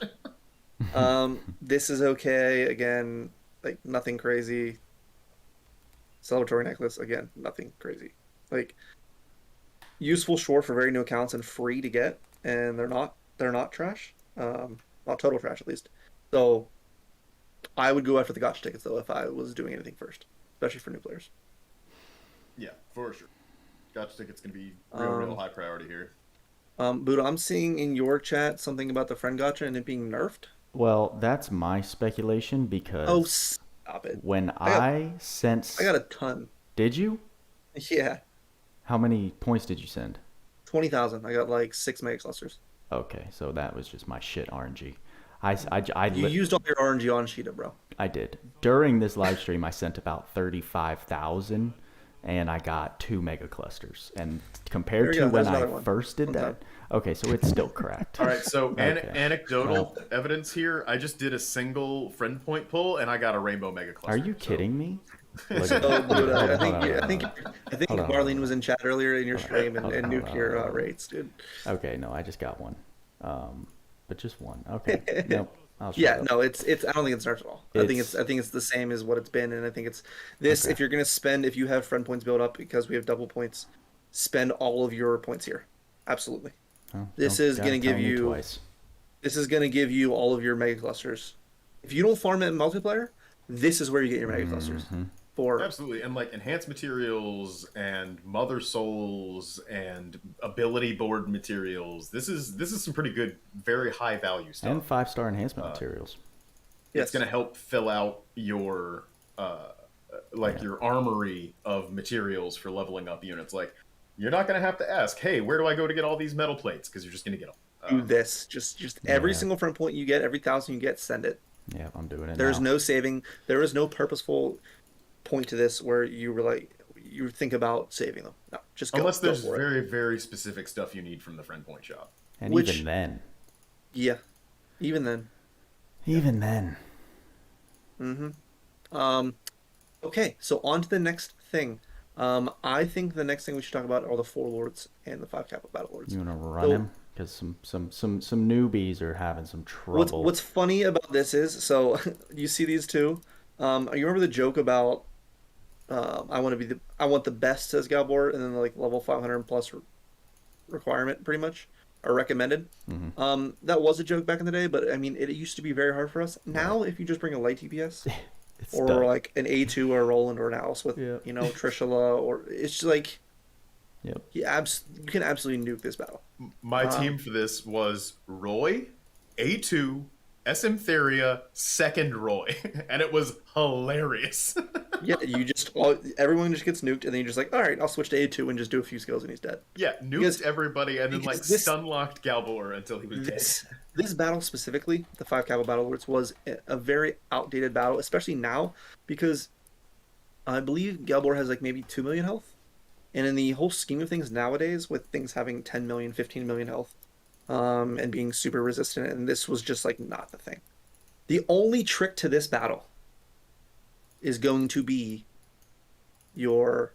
This is okay. Again, like nothing crazy. Celebratory necklace, again, nothing crazy. Like useful, sure, for very new accounts and free to get, and they're not trash. Not total trash at least. So I would go after the gotcha tickets though if I was doing anything first, especially for new players. Yeah, for sure. Gotcha ticket's gonna be real high priority here. Buddha, I'm seeing in your chat something about the friend gotcha and it being nerfed. Well, that's my speculation because Oh, stop it! when I sent... I got a ton. Did you? Yeah, How many points did you send? 20,000. I got like 6 mega clusters. Okay, so that was just my shit RNG. You used all your RNG on Shida, bro. I did. During this live stream, I sent about 35,000, and I got 2 mega clusters. And compared There you to go, when that's I another one. first did One that, okay, so it's still correct. All right, so Okay. anecdotal evidence here. I just did a single friend point pull and I got a rainbow mega cluster. Are you kidding me? Look So, at that. Buddha, Hold on, I think hold on, Marlene was in chat earlier in your stream and hold on, nuked hold your on. rates, dude. Okay, no, I just got one. But just one. Okay. No, I'll shut Yeah, up. no, it's. I don't think it's nerfed at all. I think It's- it's the same as what it's been, and I think it's this. Okay. If you're gonna spend, if you have friend points built up because we have double points, spend all of your points here. Absolutely. Oh, This don't is gotta gonna tell give me you- twice. This is gonna give you all of your mega clusters. If you don't farm it in multiplayer, this is where you get your mega clusters. Mm-hmm. For Absolutely, and like enhanced materials and mother souls and ability board materials. This is some pretty good, very high value stuff. And 5-star enhancement materials. yes, It's going to help fill out your your armory of materials for leveling up units. Like you're not going to have to ask, hey, where do I go to get all these metal plates? Because you're just going to get them. do this. Just every Yeah. single friend point you get, every 1,000 you get, send it. Yeah, I'm doing it There's now. no saving. There is no purposeful point to this where you think about saving them. No, just go. Unless go there's for it. very, very specific stuff you need from the friend point shop. And which- even then. Yeah, even then. Even then. Okay, so on to the next thing. I think the next thing we should talk about are the 4 lords and the 5 Kappa Battlelords. You want to run So- him? Because some newbies are having some trouble. What's funny about this is, so you see these two. You remember the joke about I want the best, says Galbor, and then like level 500 plus requirement, pretty much, or recommended. That was a joke back in the day, but I mean, it used to be very hard for us. Now, if you just bring a light TPS It's or done. like an A2 or a Roland or an Alice with Yeah. Trishula, or it's just like Yep. You can absolutely nuke this battle. My team for this was Roy, A2, SM Theria, second Roy, and it was hilarious. Yeah, everyone just gets nuked, and then you're just like, all right, I'll switch to A2 and just do a few skills, and he's dead. Yeah, nuked everybody, and then like this- stun-locked Galbor until he was dead. This battle specifically, the 5 Cavalry Battlelords, was a very outdated battle, especially now, because I believe Galbor has like maybe 2 million health. And in the whole scheme of things nowadays, with things having 10 million, 15 million health, and being super resistant, and this was just like not the thing. The only trick to this battle is going to be you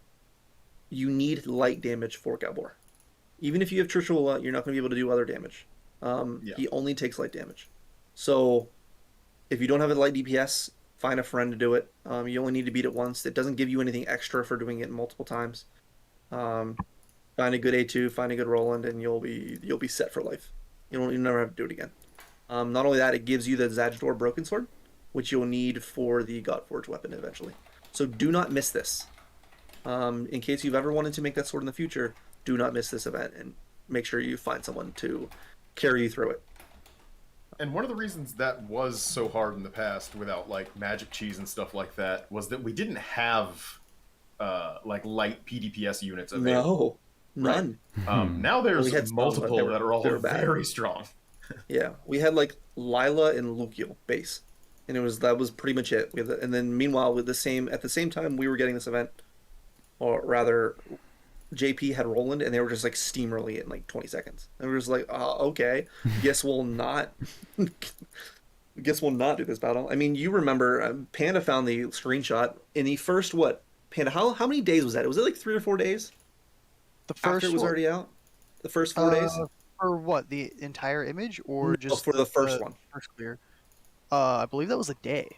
need light damage for Galbor. Even if you have Trishula, you're not going to be able to do other damage. He only takes light damage. So if you don't have a light DPS, find a friend to do it. You only need to beat it once. It doesn't give you anything extra for doing it multiple times. Find a good A2, find a good Roland, and you'll be set for life. You'll never have to do it again. Not only that, it gives you the Zajadosion Broken Sword, which you'll need for the Godforged weapon eventually. So do not miss this. In case you've ever wanted to make that sword in the future, do not miss this event, and make sure you find someone to carry you through it. And one of the reasons that was so hard in the past, without like magic cheese and stuff like that, was that we didn't have like light PDPS units available. No, none. Now there's We had some, multiple but that are all they were bad. very strong. Yeah, we had like Lila and Lucio base, and that was pretty much it. And then meanwhile, at the same time we were getting this event, or rather, JP had Roland, and they were just like steamrolling it in like 20 seconds. And we were just like, okay, guess we'll not do this battle. I mean, you remember Panda found the screenshot in the first Panda? How many days was that? Was it like 3 or 4 days? The first After it was already out. The first 4 days. For what, the entire image, or No, just for the first one? First clear. I believe that was a day.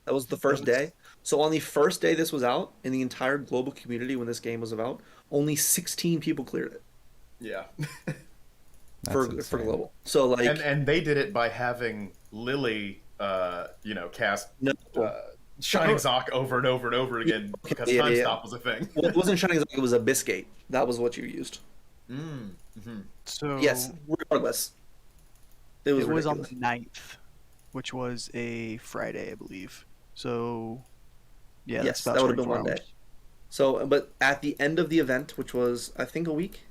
That was the first day. So on the first day this was out, in the entire global community when this game was about, only 16 people cleared it Yeah. for global. So like, and they did it by having Lily, cast no, Shining Zoc over and over and over again because time stop was a thing. well, it wasn't Shining Zoc, it was a Biscate. That was what you used. So Yes, regardless. It was on the ridiculous. 9th, which was a Friday, I believe. So yeah, Yes, that's about that would have been 24 one day. hours. So, but at the end of the event, which was I think a week,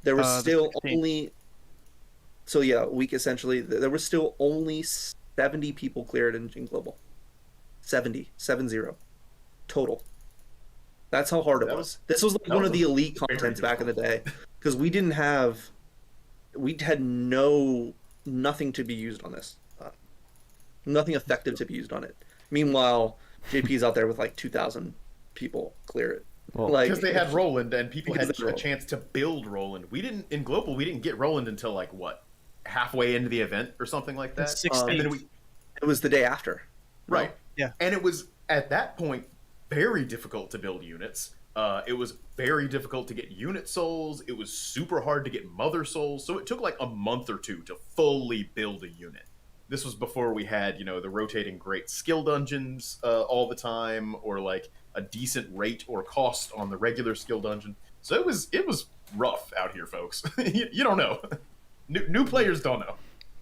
there was The still 16th. only. So yeah, a week essentially. There was still only 70 people cleared in global. 70 total. That's how hard it was. This was like one of the elite contents back in the day, because we had nothing to be used on this, nothing effective to be used on it. Meanwhile, JP's out there with like 2,000 people clear it. Well, Like, Because they had Roland and people Because had they a Roland. chance to build Roland. In global we didn't get Roland until like halfway into the event or something like that. 16th. And then it was the day after. right. Yeah. And it was at that point very difficult to build units. It was very difficult to get unit souls. It was super hard to get mother souls. So it took like a month or two to fully build a unit. This was before we had, the rotating great skill dungeons all the time, or like a decent rate or cost on the regular skill dungeon. So it was rough out here, folks. you don't know. New players don't know.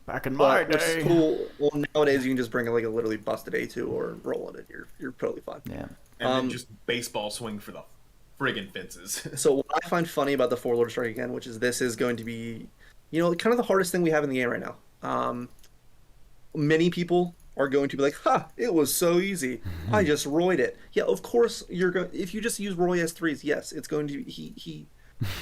Back in my But which is day. cool. Well, nowadays you can just bring like a literally busted A2 or roll in it. You're totally fine. Yeah. And then just baseball swing for the friggin' fences. So what I find funny about the 4 Lord Strike again, which is this is going to be, kind of the hardest thing we have in the game right now. Many people are going to be like, "Ha! It was so easy. I just royed it." Yeah, of course you're going. If you just use Roy S3s, yes, it's going to. He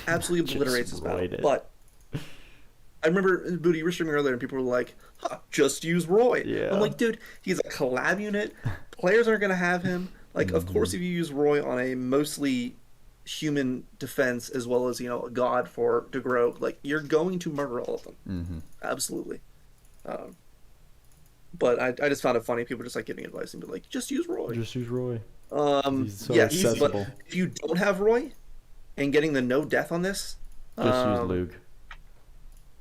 absolutely Just obliterates his battle. royed it. But I remember, Booty, you were streaming earlier, and people were like, "Ha! Just use Roy." Yeah. I'm like, dude, he's a collab unit. Players aren't going to have him. Like, of course, if you use Roy on a mostly human defense as well as a god to grow, like you're going to murder all of them. Absolutely. But I just found it funny. People just like giving advice and be like, just use Roy. Just use Roy. He's so Yes, accessible. but if you don't have Roy and getting the no death on this, Just use Luke.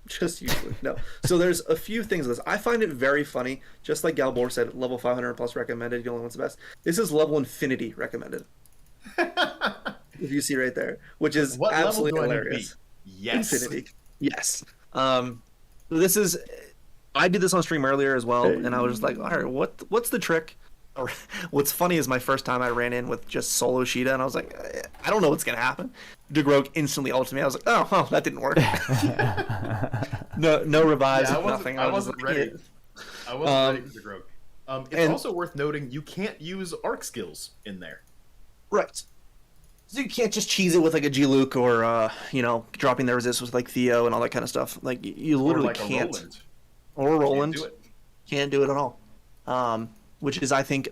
just use Luke. No. So there's a few things of this. I find it very funny. Just like Galbor said, level 500 plus recommended. The only one's the best. This is level infinity recommended. if you see right there, which is What level absolutely do I need to hilarious. be? Yes. Infinity. Yes. This is. I did this on stream earlier as well, and I was just like, all right, what's the trick? Or, what's funny is my first time I ran in with just solo Shida, and I was like, I don't know what's gonna happen. DeGrogue instantly ulted me. I was like, oh, well, that didn't work. no revives, nothing. I wasn't just like, ready. I wasn't ready for DeGrogue. It's also worth noting you can't use arc skills in there. Right. So you can't just cheese it with like a G-Luke or dropping the resist with like Theo and all that kind of stuff. Like you literally can't. Or Roland. Can't do it at all. Which is, I think,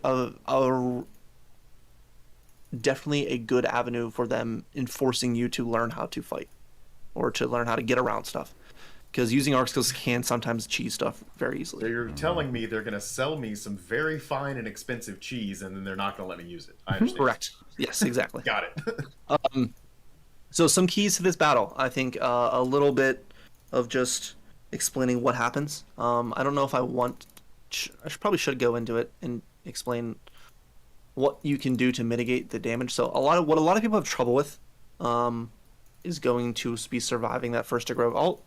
definitely a good avenue for them in forcing you to learn how to fight or to learn how to get around stuff. Because using arc skills can sometimes cheese stuff very easily. So you're telling me they're going to sell me some very fine and expensive cheese, and then they're not going to let me use it. I understand. Correct. Yes, exactly. Got it. So some keys to this battle. I think a little bit of just explaining what happens. I don't know if I probably should go into it and explain what you can do to mitigate the damage. So what a lot of people have trouble with is going to be surviving that first DeGrogue ult.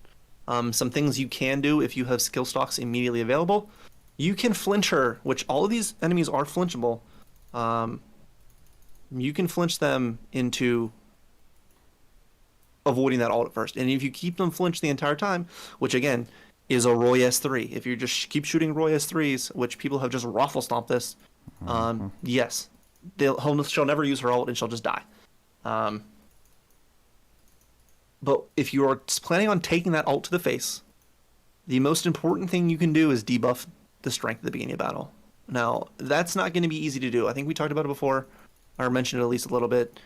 Some things you can do if you have skill stocks immediately available. You can flinch her, which all of these enemies are flinchable. You can flinch them into avoiding that ult at first. And if you keep them flinched the entire time, which again is a Roy S3, if you just keep shooting Roy S3s, which people have just raffle stomped this, yes, she'll never use her ult and she'll just die. But if you are planning on taking that ult to the face, the most important thing you can do is debuff the strength at the beginning of battle. Now, that's not going to be easy to do. I think we talked about it before, or mentioned it at least a little bit.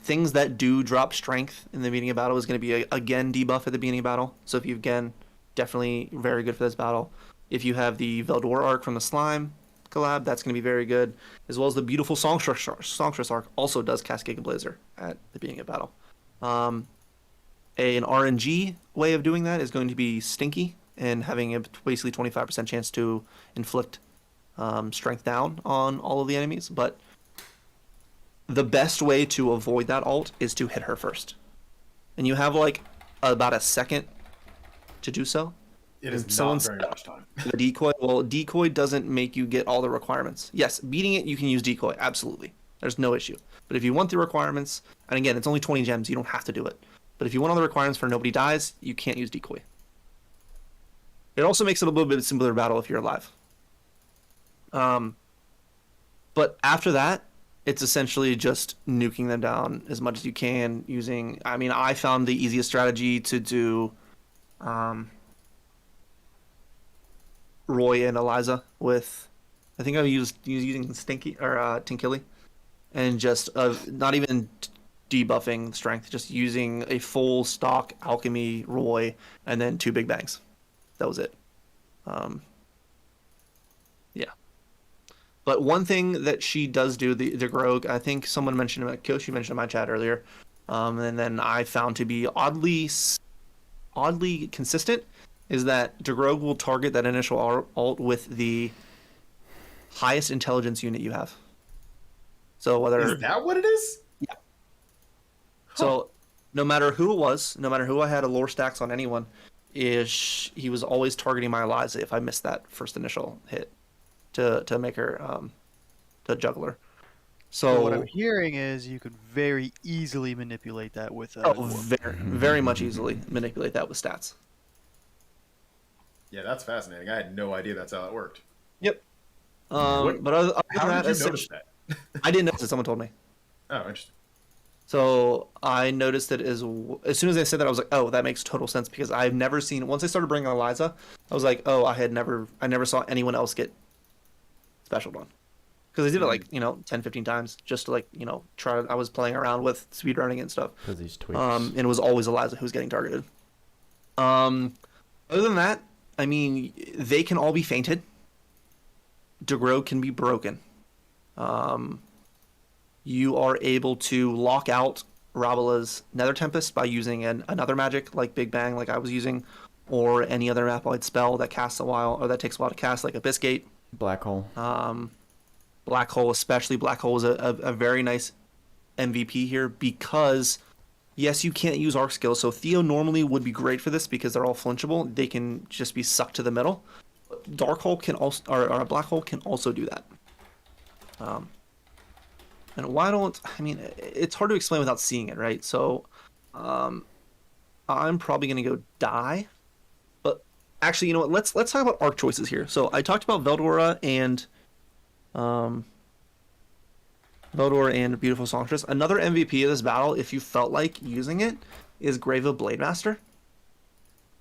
Things that do drop strength in the beginning of battle is going to be, again, debuff at the beginning of battle. So if you, again, definitely very good for this battle. If you have the Veldor arc from the Slime collab, that's going to be very good. As well as the beautiful Songstress arc also does cast Giga Blazer at the beginning of battle. An RNG way of doing that is going to be Stinky and having a basically 25% chance to inflict strength down on all of the enemies. But the best way to avoid that ult is to hit her first. And you have like about a second to do so. It is not very much time. The decoy, well, decoy doesn't make you get all the requirements. Yes, beating it, you can use decoy, absolutely. There's no issue. But if you want the requirements, and again, it's only 20 gems, you don't have to do it. But if you want all the requirements for nobody dies, you can't use decoy. It also makes it a little bit simpler battle if you're alive. But after that, it's essentially just nuking them down as much as you can using... I mean, I found the easiest strategy to do Roy and Eliza with... I think I was using Stinky or Tinkili. And just not even debuffing strength, just using a full stock Alchemy Roy and then 2 Big Bangs. That was it. Yeah. But one thing that she does do, the Grogue, I think someone mentioned it, Kyoshi mentioned in my chat earlier, and then I found to be oddly consistent, is that DeGrogue will target that initial ult with the highest intelligence unit you have. So whether... Is that what it is? Yeah. So no matter who it was, no matter who I had a lore stacks on anyone, he was always targeting my Eliza if I missed that first initial hit to make her to juggler. So what I'm hearing is you could very easily manipulate that with very much easily manipulate that with stats. Yeah, that's fascinating. I had no idea that's how it worked. Yep. But other How than did you notice that? I didn't notice it. Someone told me. Oh, interesting. So I noticed it as soon as they said that, I was like, oh, that makes total sense, because I've never seen, once I started bringing Eliza, I was like, oh, I never saw anyone else get specialed on. Because I did it like, 10, 15 times just to like, try. I was playing around with speedrunning and stuff. Because he's Tweacz. And it was always Eliza who was getting targeted. Other than that, I mean, they can all be fainted. DeGrogue can be broken. You are able to lock out Rabela's Nether Tempest by using another magic like Big Bang, like I was using, or any other Maploid spell that casts a while, or that takes a while to cast, like Abyssgate. Black Hole. Black Hole, especially. Black Hole is a very nice MVP here because, yes, you can't use arc skills. So Theo normally would be great for this because they're all flinchable. They can just be sucked to the middle. Dark hole can also, or a black hole can also do that. And why don't, I mean, it's hard to explain without seeing it, right? So, I'm probably gonna go die. But actually, you know what? Let's talk about arc choices here. So I talked about Veldora and Beautiful Songstress. Another MVP of this battle, if you felt like using it, is Grave of Blademaster.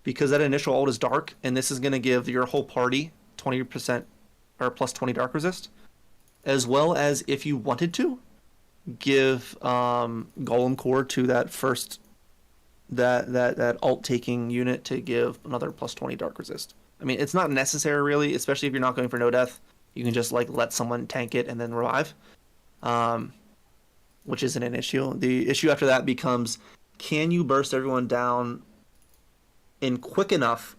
Because that initial ult is dark, and this is going to give your whole party 20% or plus 20 dark resist. As well as, if you wanted to, give Golem Core to that first that ult taking unit to give another plus 20 dark resist. I mean, it's not necessary really, especially if you're not going for no death. You can just like let someone tank it and then revive. Which isn't an issue. The issue after that becomes, can you burst everyone down in quick enough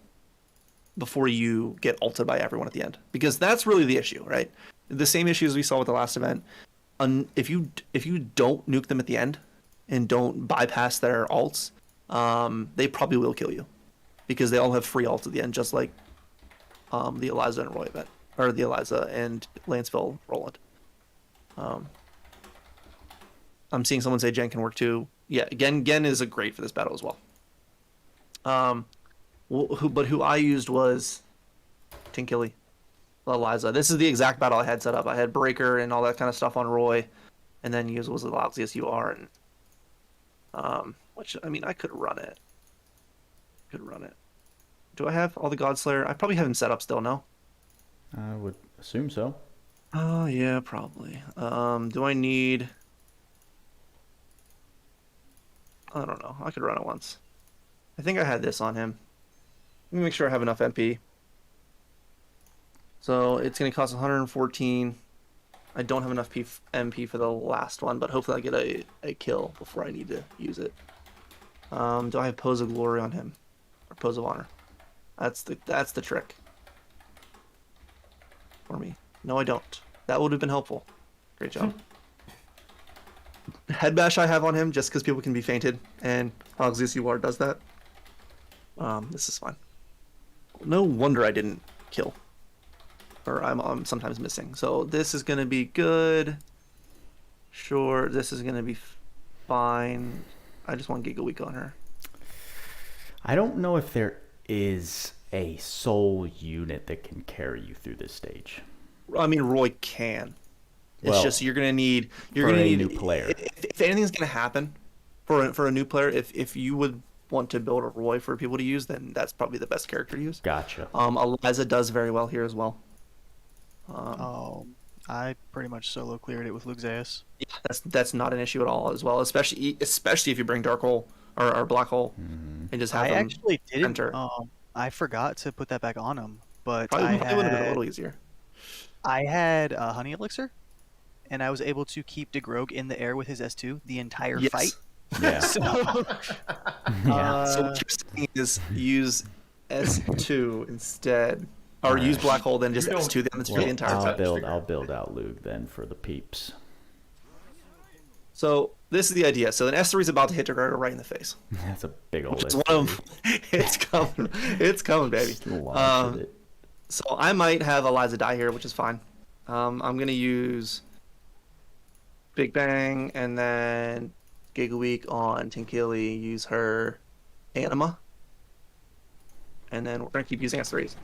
before you get ulted by everyone at the end? Because that's really the issue, right? The same issues we saw with the last event. If you don't nuke them at the end and don't bypass their ults, they probably will kill you because they all have free ults at the end, just like the Eliza and Roy event, or the Eliza and Lanceville Roland. I'm seeing someone say Gen can work too. Yeah, Gen is a great for this battle as well. Who I used was Tinkili, Eliza. This is the exact battle I had set up. I had Breaker and all that kind of stuff on Roy, and then use was the lousiest you are, and which I mean I could run it. Do I have all the Godslayer? I probably have him set up still. No. I would assume so. Oh yeah, probably. Do I need? I don't know. I could run it once. I think I had this on him. Let me make sure I have enough MP. So it's going to cost 114. I don't have enough MP for the last one, but hopefully I get a kill before I need to use it. Do I have Pose of Glory on him? Or Pose of Honor? That's the trick. For me. No, I don't. That would have been helpful. Great job. Head bash I have on him just because people can be fainted, and Oxus UR does that. This is fine. No wonder I didn't kill. Or I'm sometimes missing. So this is going to be good. Sure, this is going to be fine. I just want Giga Week on her. I don't know if there is a sole unit that can carry you through this stage. I mean, Roy can. It's Well, just you're gonna need a new player. If anything's gonna happen for a new player, if you would want to build a Roy for people to use, then that's probably the best character to use. Gotcha. Eliza does very well here as well. I pretty much solo cleared it with Luxeus. Yeah, that's not an issue at all as well, especially if you bring Dark Hole or Black Hole and just have I them actually didn't. enter. I forgot to put that back on him, but Probably would have been a little easier. I had Honey Elixir, and I was able to keep DeGrogue in the air with his S2 the entire Yes. fight. Yeah. So, Yeah. So what you're saying is use S2 instead, or use Black Hole then just You don't- S2 them for Well, the entire time. I'll build out Luke then for the peeps. So this is the idea. So an S3 is about to hit DeGrogue right in the face. That's a big old. Which is one of them. It's coming, baby. Just launch it. So I might have Eliza die here, which is fine. I'm gonna use Big Bang and then Giga Week on Tinkili. Use her Anima, and then we're gonna keep using S3s.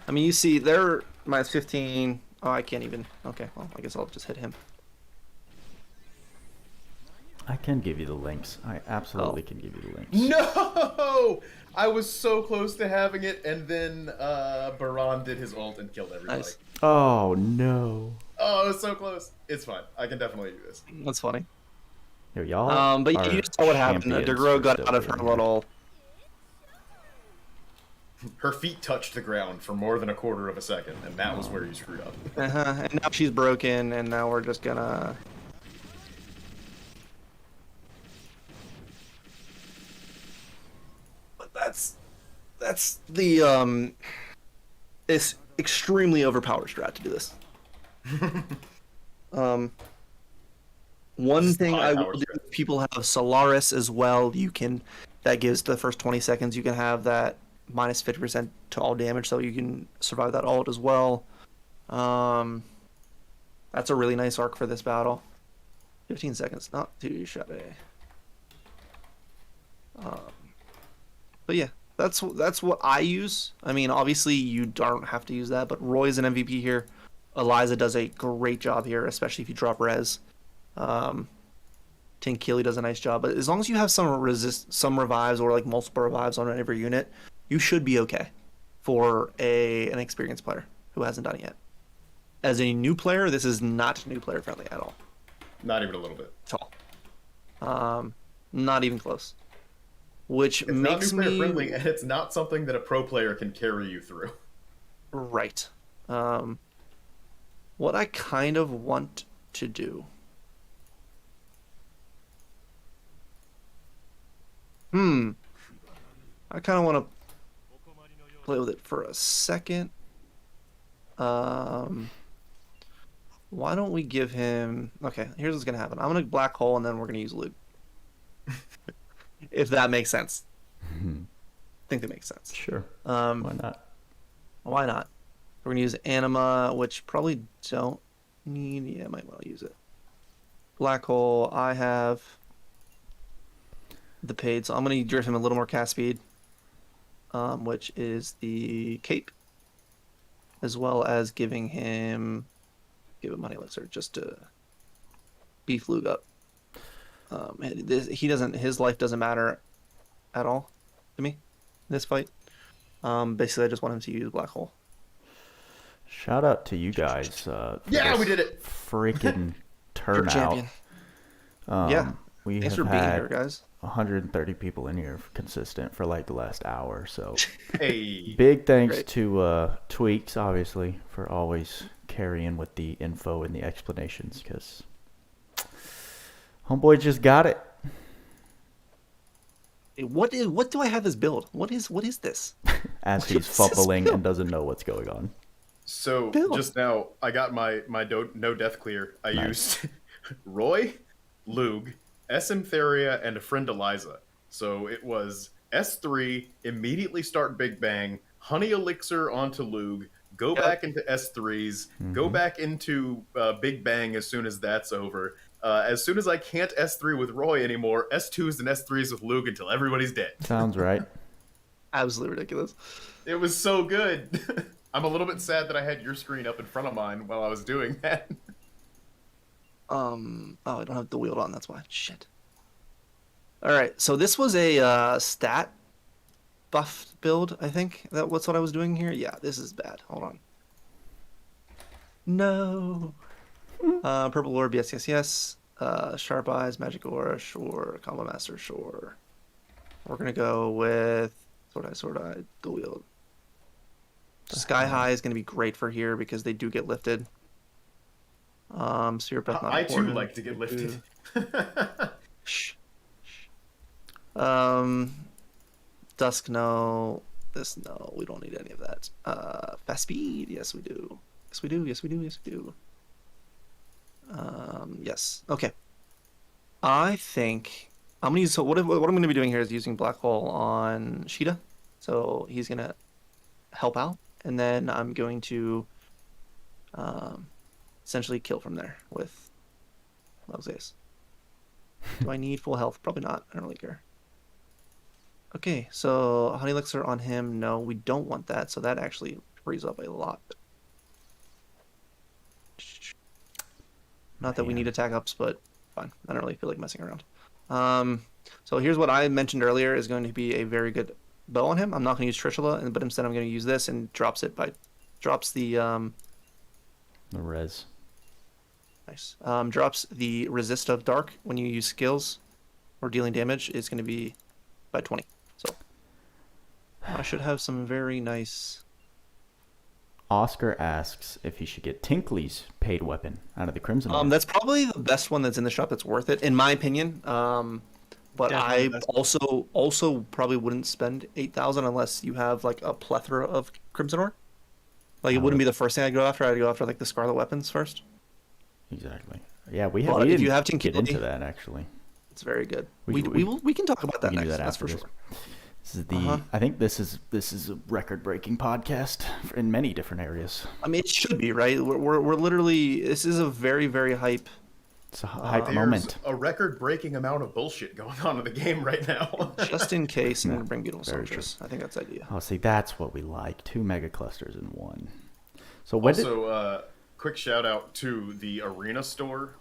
I mean, you see, they're minus 15. Oh, I can't even. Okay, well, I guess I'll just hit him. I can give you the links. I absolutely Oh. can give you the links. No! I was so close to having it, and then Baran did his ult and killed everybody. Nice. Oh no. Oh, it was so close. It's fine. I can definitely do this. That's funny. Yo, y'all. But are you just saw what happened. champions DeGrogue for got still out of her being here. little. Her feet touched the ground for more than a quarter of a second, and that was where you screwed up. And now she's broken, and now we're just gonna. But that's the extremely overpowered strat to do this. One Just thing high I will power do, strat. people have Solaris as well. That gives the first 20 seconds, you can have that minus 50% to all damage, so you can survive that ult as well. That's a really nice arc for this battle. 15 seconds, not too shabby. But yeah, that's what I use. I mean, obviously you don't have to use that, but Roy's an MVP here. Eliza does a great job here, especially if you drop res. Tinkili does a nice job, but as long as you have some revives or like multiple revives on every unit, you should be okay for an experienced player who hasn't done it yet. As a new player, this is not new player friendly at all. Not even a little bit. At all. Not even close. Which It's makes not new player me friendly, and it's not something that a pro player can carry you through. right. What I kind of want to do. I kind of want to play with it for a second. Why don't we give him... Okay, here's what's going to happen. I'm going to black hole, and then we're going to use Luke. If that makes sense. I think that makes sense. Sure. Why not? Why not? We're going to use Anima, which probably don't need... Yeah, might well use it. Black hole, I have the paid, so I'm going to give him a little more cast speed, which is the cape, as well as give him money elixir just to beef Luke up. His life doesn't matter at all to me in this fight. Basically, I just want him to use black hole. Shout out to you guys. Yeah, we did it. Freaking You're a turnout. champion. Yeah. We Thanks have for being had here, guys. 130 people in here consistent for like the last hour. So Hey. big thanks Great. to Tweacz, obviously, for always carrying with the info and the explanations, because homeboy just got it. What do I have this build? What is this? As he's is this fumbling build? and doesn't know what's going on. So Bill. just now, I got my no death clear. I used Roy, Lug, SM Theria, and a friend Eliza. So it was S3, immediately start Big Bang, Honey Elixir onto Lug, go back into S3s, go back into Big Bang as soon as that's over. As soon as I can't S3 with Roy anymore, S2s and S3s with Lug until everybody's dead. Sounds right. Absolutely ridiculous. It was so good. I'm a little bit sad that I had your screen up in front of mine while I was doing that. Oh, I don't have the wheel on. That's why. Shit. All right. So this was a stat buff build. I think what's what I was doing here. Yeah, this is bad. Hold on. No. Purple orb. Yes, yes, yes. Sharp eyes. Magic aura. Sure. Combo master. Sure. We're gonna go with sword eye. Dual wield. Sky high is gonna be great for here because they do get lifted. Spirit breath not I too important. like to get lifted. Shh. Dusk, no. This, no. We don't need any of that. Fast speed, yes we do. Yes we do. Yes we do. Yes we do. Yes. Okay. I think I'm gonna use. So what I'm gonna be doing here is using black hole on Shida. So he's gonna help out, and then I'm going to essentially kill from there with Luxace. Do I need full health? Probably not. I don't really care. Okay, so Honey Elixir on him. No, we don't want that. So that actually frees up a lot. Not that we need attack ups, but fine. I don't really feel like messing around. So here's what I mentioned earlier is going to be a very good bow on him. I'm not going to use Trishula, but instead I'm going to use this and drops the The res. nice. Drops the resist of dark when you use skills or dealing damage is going to be by 20. So I should have some very nice. Oscar asks if he should get Tinkley's paid weapon out of the Crimson Orb. That's probably the best one that's in the shop that's worth it, in my opinion. But Definitely I the best. also probably wouldn't spend 8,000 unless you have like a plethora of Crimson Ore. Like, it wouldn't be the first thing I'd go after. I'd go after, like, the Scarlet weapons first. Exactly. Yeah, we But didn't if you have get Tinkili, into that, actually. it's very good. We We can talk about that We can next. do that That's after for this. sure. This is the. I think this is a record-breaking podcast in many different areas. I mean, it should be, right? We're literally... This is a very, very hype... It's a hype There's moment. a record-breaking amount of bullshit going on in the game right now. Just in case, I'm going to bring beautiful very soldiers. I think that's the idea. Oh, see, that's what we like. 2 mega clusters in one. So when Also, quick shout out to the arena store.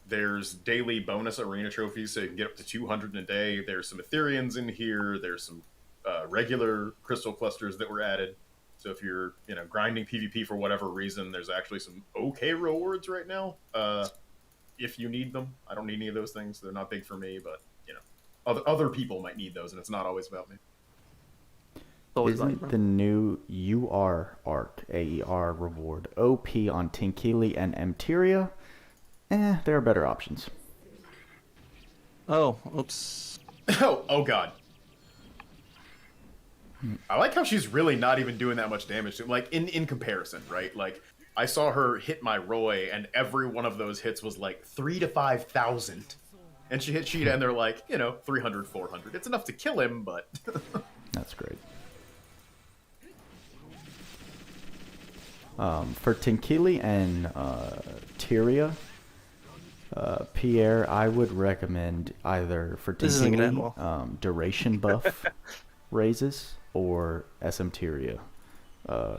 There's daily bonus arena trophies, so you can get up to 200 in a day. There's some Ethereans in here. There's some regular crystal clusters that were added. So if you're grinding PvP for whatever reason, there's actually some okay rewards right now. If you need them, I don't need any of those things. They're not big for me, but other people might need those, and it's not always about me. Isn't the new UR arc AER reward OP on Tinkili and Emteria? There are better options. Oh, oops. Oh god. I like how she's really not even doing that much damage to him. Like, in comparison, right? Like, I saw her hit my Roy, and every one of those hits was like 3,000 to 5,000. And she hit Shida, and they're like, 300, 400. It's enough to kill him, but... That's great. For Tinkili and Tyria, Pierre, I would recommend either for This isn't gonna end well. Tinkili, duration buff raises or SM Tyria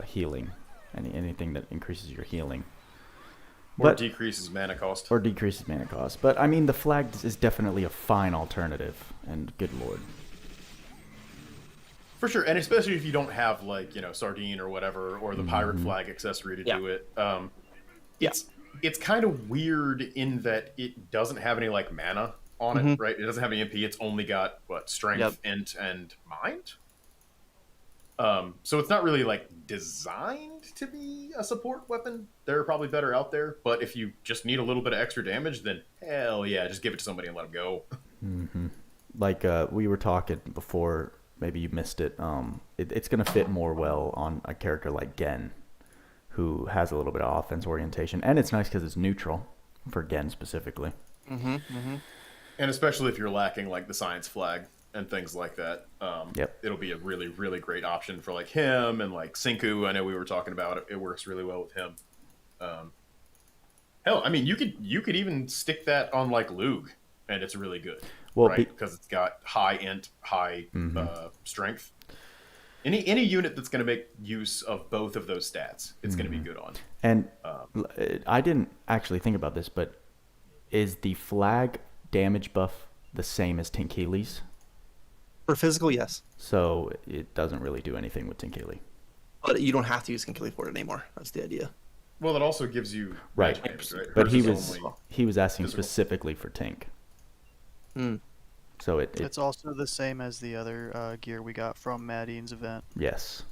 healing. Anything that increases your healing. Or decreases mana cost. Or decreases mana cost. But, I mean, the flag is definitely a fine alternative, and good lord. For sure, and especially if you don't have, like, Sardine or whatever, or the pirate flag accessory to do it. It's kind of weird in that it doesn't have any, like, mana on it, right? It doesn't have any MP. It's only got, strength, int, and mind? So it's not really, like, designed to be a support weapon. There are probably better out there, but if you just need a little bit of extra damage, then hell yeah, just give it to somebody and let them go. Like, we were talking before, maybe you missed it, it's going to fit more well on a character like Gen, who has a little bit of offense orientation, and it's nice because it's neutral, for Gen specifically. And especially if you're lacking, like, the science flag and things like that. It'll be a really, really great option for, like, him and, like, Sinku. I know we were talking about it. It works really well with him. Hell, I mean, you could even stick that on, like, Lug, and it's really good. Well, right? Because it's got high int, high strength. Any unit that's going to make use of both of those stats, it's going to be good on. And I didn't actually think about this, but is the flag damage buff the same as Tinkili's? For physical, yes. So it doesn't really do anything with Tinkili. But you don't have to use Tinkili for it anymore. That's the idea. Well, it also gives you right. damage, right? But Hers he was asking physical. specifically for Tink. So It's also the same as the other gear we got from Madine's event. Yes.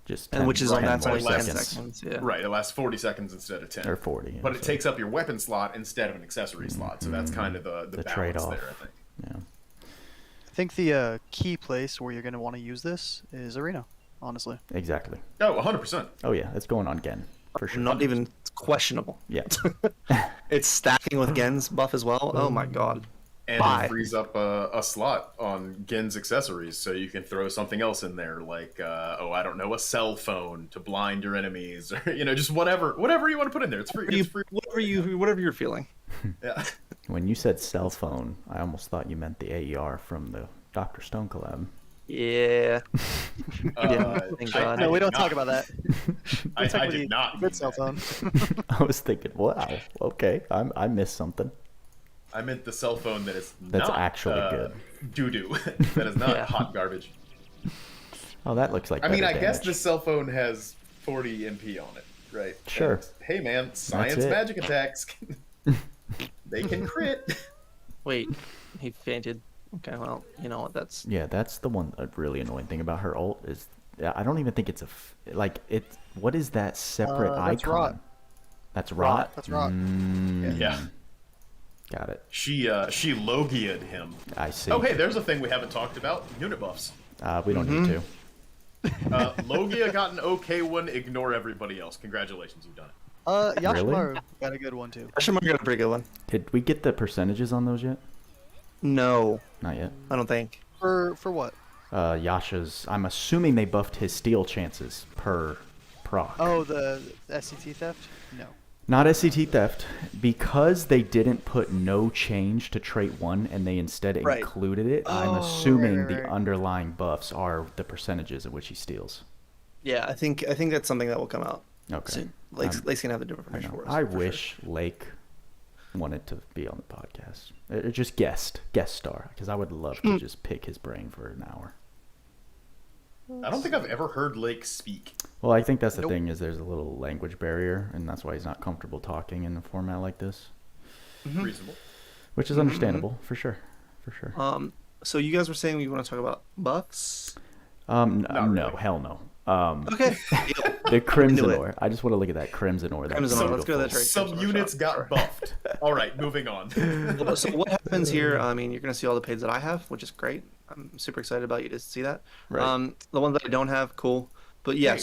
Just And which is on 10 that's more only 10 seconds. seconds. Yeah. Right, it lasts 40 seconds instead of 10. Or 40. But it takes up your weapon slot instead of an accessory slot, so that's kind of the balance trade-off. there, I think. Yeah. I think the key place where you're going to want to use this is Arena, honestly. Exactly. Oh, 100%. Oh yeah, it's going on Gen for sure. Not even questionable. Yeah. It's stacking with Gen's buff as well. Oh my god. And Bye. it frees up a slot on Gen's accessories, so you can throw something else in there, like, I don't know, a cell phone to blind your enemies, or, just whatever you want to put in there. It's free. It's free. Whatever you're feeling. Yeah. When you said cell phone, I almost thought you meant the AER from the Dr. Stone collab. Yeah. Thank God. No, we don't did talk not. about that. I did not. Good mean cell that. phone. I was thinking, wow, okay, I missed something. I meant the cell phone that is That's not, actually good. Doo-doo. That is not Yeah. hot garbage. Oh, that looks like I mean, better I guess damage. the cell phone has 40 MP on it, right? Sure. And, hey, man, science it. magic attacks. They can crit. Wait, he fainted. Okay, well, you know what? That's Yeah, that's the one really annoying thing about her ult is I don't even think it's what is that separate icon? That's rot. That's rot. That's rot. Yeah. Got it. She Logia'd him. I see. Oh, hey, there's a thing we haven't talked about. Unit buffs. We don't need to. Logia got an okay one. Ignore everybody else. Congratulations, you've done it. Yashimaru got a good one too. Yashimaru got a pretty good one. Did we get the percentages on those yet? No, Not yet. I don't think. For what? Yasha's. I'm assuming they buffed his steal chances per proc. Oh, the SCT theft? No. Not SCT theft, because they didn't put no change to trait 1 and they instead Right. included it. I'm Oh, assuming right. the underlying buffs are the percentages at which he steals. Yeah, I think that's something that will come out Okay. soon. Lake's gonna have the different I information know. for us. I for wish Lake wanted to be on the podcast. Just guest star, because I would love to just pick his brain for an hour. I don't think I've ever heard Lake speak. Well, I think that's the Nope. thing is there's a little language barrier, and that's why he's not comfortable talking in a format like this, Reasonable. which is understandable for sure. sure. So you guys were saying you want to talk about buffs? No, really. hell no. Okay. The Crimson it. Ore. I just want to look at that Crimson Ore. That's Crimson Ore, let's go to that beautiful. trait. Some units got buffed. All right, moving on. So what happens here? I mean, you're gonna see all the paids that I have, which is great. I'm super excited about you to see that. Right. The ones that I don't have, cool. But yeah,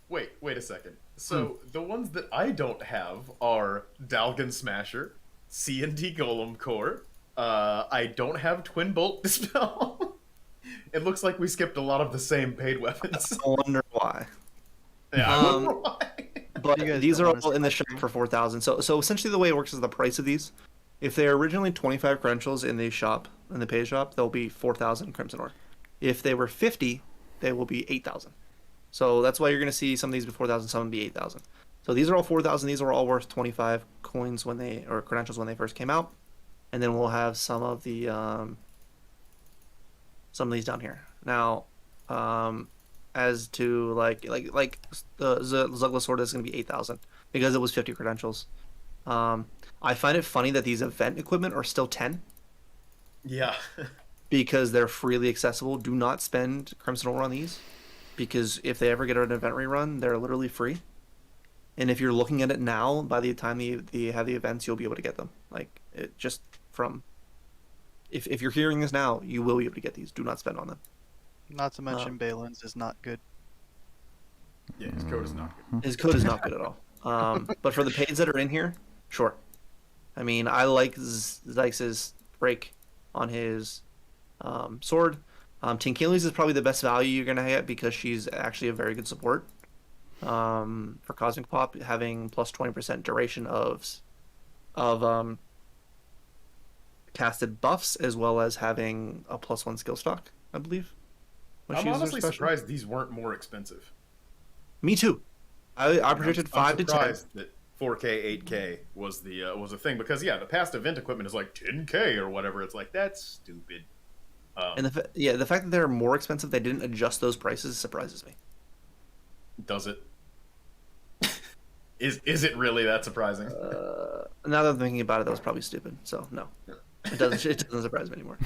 Wait a second. So the ones that I don't have are Dalgan Smasher, C&D Golem Core. I don't have Twin Bolt Dispel. It looks like we skipped a lot of the same paid weapons. I wonder why. Yeah, I wonder why. But You guys these don't are wanna all in the see shop my for 4,000. So essentially the way it works is the price of these. If they are originally 25 credentials in the shop, in the pay shop, they'll be 4,000 Crimson Ore. If they were 50, they will be 8,000. So that's why you're going to see some of these be 4,000, some be 8,000. So these are all 4,000. These are all worth 25 coins or credentials when they first came out. And then we'll have some of the some of these down here. Now, as to like the Zugla Sword is going to be 8,000 because it was 50 credentials. I find it funny that these event equipment are still 10 Yeah. because they're freely accessible. Do not spend Crimson Ore on these because if they ever get an event rerun, they're literally free. And if you're looking at it now, by the time you have the events, you'll be able to get them. Like it just from if you're hearing this now, you will be able to get these. Do not spend on them. Not to mention Balin's is not good. Yeah, his code is not good. His code is not good at all. But for the paids that are in here, sure. I mean, I like Zykes' break on his sword. Tinkili's is probably the best value you're going to get because she's actually a very good support. For Cosmic Pop, having plus 20% duration of casted buffs, as well as having a +1 skill stock, I believe. when I'm she uses her honestly special. surprised these weren't more expensive. Me too. I predicted I'm 5 to 10. surprised that 4K, 8K was a thing because the past event equipment is like 10K or whatever. It's like that's stupid. And the fact that they're more expensive, they didn't adjust those prices surprises me. Does it? Is it really that surprising? Now that I'm thinking about it, that was probably stupid. So no, it doesn't surprise me anymore.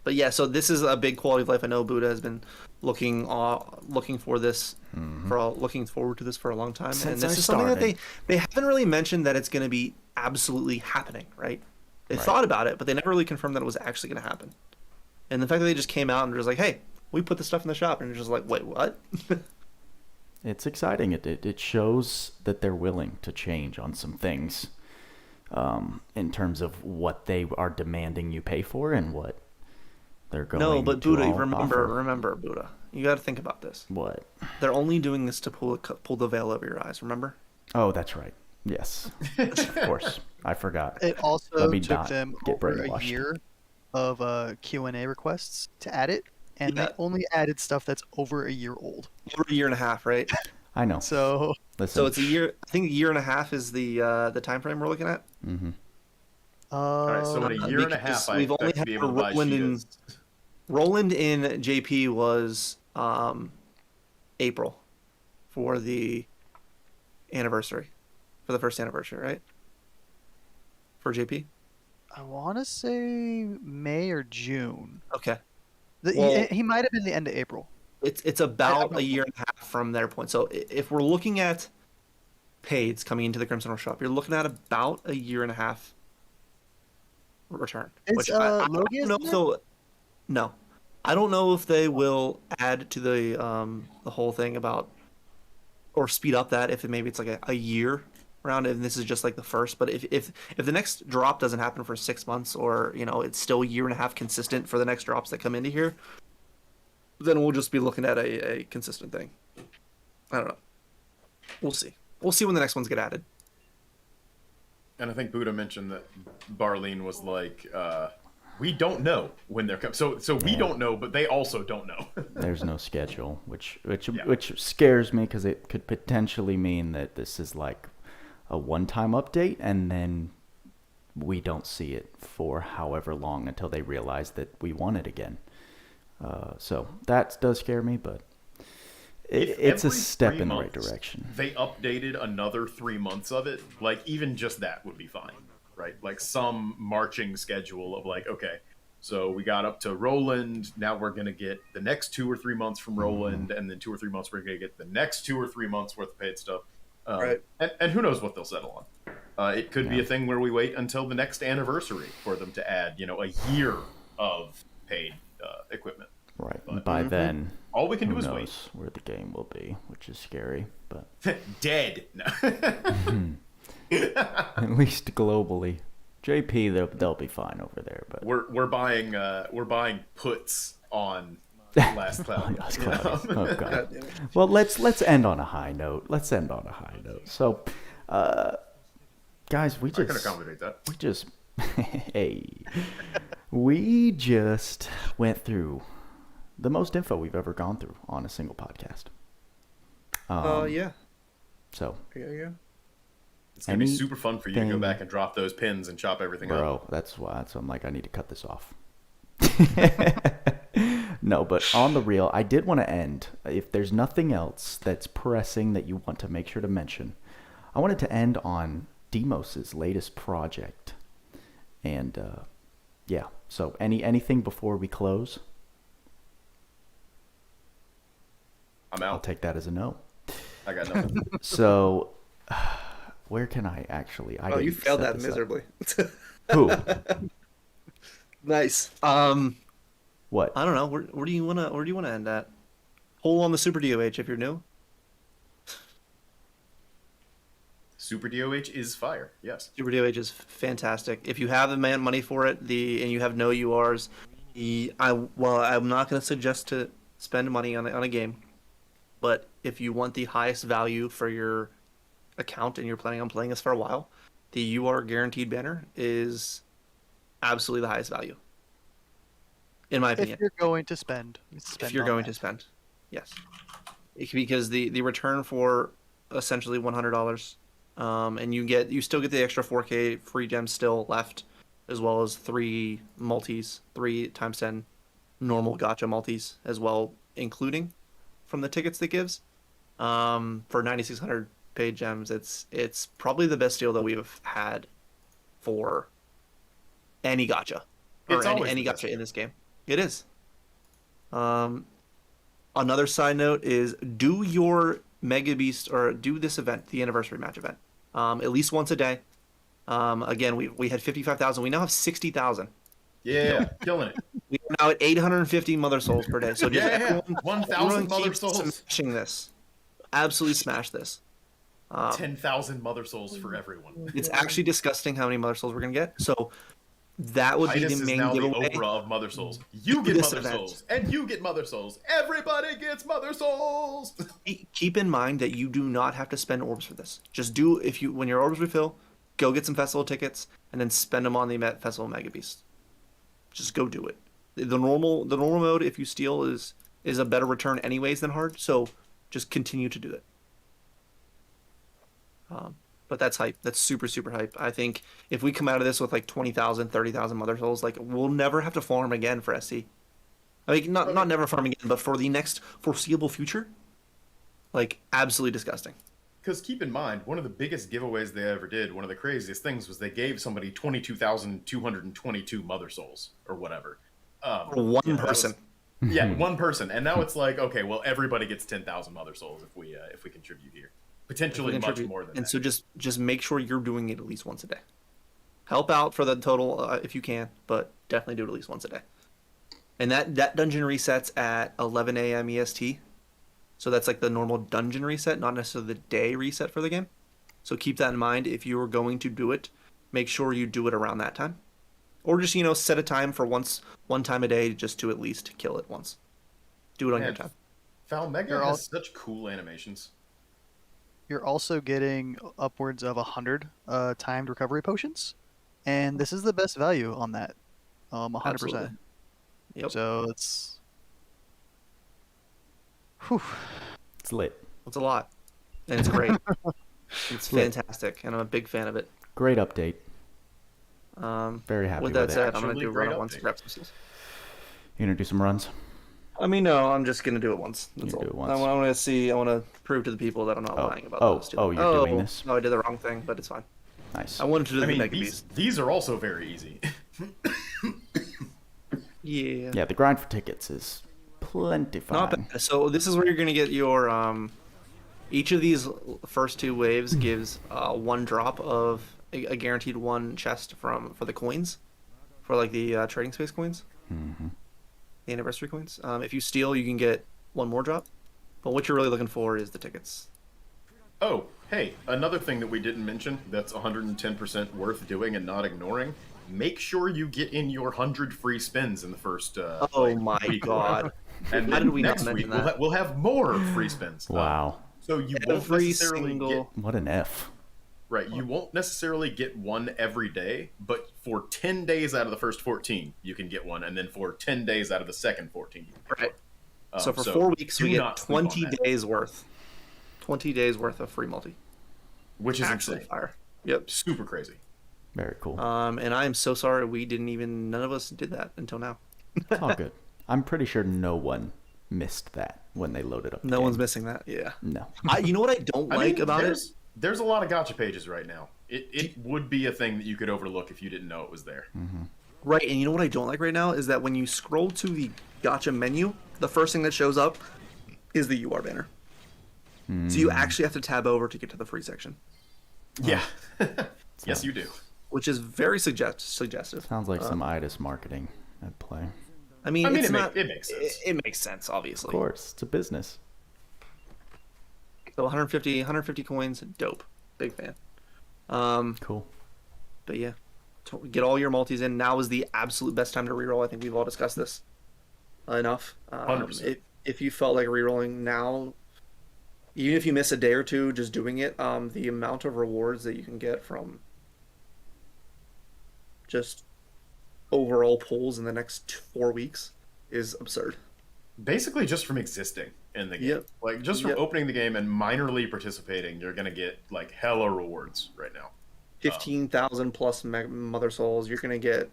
But yeah, so this is a big quality of life. I know Buddha has been looking for this looking forward to this for a long time, Since and this I is something that started. they haven't really mentioned that it's going to be absolutely happening, right? They Right. thought about it, but they never really confirmed that it was actually going to happen. And the fact that they just came out and was like, "Hey, we put this stuff in the shop," and you're just like, "Wait, what?" It's exciting. It shows that they're willing to change on some things in terms of what they are demanding you pay for and what they're going No, but to Buddha, all remember, offer. Buddha, you got to think about this. What? They're only doing this to pull the veil over your eyes. Remember? Oh, that's right. Yes, of course. I forgot. It also Let me took not them get over a brainwashed. year of Q&A requests to add it, and Yeah. they only added stuff that's over a year old. Over a year and a half, right? I know. So Listen, So it's a year. I think a year and a half is the time frame we're looking at. Mm-hmm. All right, so in a year and a because half, I we've only expect to be had able to buy Roland in- Shidas. Roland in JP was April for the anniversary, for the first anniversary, right? For JP. I want to say May or June. Okay. He might have been the end of April. It's about a year and a half from their point. So if we're looking at paids coming into the Crimson Ore shop, you're looking at about a year and a half return. Is, which I Logia don't know. in So no, I don't know if they will add to the whole thing about or speed up that if maybe it's like a year around it, and this is just like the first. But if the next drop doesn't happen for 6 months, or it's still a year and a half consistent for the next drops that come into here, then we'll just be looking at a consistent thing. I don't know. We'll see. We'll see when the next ones get added. And I think Buddha mentioned that Barleen was like, we don't know when they're coming. So we don't know, but they also don't know. There's no schedule, which Yeah. scares me because it could potentially mean that this is like a one-time update, and then we don't see it for however long until they realize that we want it again. So that does scare me, but it's a Every step 3 in the right months direction. They updated another 3 months of it. Like, even just that would be fine, right? Like some marching schedule of like, okay, so we got up to Roland. Now we're going to get the next 2 or 3 months from Roland. And then 2 or 3 months, we're going to get the next 2 or 3 months worth of paid stuff. Right. And who knows what they'll settle on. It could be Yeah. a thing where we wait until the next anniversary for them to add, a year of paid equipment. Right. But- By then, All we can who do is knows wait. where the game will be, which is scary. But Dead. No. at least globally, JP, they'll be fine over there. But we're buying puts on Last Cloud. Last Cloud. Oh god. God damn it. Well, let's end on a high note. So, guys, I can accommodate that. we just went through the most info we've ever gone through on a single podcast. Yeah. So, Yeah. It's gonna be super fun for you to go anything- back and drop those pins and chop everything up. bro, that's why I'm like, I need to cut this off. No, but on the real, I did want to end. If there's nothing else that's pressing that you want to make sure to mention, I wanted to end on Deimos' latest project. And yeah, so anything before we close? I'm I'll out. take that as a no. I got nothing. So, where can I actually? I Oh, you didn't failed set that this up. miserably. Who? Nice. What? I don't know. Where do you wanna end at? Hole on the Super DOH if you're new. Super DOH is fire. Yes. Super DOH is fantastic. If you have the money for it, and you have no URs, I'm not gonna suggest to spend money on a game, but if you want the highest value for your account and you're planning on playing this for a while, the UR guaranteed banner is absolutely the highest value, in my opinion. If you're going to spend, If you're going to spend, yes, because the return for essentially $100, and you still get the extra 4K free gems still left, as well as 3 multis, 3 times 10 normal gacha multis as well, including from the tickets that gives. For 9,600 paid gems, it's probably the best deal that we've had for any gacha or It's always any the best gacha in this game. It is. Another side note is do your Megabeast or do this event, the anniversary match event, at least once a day. Again, we had 55,000. We now have 60,000. Yeah, killing it. We are now at 850 mother souls per day. So just Yeah, everyone 1,000 mother keep souls. smashing this. Absolutely smash this. 10,000 mother souls for everyone. It's actually disgusting how many mother souls we're gonna get. So that would be Titus the is main now giveaway. the Oprah of mother souls. You get This mother event. souls, and you get mother souls. Everybody gets mother souls. Keep in mind that you do not have to spend orbs for this. Just do when your orbs refill, go get some festival tickets and then spend them on the festival Megabeast. Just go do it. The normal mode, if you steal, is a better return anyways than hard. So just continue to do it. But that's hype. That's super, super hype. I think if we come out of this with like 20,000, 30,000 mother souls, like we'll never have to farm again for SC. I mean, not never farm again, but for the next foreseeable future, like absolutely disgusting. Because keep in mind, one of the biggest giveaways they ever did, one of the craziest things, was they gave somebody 22,222 mother souls or whatever. For one that was- person. Yeah, one person, and now it's like, okay, well, everybody gets 10,000 mother souls if we contribute here. Potentially much Contribute. more than and that. so just make sure you're doing it at least once a day. Help out for the total if you can, but definitely do it at least once a day. And that dungeon resets at 11 a.m. EST. So that's like the normal dungeon reset, not necessarily the day reset for the game. So keep that in mind. If you are going to do it, make sure you do it around that time. Or just, set a time for one time a day just to at least kill it once. Do it on your time. Mega has such cool animations. You're also getting upwards of 100 timed recovery potions, and this is the best value on that, 100%. Absolutely. Yep. So it's, whew. It's lit. It's a lot, and it's great. It's fantastic, and I'm a big fan of it. Great update. Very happy with that with said, it. I'm gonna do a run once. Grab some. You gonna do some runs? I mean, no, I'm just gonna do it once. That's all. Do it once. I want to see. I want to prove to the people that I'm not lying about this. You're doing this? No, I did the wrong thing, but it's fine. Nice. I wanted to do the Megabeasts. These are also very easy. Yeah. Yeah, the grind for tickets is plenty fun. Not bad. So this is where you're gonna get your each of these first two waves gives one drop of a guaranteed one chest for the coins, for like the trading space coins. Mm-hmm. The anniversary coins. If you steal, you can get one more drop. But what you're really looking for is the tickets. Oh, hey, another thing that we didn't mention that's 110% worth doing and not ignoring. Make sure you get in your 100 free spins in the first. Oh my god! And how did we not next week mention that? we'll have more free spins. Wow. So you won't necessarily get. What an F. Right, you won't necessarily get one every day, but for 10 days out of the first 14, you can get one, and then for 10 days out of the second 14, you can get right. one. So for 4 weeks, we get 20 days worth. 20 days worth of free multi. Which is actually insane. Fire. Yep. Super crazy. Very cool. And I am so sorry none of us did that until now. It's all good. I'm pretty sure no one missed that when they loaded up. No one's missing that. Yeah. No. You know what I don't like about it? There's a lot of gacha pages right now. It would be a thing that you could overlook if you didn't know it was there. Mm-hmm. Right, and you know what I don't like right now is that when you scroll to the gacha menu, the first thing that shows up is the UR banner. So you actually have to tab over to get to the free section. Yeah. Yes, you do. Which is very suggestive. Sounds like some IDIS marketing at play. I mean, it makes sense. It makes sense, obviously. Of course, it's a business. So 150 coins, dope. Big fan. Cool. But yeah, get all your multis in. Now is the absolute best time to reroll. I think we've all discussed this enough. 100%. If you felt like rerolling now, even if you miss a day or two just doing it, the amount of rewards that you can get from just overall pulls in the next 4 weeks is absurd. Basically, just from existing in the game. Yep. Like, just from opening the game and minorly participating, you're going to get, like, hella rewards right now. 15,000 plus Mother Souls. You're going to get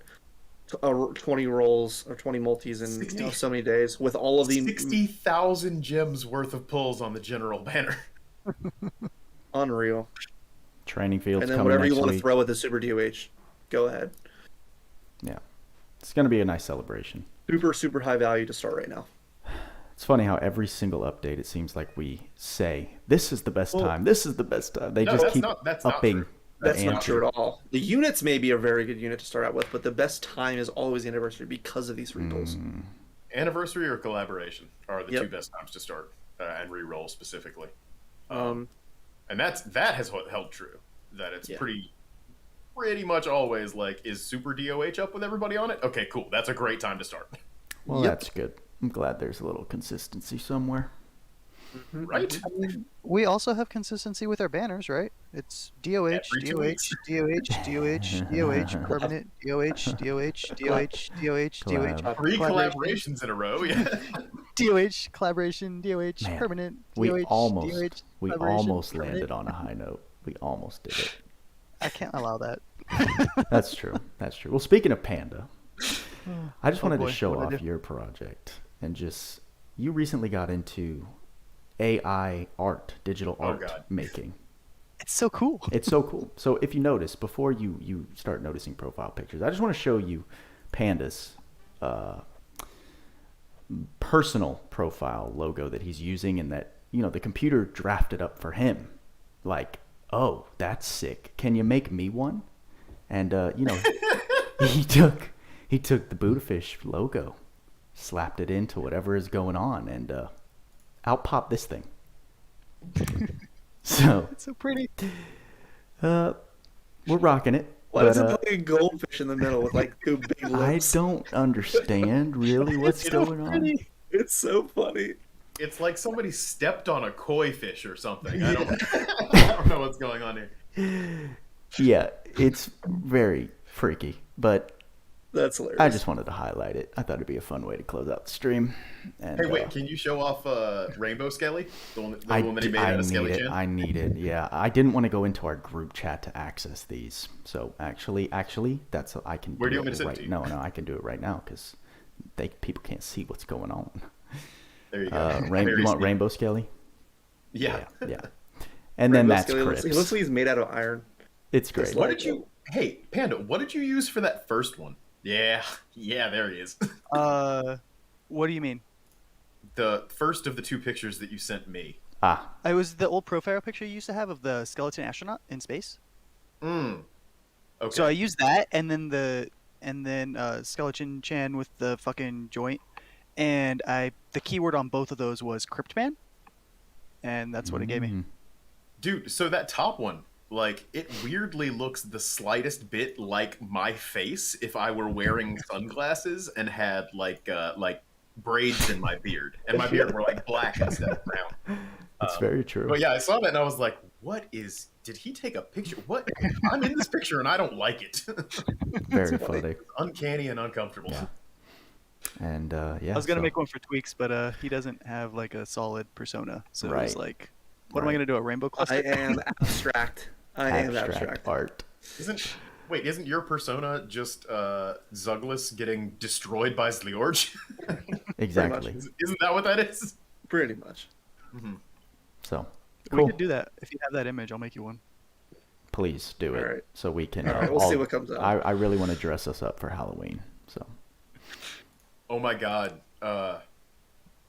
20 rolls or 20 multis in so many days with all of the 60,000 gems worth of pulls on the general banner. Unreal. Training fields and then coming whatever you next want to week. throw at the Super DOH, go ahead. Yeah. It's going to be a nice celebration. Super high value to start right now. It's funny how every single update, it seems like we say, this is the best time, this is the best time. They just keep upping. That's not true at all. The units may be a very good unit to start out with, but the best time is always the anniversary because of these free pulls. Anniversary or collaboration are the two best times to start and re-roll specifically. And that has held true. That it's pretty much always like, is Super DOH up with everybody on it? Okay, cool. That's a great time to start. Well, that's good. I'm glad there's a little consistency somewhere. Right? I mean, we also have consistency with our banners, right? It's DOH, DOH, DOH, DOH, DOH, permanent, DOH, DOH, DOH, DOH, DOH. 3 collaborations in a row, yeah. DOH, collaboration, DOH, Man, permanent, we DOH, almost collaboration, landed on a high note. We almost did it. I can't allow that. That's true. That's true. Well, speaking of Panda, I just wanted to show what'd I off do? your project and just, you recently got into AI art, digital art making. It's so cool. It's so cool. So if you notice, before you start noticing profile pictures, I just want to show you Panda's personal profile logo that he's using, and that, the computer drafted up for him. Like, oh, that's sick. Can you make me one? And he took the BoodaFish logo slapped it into whatever is going on, and out popped this thing. So It's so pretty. we're rocking it. Why but, does it look like a goldfish in the middle with like two big I lips? don't understand really what's going on. It's so funny. It's like somebody stepped on a koi fish or something. I don't know what's going on here. Yeah, it's very freaky, but That's hilarious. I just wanted to highlight it. I thought it'd be a fun way to close out the stream. And, Hey, wait, can you show off Rainbow Skelly? The one that he made out of Skelly Chan? I need it. Yeah, I didn't want to go into our group chat to access these. So actually, that's I can. Where do you want me it to send it right. to you? No, I can do it right now because people can't see what's going on. There you go. You want Rainbow Skelly? Yeah. Yeah. And then Rainbow that's Skelly Krypt. He looks like he's made out of iron. It's great. Just What like- did you? Hey, Panda, what did you use for that first one? Yeah, there he is. What do you mean? The first of the two pictures that you sent me. I was the old profile picture you used to have of the skeleton astronaut in space. Okay. So I used that, and then skeleton Chan with the fucking joint, and the keyword on both of those was Krypt man, and that's what it gave me. Dude, so that top one, like, it weirdly looks the slightest bit like my face if I were wearing sunglasses and had like braids in my beard, and my beard were like black instead of brown. It's very true. But yeah, I saw that and I was like, did he take a picture? What? I'm in this picture and I don't like it. Very funny. Uncanny and uncomfortable. Yeah. And yeah. I was gonna make one for Tweacz, but he doesn't have like a solid persona, so it was Right. like, what am I gonna do? A rainbow cluster? I am abstract. I am abstract. art. Isn't your persona just Zuglis getting destroyed by Zliorj? Exactly. Isn't that what that is? Pretty much. So We cool. could do that. If you have that image, I'll make you one. Please do it, All right. so we can. All right, we'll see what comes out. I really want to dress us up for Halloween. So Oh my god.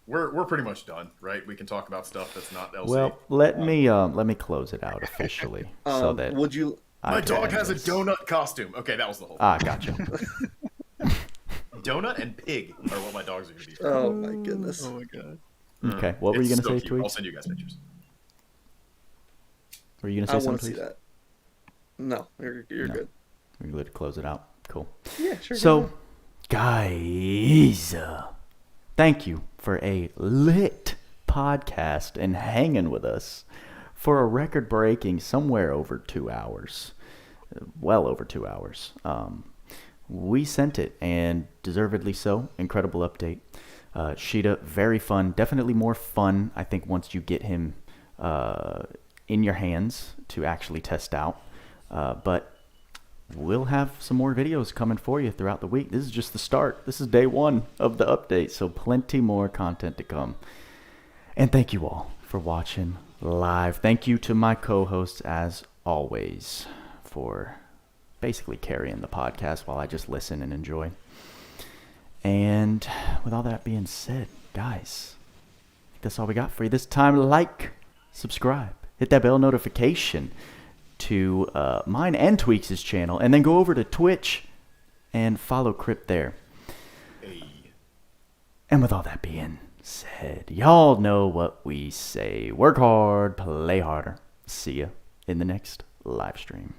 We're pretty much done, right? We can talk about stuff that's not LC. well, let me close it out officially, so that Would you? My I can dog end has a this. donut costume. Okay, that was the whole. Gotcha. Donut and pig are what my dogs are gonna be. Oh my goodness. Oh my god. Okay, what were you It's gonna so say, cute. I'll Tweacz? send you guys pictures. Were you I gonna say want to something? see that. No, you're No. good. We're good to close it out. Cool. Yeah, sure. So, guys, thank you for a lit podcast and hanging with us for a record-breaking somewhere over 2 hours, well over 2 hours. We sent it, and deservedly so. Incredible update. Shida, very fun. Definitely more fun, I think, once you get him in your hands to actually test out. But we'll have some more videos coming for you throughout the week. This is just the start. This is day one of the update, so plenty more content to come. And thank you all for watching live. Thank you to my co-hosts, as always, for basically carrying the podcast while I just listen and enjoy. And with all that being said, guys, I think that's all we got for you this time. Like, subscribe, hit that bell notification to mine and Tweacz' channel, and then go over to Twitch and follow Krypt there. Hey. And with all that being said, y'all know what we say. Work hard, play harder. See ya in the next live stream.